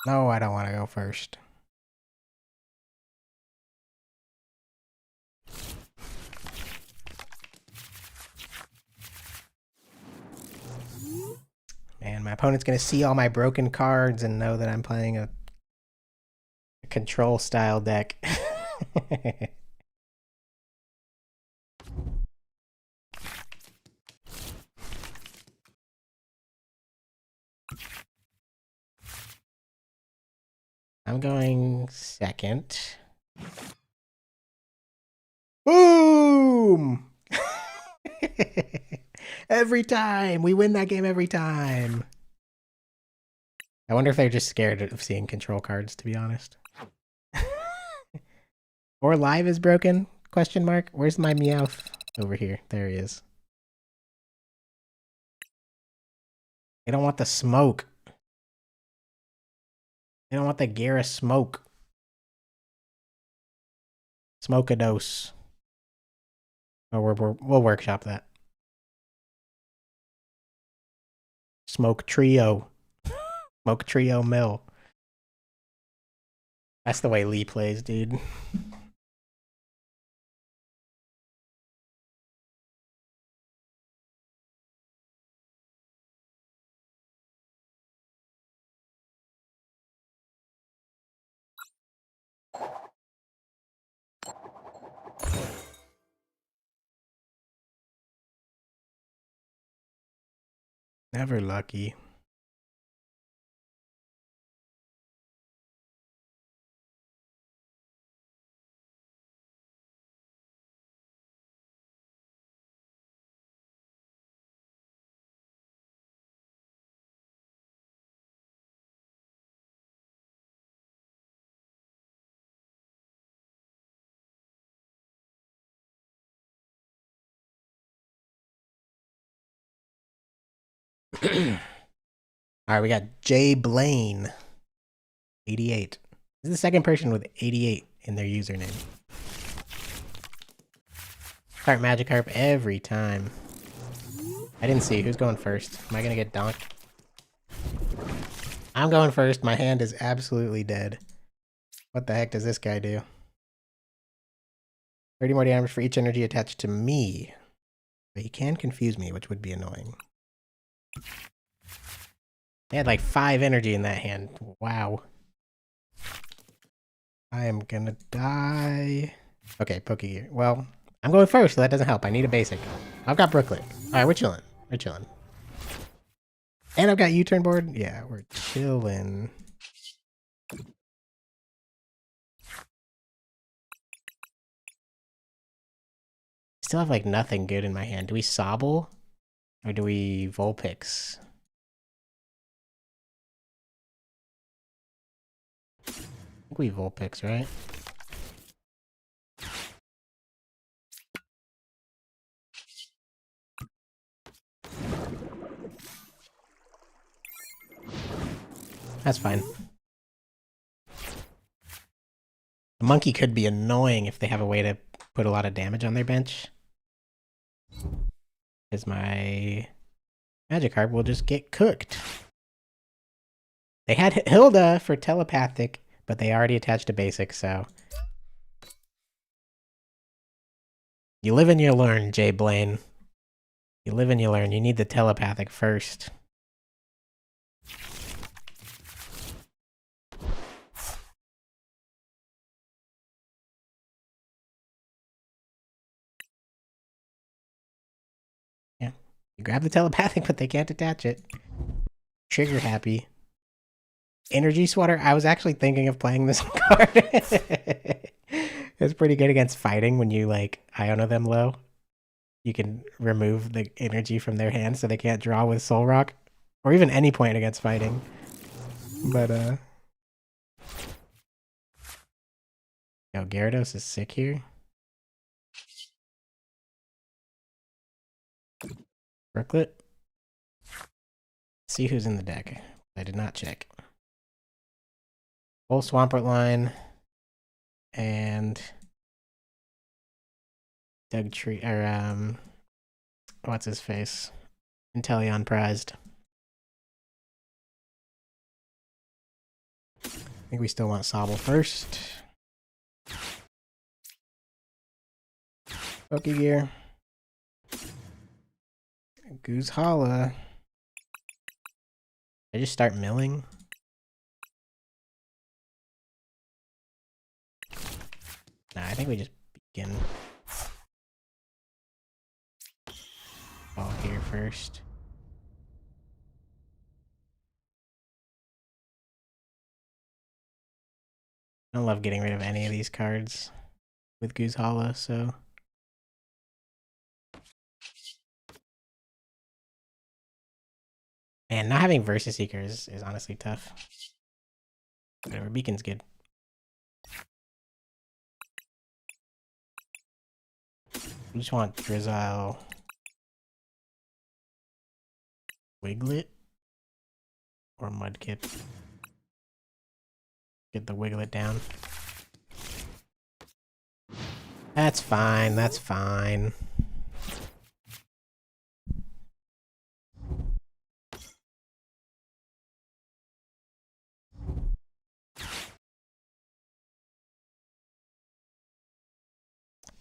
No, I don't want to go first. Man, my opponent's going to see all my broken cards and know that I'm playing a control style deck. I'm going second. Boom! Every time! We win that game every time. I wonder if they're just scared of seeing control cards, to be honest. Or live is broken? Question mark. Where's my Meowth? Over here. There he is. They don't want the smoke. They don't want the Gyara smoke. Smoke a dose. Oh, we'll workshop that. Smoke trio. Smoke trio mill. That's the way Lee plays, dude. Never lucky. All right, we got Jay Blaine, 88. This is the second person with 88 in their username. Start Magikarp every time. I didn't see who's going first. Am I gonna get donked? I'm going first. My hand is absolutely dead. What the heck does this guy do? 30 more damage for each energy attached to me. But he can confuse me, which would be annoying. They had like 5 energy in that hand. Wow. I am gonna die. Okay, Pokegear. Well, I'm going first, so that doesn't help. I need a basic. I've got Brooklet. Alright, we're chilling. We're chilling. And I've got U-turn board. Yeah, we're chilling. Still have like nothing good in my hand. Do we Sobble? Or do we Vulpix? I think we Vulpix, right? That's fine. The monkey could be annoying if they have a way to put a lot of damage on their bench. Because my Magikarp will just get cooked. They had Hilda for telepathic, but they already attached a basic, so. You live and you learn, Jay Blaine. You live and you learn. You need the telepathic first. Yeah. You grab the telepathic, but they can't attach it. Trigger happy. Energy Swatter. I was actually thinking of playing this card. It's pretty good against fighting when you like Iona them low. You can remove the energy from their hand so they can't draw with Soul Rock. Or even any point against fighting. But yo, Gyarados is sick here. Brooklet. See who's in the deck. I did not check. Full Swampert line. And Dugtree, or what's his face? Inteleon prized. I think we still want Sobble first. Pokegear. Goose Holla. I just start milling. Nah, I think we just begin. Ball here first. I don't love getting rid of any of these cards with Goose Hollow, so. And not having Versus Seeker is honestly tough. Whatever, Beacon's good. We just want Drizzile. Wiglet? Or Mudkip. Get the Wiglet down. That's fine, that's fine.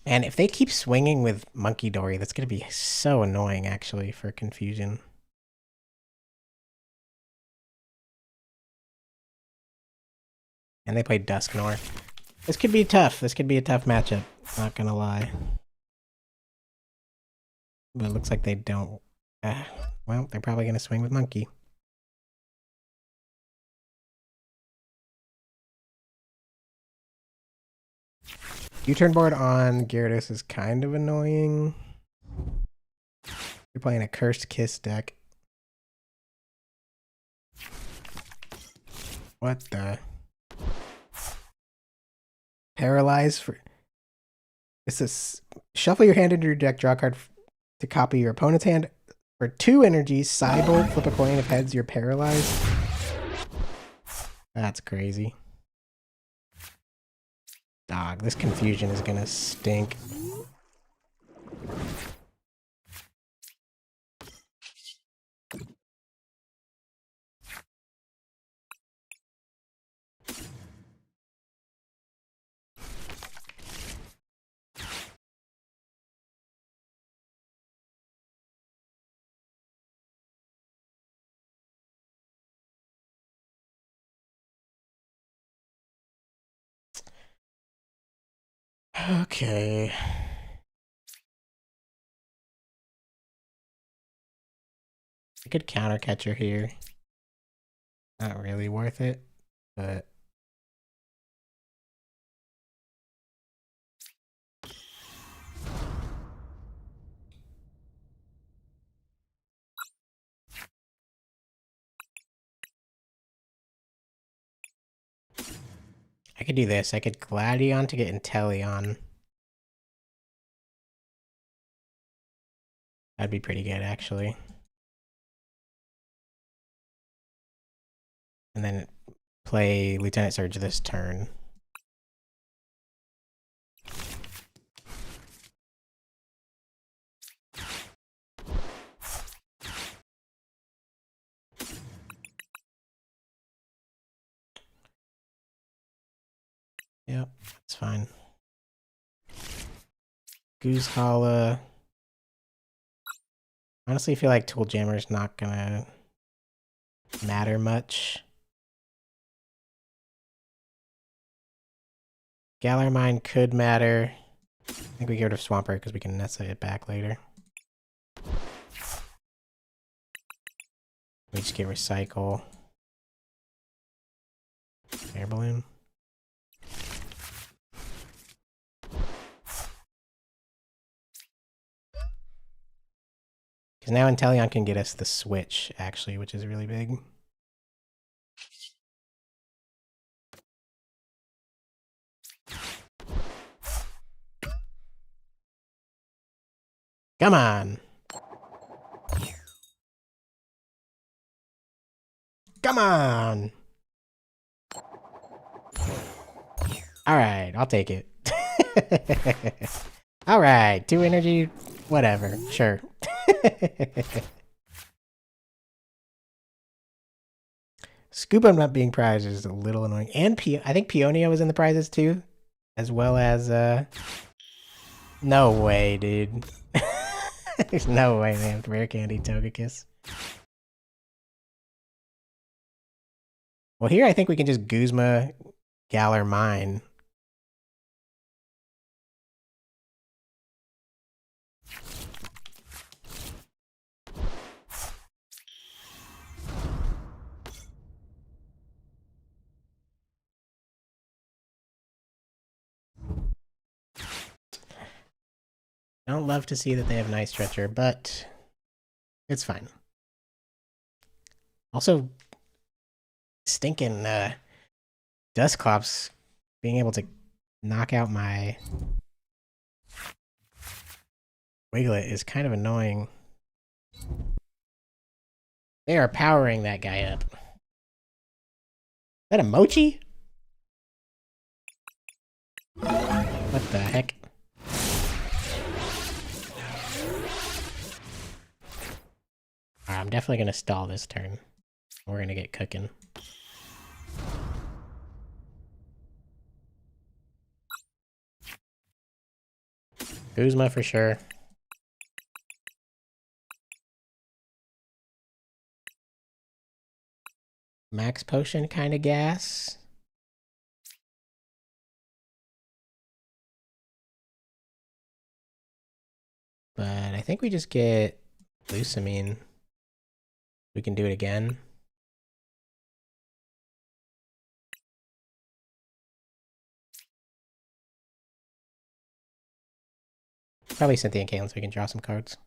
And if they keep swinging with Monkey Dory, that's going to be so annoying, actually, for confusion. And they played Dusknoir. This could be tough. This could be a tough matchup. Not gonna lie. But it looks like they don't. Well, they're probably gonna swing with Monkey. U-turn board on Gyarados is kind of annoying. You're playing a Cursed Kiss deck. What the? Paralyze for... It's this... Shuffle your hand into your deck, draw a card to copy your opponent's hand. For 2 energies, sideboard, flip a coin. If heads, you're paralyzed. That's crazy. Dog, this confusion is gonna stink. Okay. A good counter catcher here. Not really worth it, but... I could do this. I could Gladion to get Inteleon. That'd be pretty good, actually. And then play Lieutenant Surge this turn. Yep, that's fine. Goose Holla. Honestly, I feel like Tool Jammer's not gonna matter much. Galar Mine could matter. I think we get rid of Swampert because we can Nessa it back later. We just get Recycle. Air Balloon. Because now Inteleon can get us the switch, actually, which is really big. Come on! Come on! Alright, I'll take it. Alright, 2 energy, whatever, sure. Scuba not being prized is a little annoying. And I think Peonia was in the prizes too. As well as, no way, dude. There's no way they have Rare Candy Togekiss. Well, here I think we can just Guzma Galar Mine. I don't love to see that they have Night Stretcher, but it's fine. Also, stinking Dusclops being able to knock out my Wiglet is kind of annoying. They are powering that guy up. Is that a Mochi? What the heck? I'm definitely gonna stall this turn. We're gonna get cooking. Guzma for sure. Max potion kind of gas. But I think we just get Lusamine. We can do it again. Probably Cynthia and Kalen so we can draw some cards.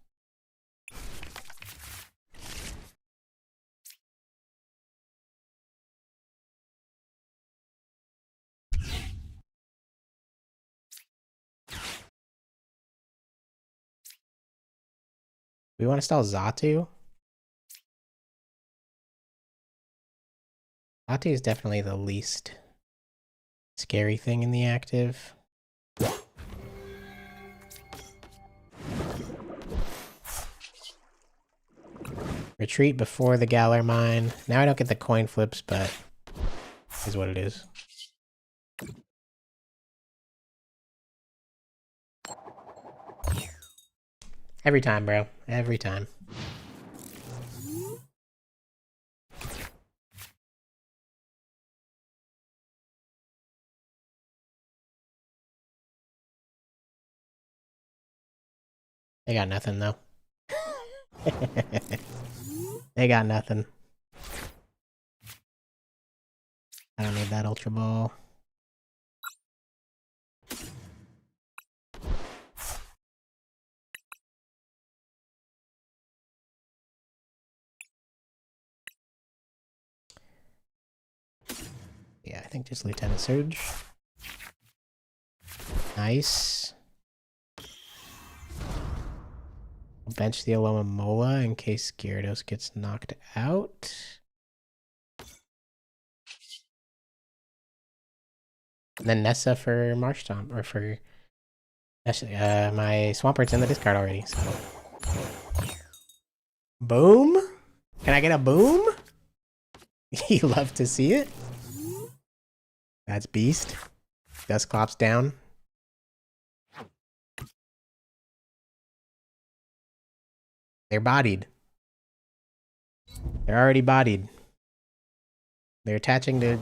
We want to stall Xatu. Xatu is definitely the least scary thing in the active. Retreat before the Galar Mine. Now I don't get the coin flips, but is what it is. Every time, bro. Every time. They got nothing, though. They got nothing. I don't need that Ultra Ball. Yeah, I think just Lieutenant Surge. Nice. I'll bench the Alomomola in case Gyarados gets knocked out. And then Nessa for Marshtomp, or for... Actually, my Swampert's in the discard already, so... Boom? Can I get a boom? You love to see it. That's Beast. Dusclops down. They're bodied. They're already bodied. They're attaching to...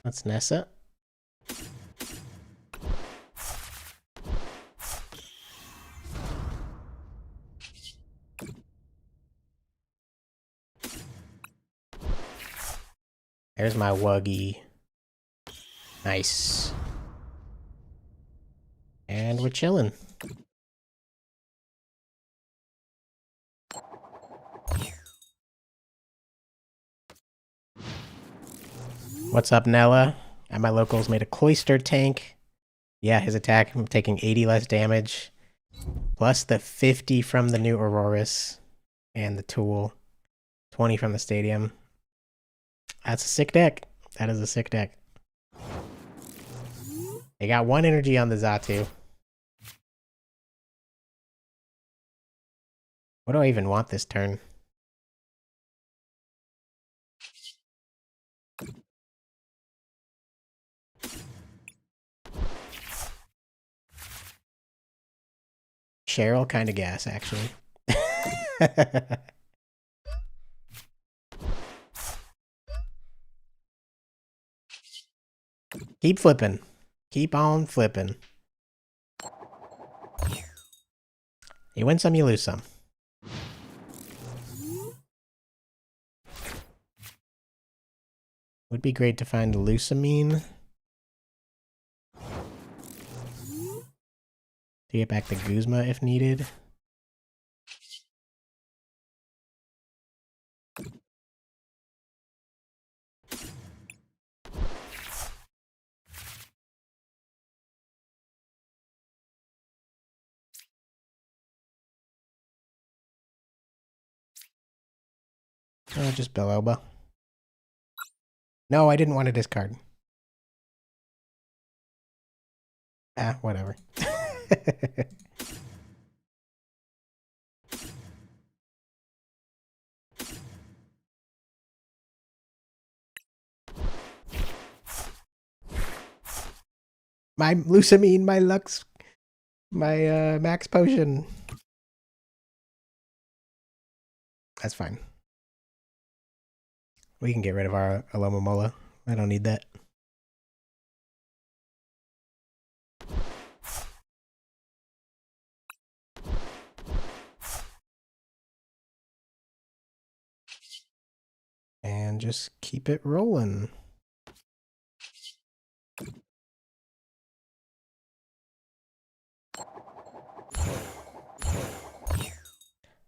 That's Nessa. There's my Wuggy. Nice. And we're chilling. What's up, Nella? At my locals made a Cloyster tank. Yeah, his attack, I'm taking 80 less damage. Plus the 50 from the new Auroras. And the Tool. 20 from the Stadium. That's a sick deck. That is a sick deck. They got one energy on the Xatu. What do I even want this turn? Cheryl kind of gas, actually. Keep flipping. Keep on flipping. You win some, you lose some. Would be great to find Lusamine. To get back the Guzma if needed. Just Belloba. No, I didn't want to discard. Ah, whatever. My Lusamine, my Lux, my Max Potion. That's fine. We can get rid of our Alomomola. I don't need that. And just keep it rolling.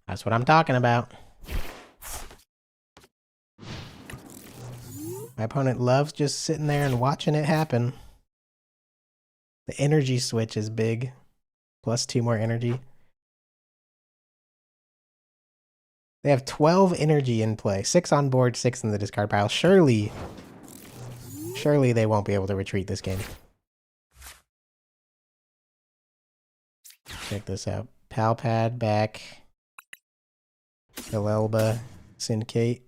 That's what I'm talking about. My opponent loves just sitting there and watching it happen. The energy switch is big. Plus 2 more energy. They have 12 energy in play. 6 on board, 6 in the discard pile. Surely they won't be able to retreat this game. Check this out. Palpad back. Galelba. Syndicate.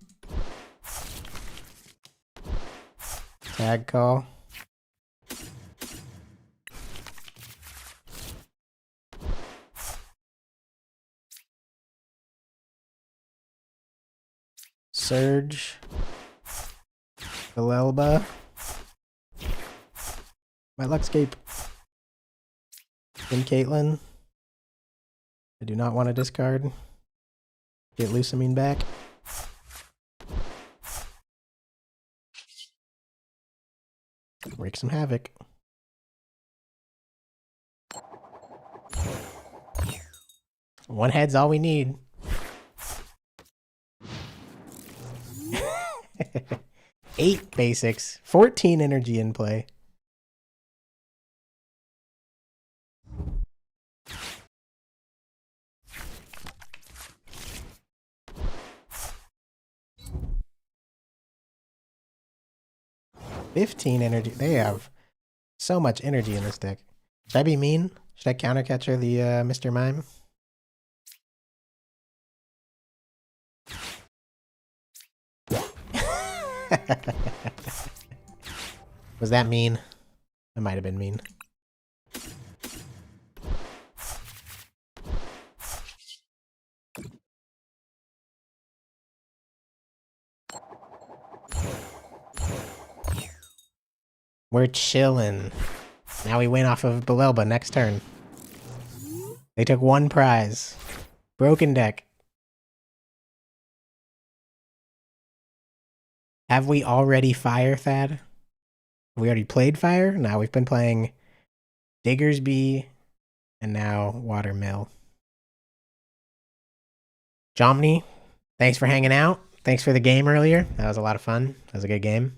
Tag call. Surge. Galelba. My Luxcape. And Caitlyn. I do not want to discard. Get Lusamine back. Wreak some havoc. One head's all we need. 8 basics, 14 energy in play. $15 energy. They have so much energy in this deck. Should I be mean? Should I countercatcher the Mr. Mime? Was that mean? That might have been mean. We're chillin'. Now we win off of Belelba next turn. They took 1 prize. Broken deck. Have we already Fire, Thad? Have we already played Fire? No, we've been playing Diggersby and now Watermill. Jomny, thanks for hanging out. Thanks for the game earlier. That was a lot of fun. That was a good game.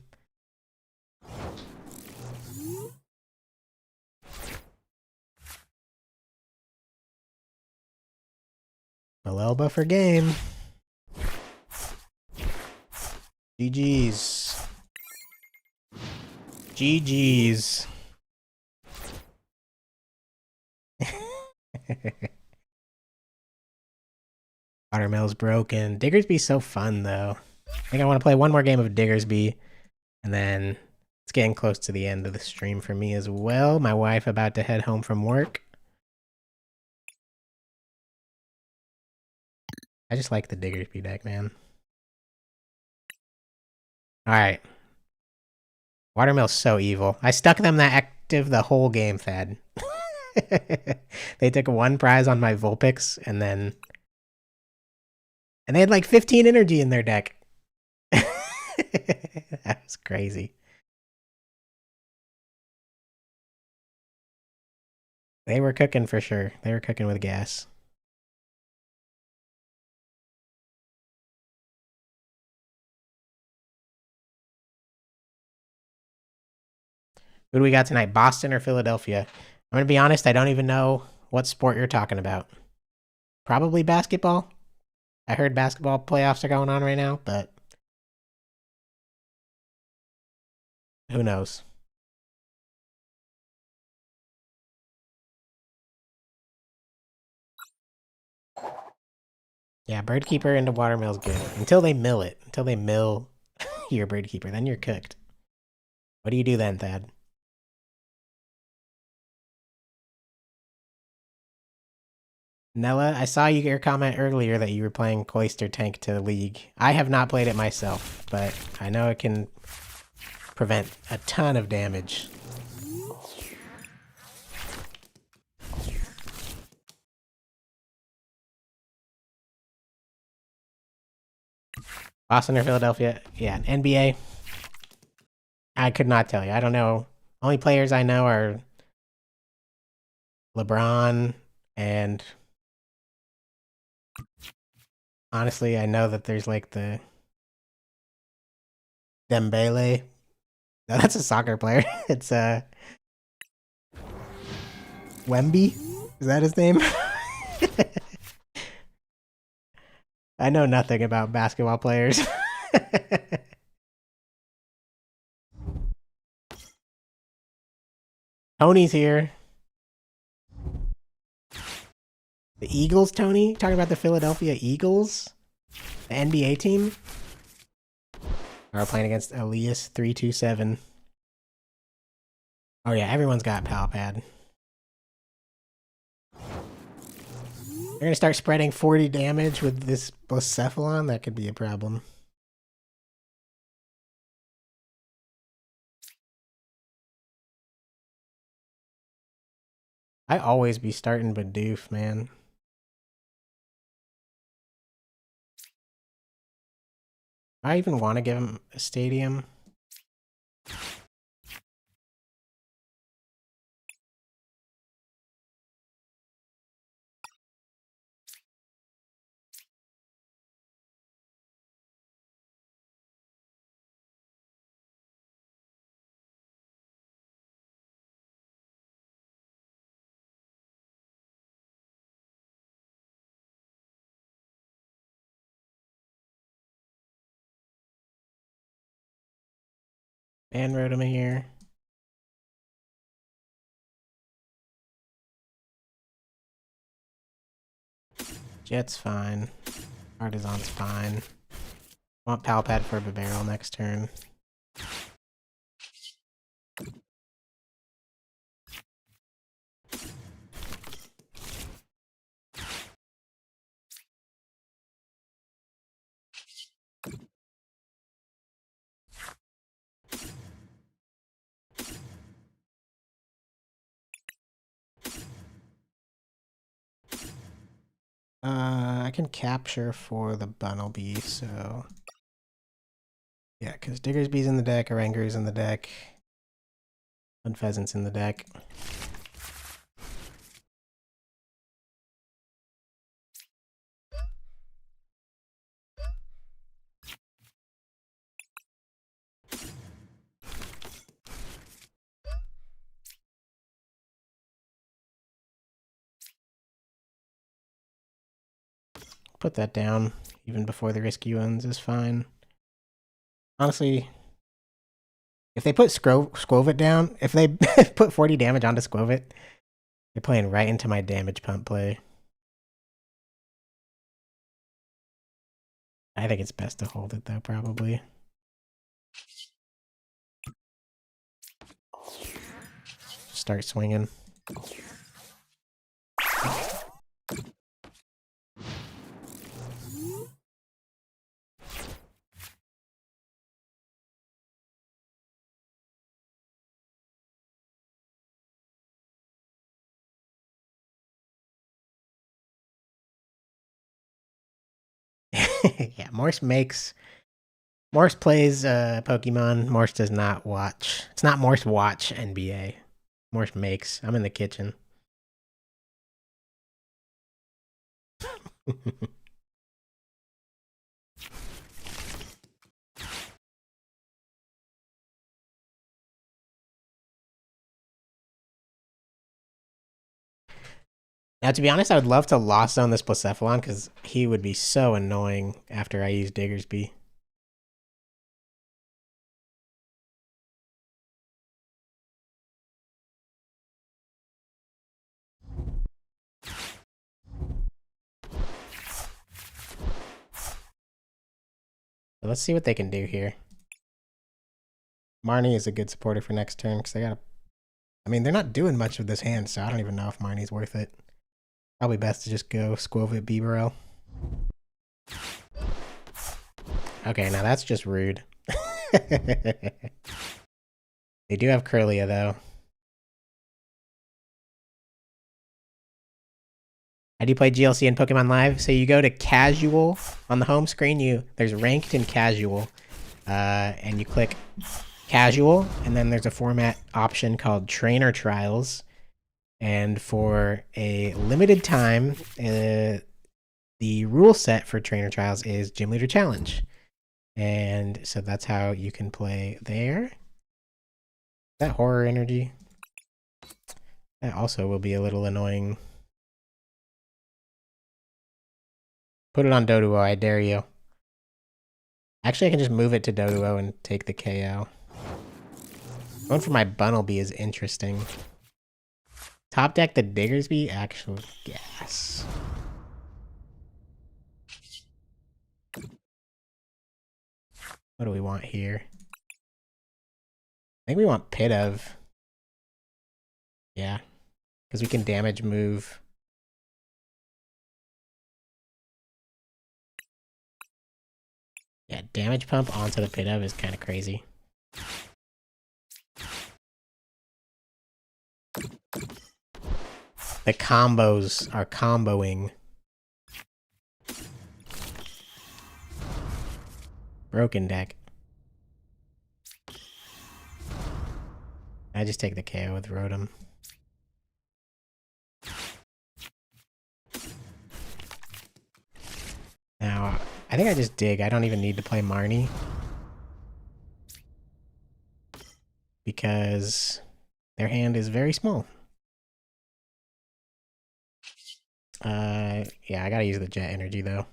Belelba for game. GG's. GG's. Watermill's broken. Diggersby's so fun, though. I think I want to play one more game of Diggersby. And then it's getting close to the end of the stream for me as well. My wife about to head home from work. I just like the Diggersby deck, man. Alright. Watermill's so evil. I stuck them that active the whole game, Thad. They took 1 prize on my Vulpix, and then... And they had like 15 energy in their deck. That was crazy. They were cooking for sure. They were cooking with gas. Who do we got tonight? Boston or Philadelphia? I'm going to be honest, I don't even know what sport you're talking about. Probably basketball. I heard basketball playoffs are going on right now, but who knows? Yeah, Birdkeeper into Watermill's good. Until they mill it. Until they mill your Birdkeeper. Then you're cooked. What do you do then, Thad? Nella, I saw your comment earlier that you were playing Cloister Tank to League. I have not played it myself, but I know it can prevent a ton of damage. Boston or Philadelphia? Yeah, NBA. I could not tell you. I don't know. Only players I know are LeBron and honestly, I know that there's like the Dembele. No, that's a soccer player. It's Wemby. Is that his name? I know nothing about basketball players. Tony's here. The Eagles, Tony? Talking about the Philadelphia Eagles? The NBA team? Are playing against Elias 327. Oh yeah, everyone's got Pal Pad. They're gonna start spreading 40 damage with this Blacephalon? That could be a problem. I always be starting Bidoof, man. I even want to give him a stadium. And wrote him here. Jet's fine. Artisan's fine. Want Pal Pad for a barrel next turn. I can capture for the Bunnelby, so yeah, because Diggersby's in the deck, Orangu's in the deck, and Pheasant's in the deck. Put that down, even before the risky ones is fine. Honestly, if they put Squovit down, if they put 40 damage onto Squovit, they're playing right into my damage pump play. I think it's best to hold it though, probably. Start swinging. Yeah, Morse plays Pokemon. Morse does not watch. It's not Morse watch NBA. Morse makes. I'm in the kitchen. Now, to be honest, I would love to Lost Zone this Blacephalon because he would be so annoying after I use Diggersby. But let's see what they can do here. Marnie is a good supporter for next turn because they got. I mean, they're not doing much with this hand, so I don't even know if Marnie's worth it. Probably best to just go Squovit Bibarel. Okay, now that's just rude. They do have Curlia, though. How do you play GLC in Pokemon Live? So you go to Casual on the home screen. There's Ranked and Casual, and you click Casual, and then there's a format option called Trainer Trials. And for a limited time, the rule set for Trainer Trials is Gym Leader Challenge. And so that's how you can play there. That Horror Energy. That also will be a little annoying. Put it on Doduo, I dare you. Actually, I can just move it to Doduo and take the KO. Going for my Bunnelby is interesting. Top deck the Diggersby, actual gas. What do we want here? I think we want Pit of. Yeah. Because we can damage move. Yeah, damage pump onto the Pit of is kind of crazy. The combos are comboing. Broken deck. I just take the KO with Rotom. Now, I think I just dig. I don't even need to play Marnie. Because their hand is very small. Yeah, I gotta use the Jet Energy, though.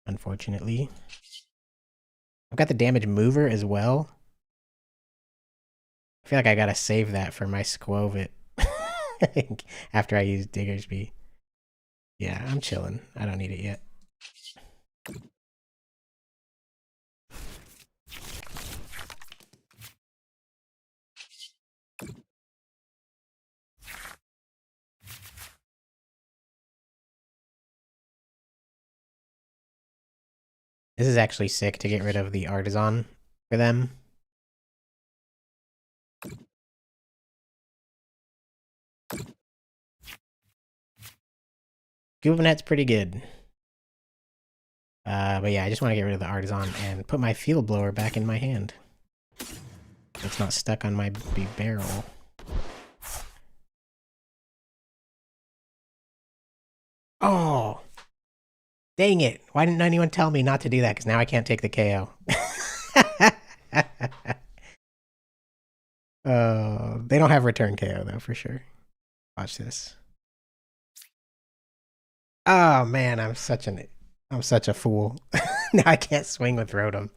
Unfortunately. I've got the damage mover as well. I feel like I gotta save that for my Squovit. After I use Diggersby. Yeah, I'm chilling. I don't need it yet. This is actually sick to get rid of the Artisan for them. Goobanet's pretty good. But yeah, I just want to get rid of the Artisan and put my Field Blower back in my hand. It's not stuck on my barrel. Oh! Dang it! Why didn't anyone tell me not to do that? Because now I can't take the KO. They don't have return KO though, for sure. Watch this. Oh man, I'm such a fool. Now I can't swing with Rotom.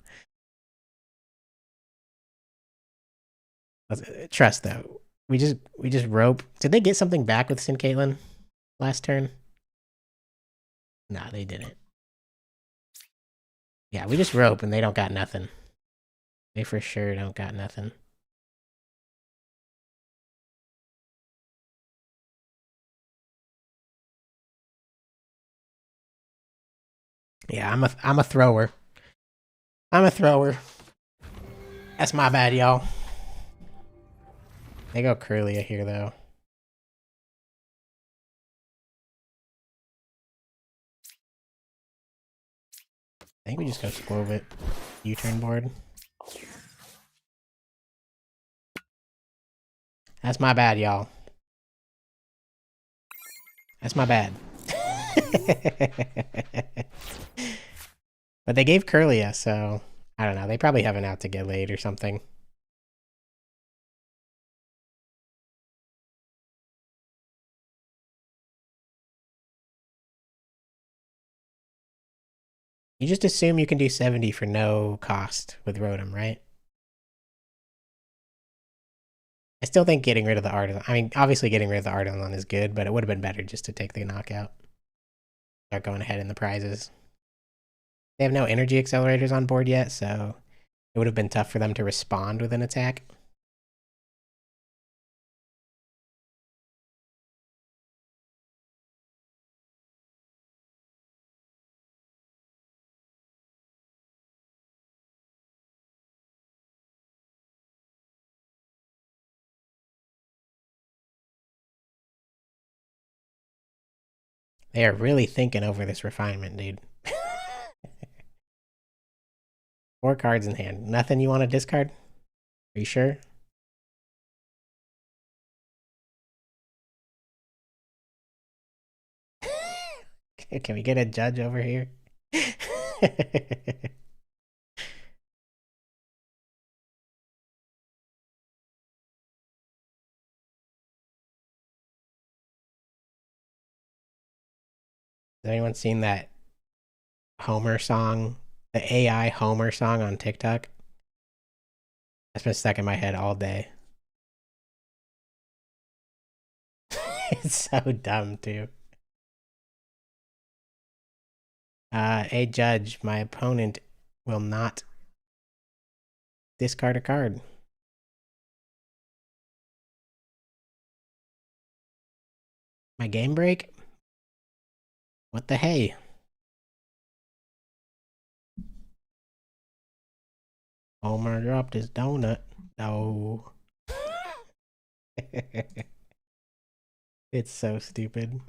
Trust though. We just rope. Did they get something back with Sin Caitlyn last turn? Nah, they didn't. Yeah, we just rope and they don't got nothing. They for sure don't got nothing. Yeah, I'm a thrower. I'm a thrower. That's my bad, y'all. They go Curlia here though. I think we just go Squovit. U-turn board. That's my bad, y'all. That's my bad. But they gave Curlia, so I don't know. They probably have an out to get laid or something. You just assume you can do 70 for no cost with Rotom, right? I still think getting rid of the Artisan. I mean, obviously getting rid of the Artisan is good, but it would have been better just to take the knockout. Start going ahead in the prizes. They have no energy accelerators on board yet, so it would have been tough for them to respond with an attack. They are really thinking over this refinement, dude. 4 cards in hand. Nothing you want to discard? Are you sure? Can we get a judge over here? Has anyone seen that Homer song? The AI Homer song on TikTok? That's been stuck in my head all day. It's so dumb, too. A judge, my opponent will not discard a card. My game break? What the hey? Homer dropped his donut. No. It's so stupid.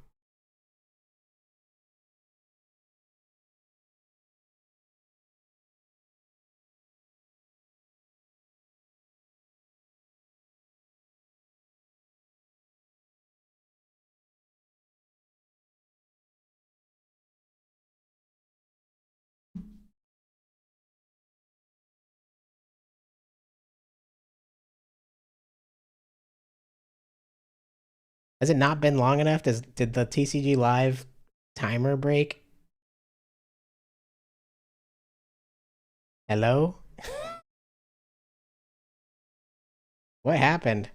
Has it not been long enough? Did the TCG Live timer break? Hello? What happened?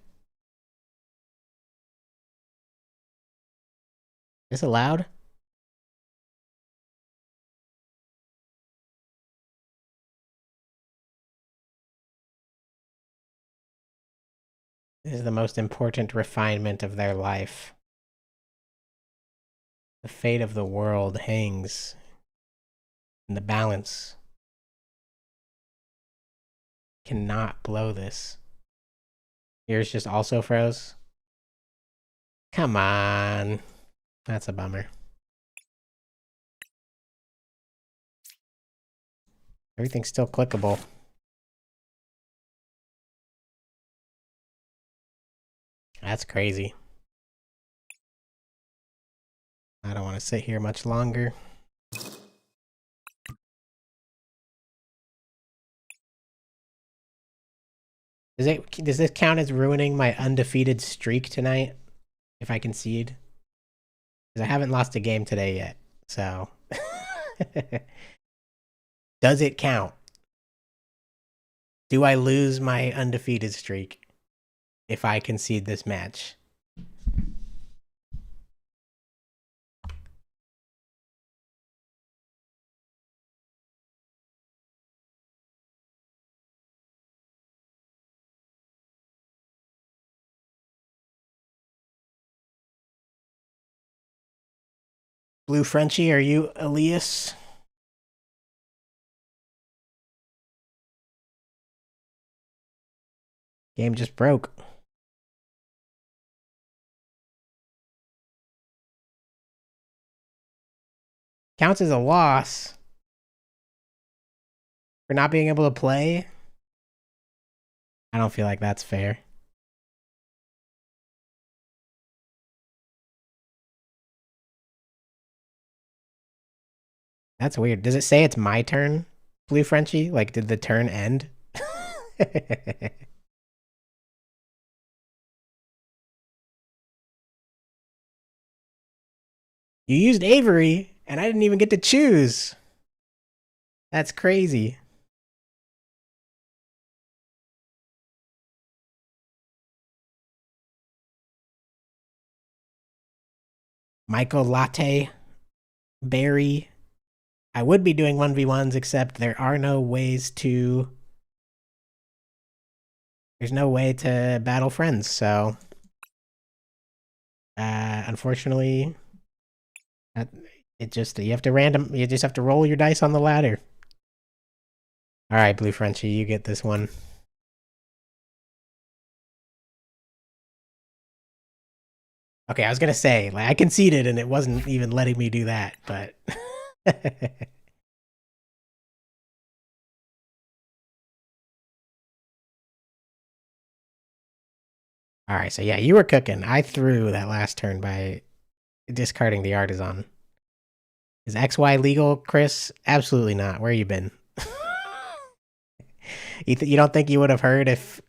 Is this allowed? This is the most important refinement of their life. The fate of the world hangs in the balance. Cannot blow this. Yours just also froze? Come on. That's a bummer. Everything's still clickable. That's crazy. I don't want to sit here much longer. Does this count as ruining my undefeated streak tonight? If I concede? Because I haven't lost a game today yet, so... Does it count? Do I lose my undefeated streak if I concede this match? Blue Frenchie, are you Elias? Game just broke. Counts as a loss for not being able to play? I don't feel like that's fair. That's weird. Does it say it's my turn, Blue Frenchie? Like, did the turn end? You used Avery, and I didn't even get to choose. That's crazy. Michael Latte, Barry. I would be doing 1v1s, except there are no ways to... There's no way to battle friends, so... unfortunately... It just... You just have to roll your dice on the ladder. Alright, Blue Frenchie, you get this one. Okay, I was gonna say, like, I conceded and it wasn't even letting me do that, but all right. So yeah, you were cooking. I threw that last turn by discarding the artisan. Is XY legal, Chris? Absolutely not. Where you been? You don't think you would have heard if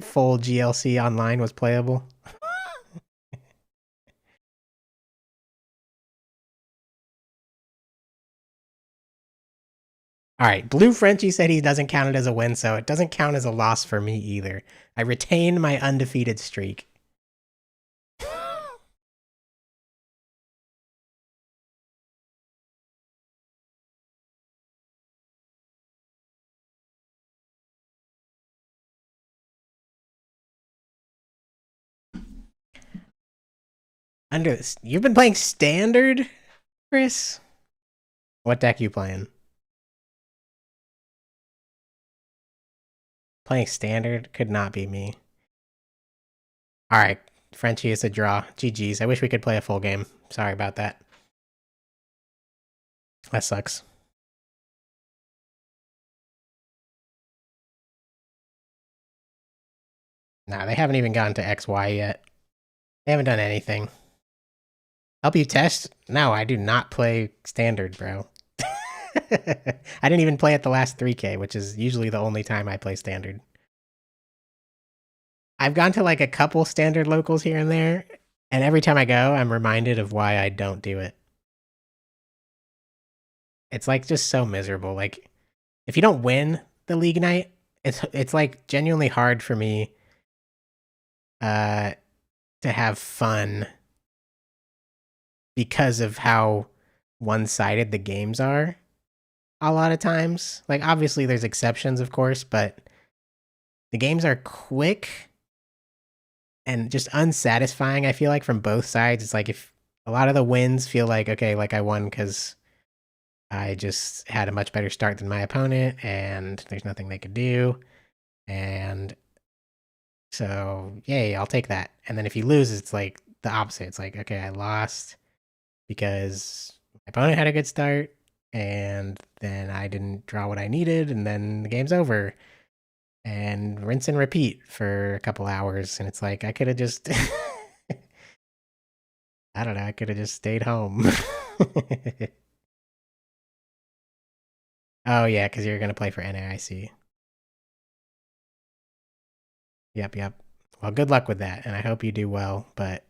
full GLC online was playable? All right, Blue Frenchie said he doesn't count it as a win, so it doesn't count as a loss for me either. I retain my undefeated streak. Under this, you've been playing standard, Chris? What deck you playing? Playing standard could not be me. All right, Frenchie is a draw. GG's. I wish we could play a full game. Sorry about that. That sucks. Nah, they haven't even gotten to XY yet. They haven't done anything. Help you test? No, I do not play standard, bro. I didn't even play at the last 3K, which is usually the only time I play standard. I've gone to like a couple standard locals here and there, and every time I go, I'm reminded of why I don't do it. It's like just so miserable. Like if you don't win the league night, it's like genuinely hard for me uh to have fun because of how one-sided the games are a lot of times. Like obviously there's exceptions of course, but the games are quick and just unsatisfying, I feel like, from both sides. It's like if a lot of the wins feel like, okay, like I won because I just had a much better start than my opponent and there's nothing they could do. And so, yay, I'll take that. And then if you lose, it's like the opposite. It's like, okay, I lost because my opponent had a good start and then I didn't draw what I needed and then the game's over. And rinse and repeat for a couple hours. And it's like, I could have just, I don't know, I could have just stayed home. Oh, yeah, because you're going to play for NAIC. Yep, yep. Well, good luck with that. And I hope you do well. But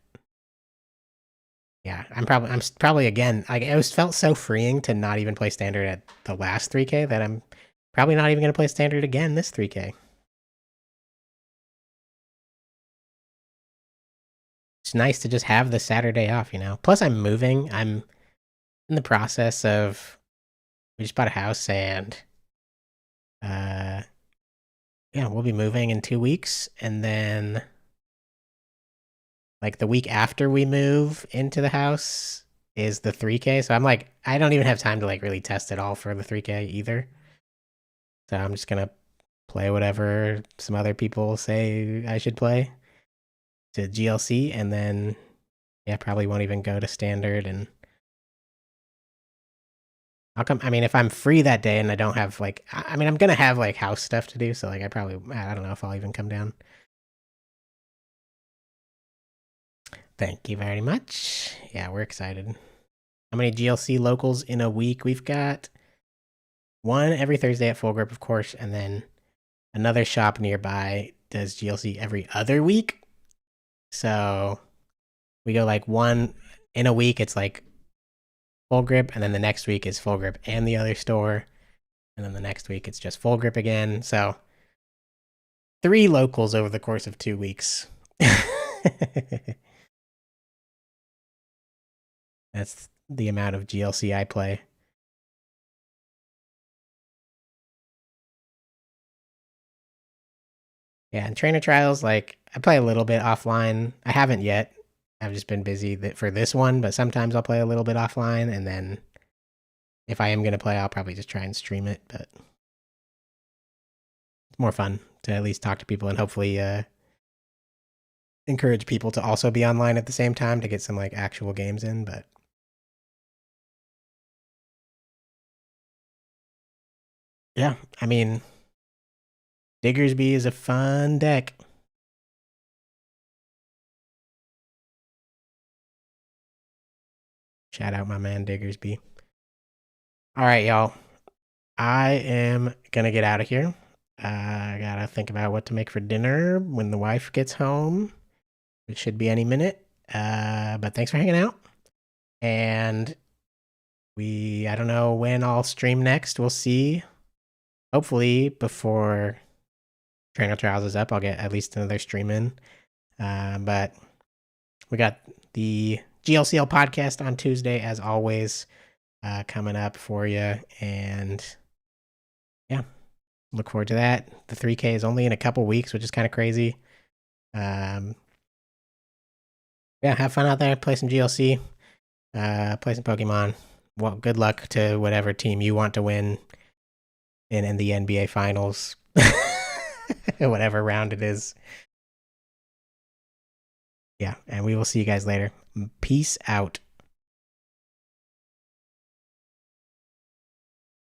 yeah, I'm probably again, like it was felt so freeing to not even play standard at the last 3K that I'm probably not even going to play standard again this 3K. It's nice to just have the Saturday off, you know. Plus, I'm moving. I'm in the process of, we just bought a house and uh yeah, we'll be moving in 2 weeks, and then like the week after we move into the house is the 3K. So I'm like, I don't even have time to like really test it all for the 3K either. So I'm just gonna play whatever some other people say I should play to GLC, and then yeah, probably won't even go to standard. And I'll come. I mean, if I'm free that day and I don't have like, I mean, I'm gonna have like house stuff to do, so like I don't know if I'll even come down. Thank you very much. Yeah, we're excited. How many GLC locals in a week? We've got one every Thursday at Full Grip, of course, and then another shop nearby does GLC every other week. So we go like one in a week. It's like Full Grip, and then the next week is Full Grip and the other store, and then the next week it's just Full Grip again. So 3 locals over the course of 2 weeks. That's the amount of GLC I play. Yeah, and trainer trials, like I play a little bit offline. I haven't yet. I've just been busy for this one, but sometimes I'll play a little bit offline, and then if I am gonna play, I'll probably just try and stream it. But it's more fun to at least talk to people and hopefully encourage people to also be online at the same time to get some like actual games in, but yeah, I mean, Diggersby is a fun deck. Shout out my man Diggersby. All right, y'all. I am gonna get out of here. I gotta think about what to make for dinner when the wife gets home. It should be any minute. But thanks for hanging out. And I don't know when I'll stream next. We'll see. Hopefully before Trainer Trials is up, I'll get at least another stream in. But we got the GLCL podcast on Tuesday, as always, coming up for you. And yeah, look forward to that. The 3K is only in a couple weeks, which is kind of crazy. Yeah, have fun out there. Play some GLC. Play some Pokemon. Well, good luck to whatever team you want to win in the NBA Finals, whatever round it is. Yeah, and we will see you guys later. Peace out.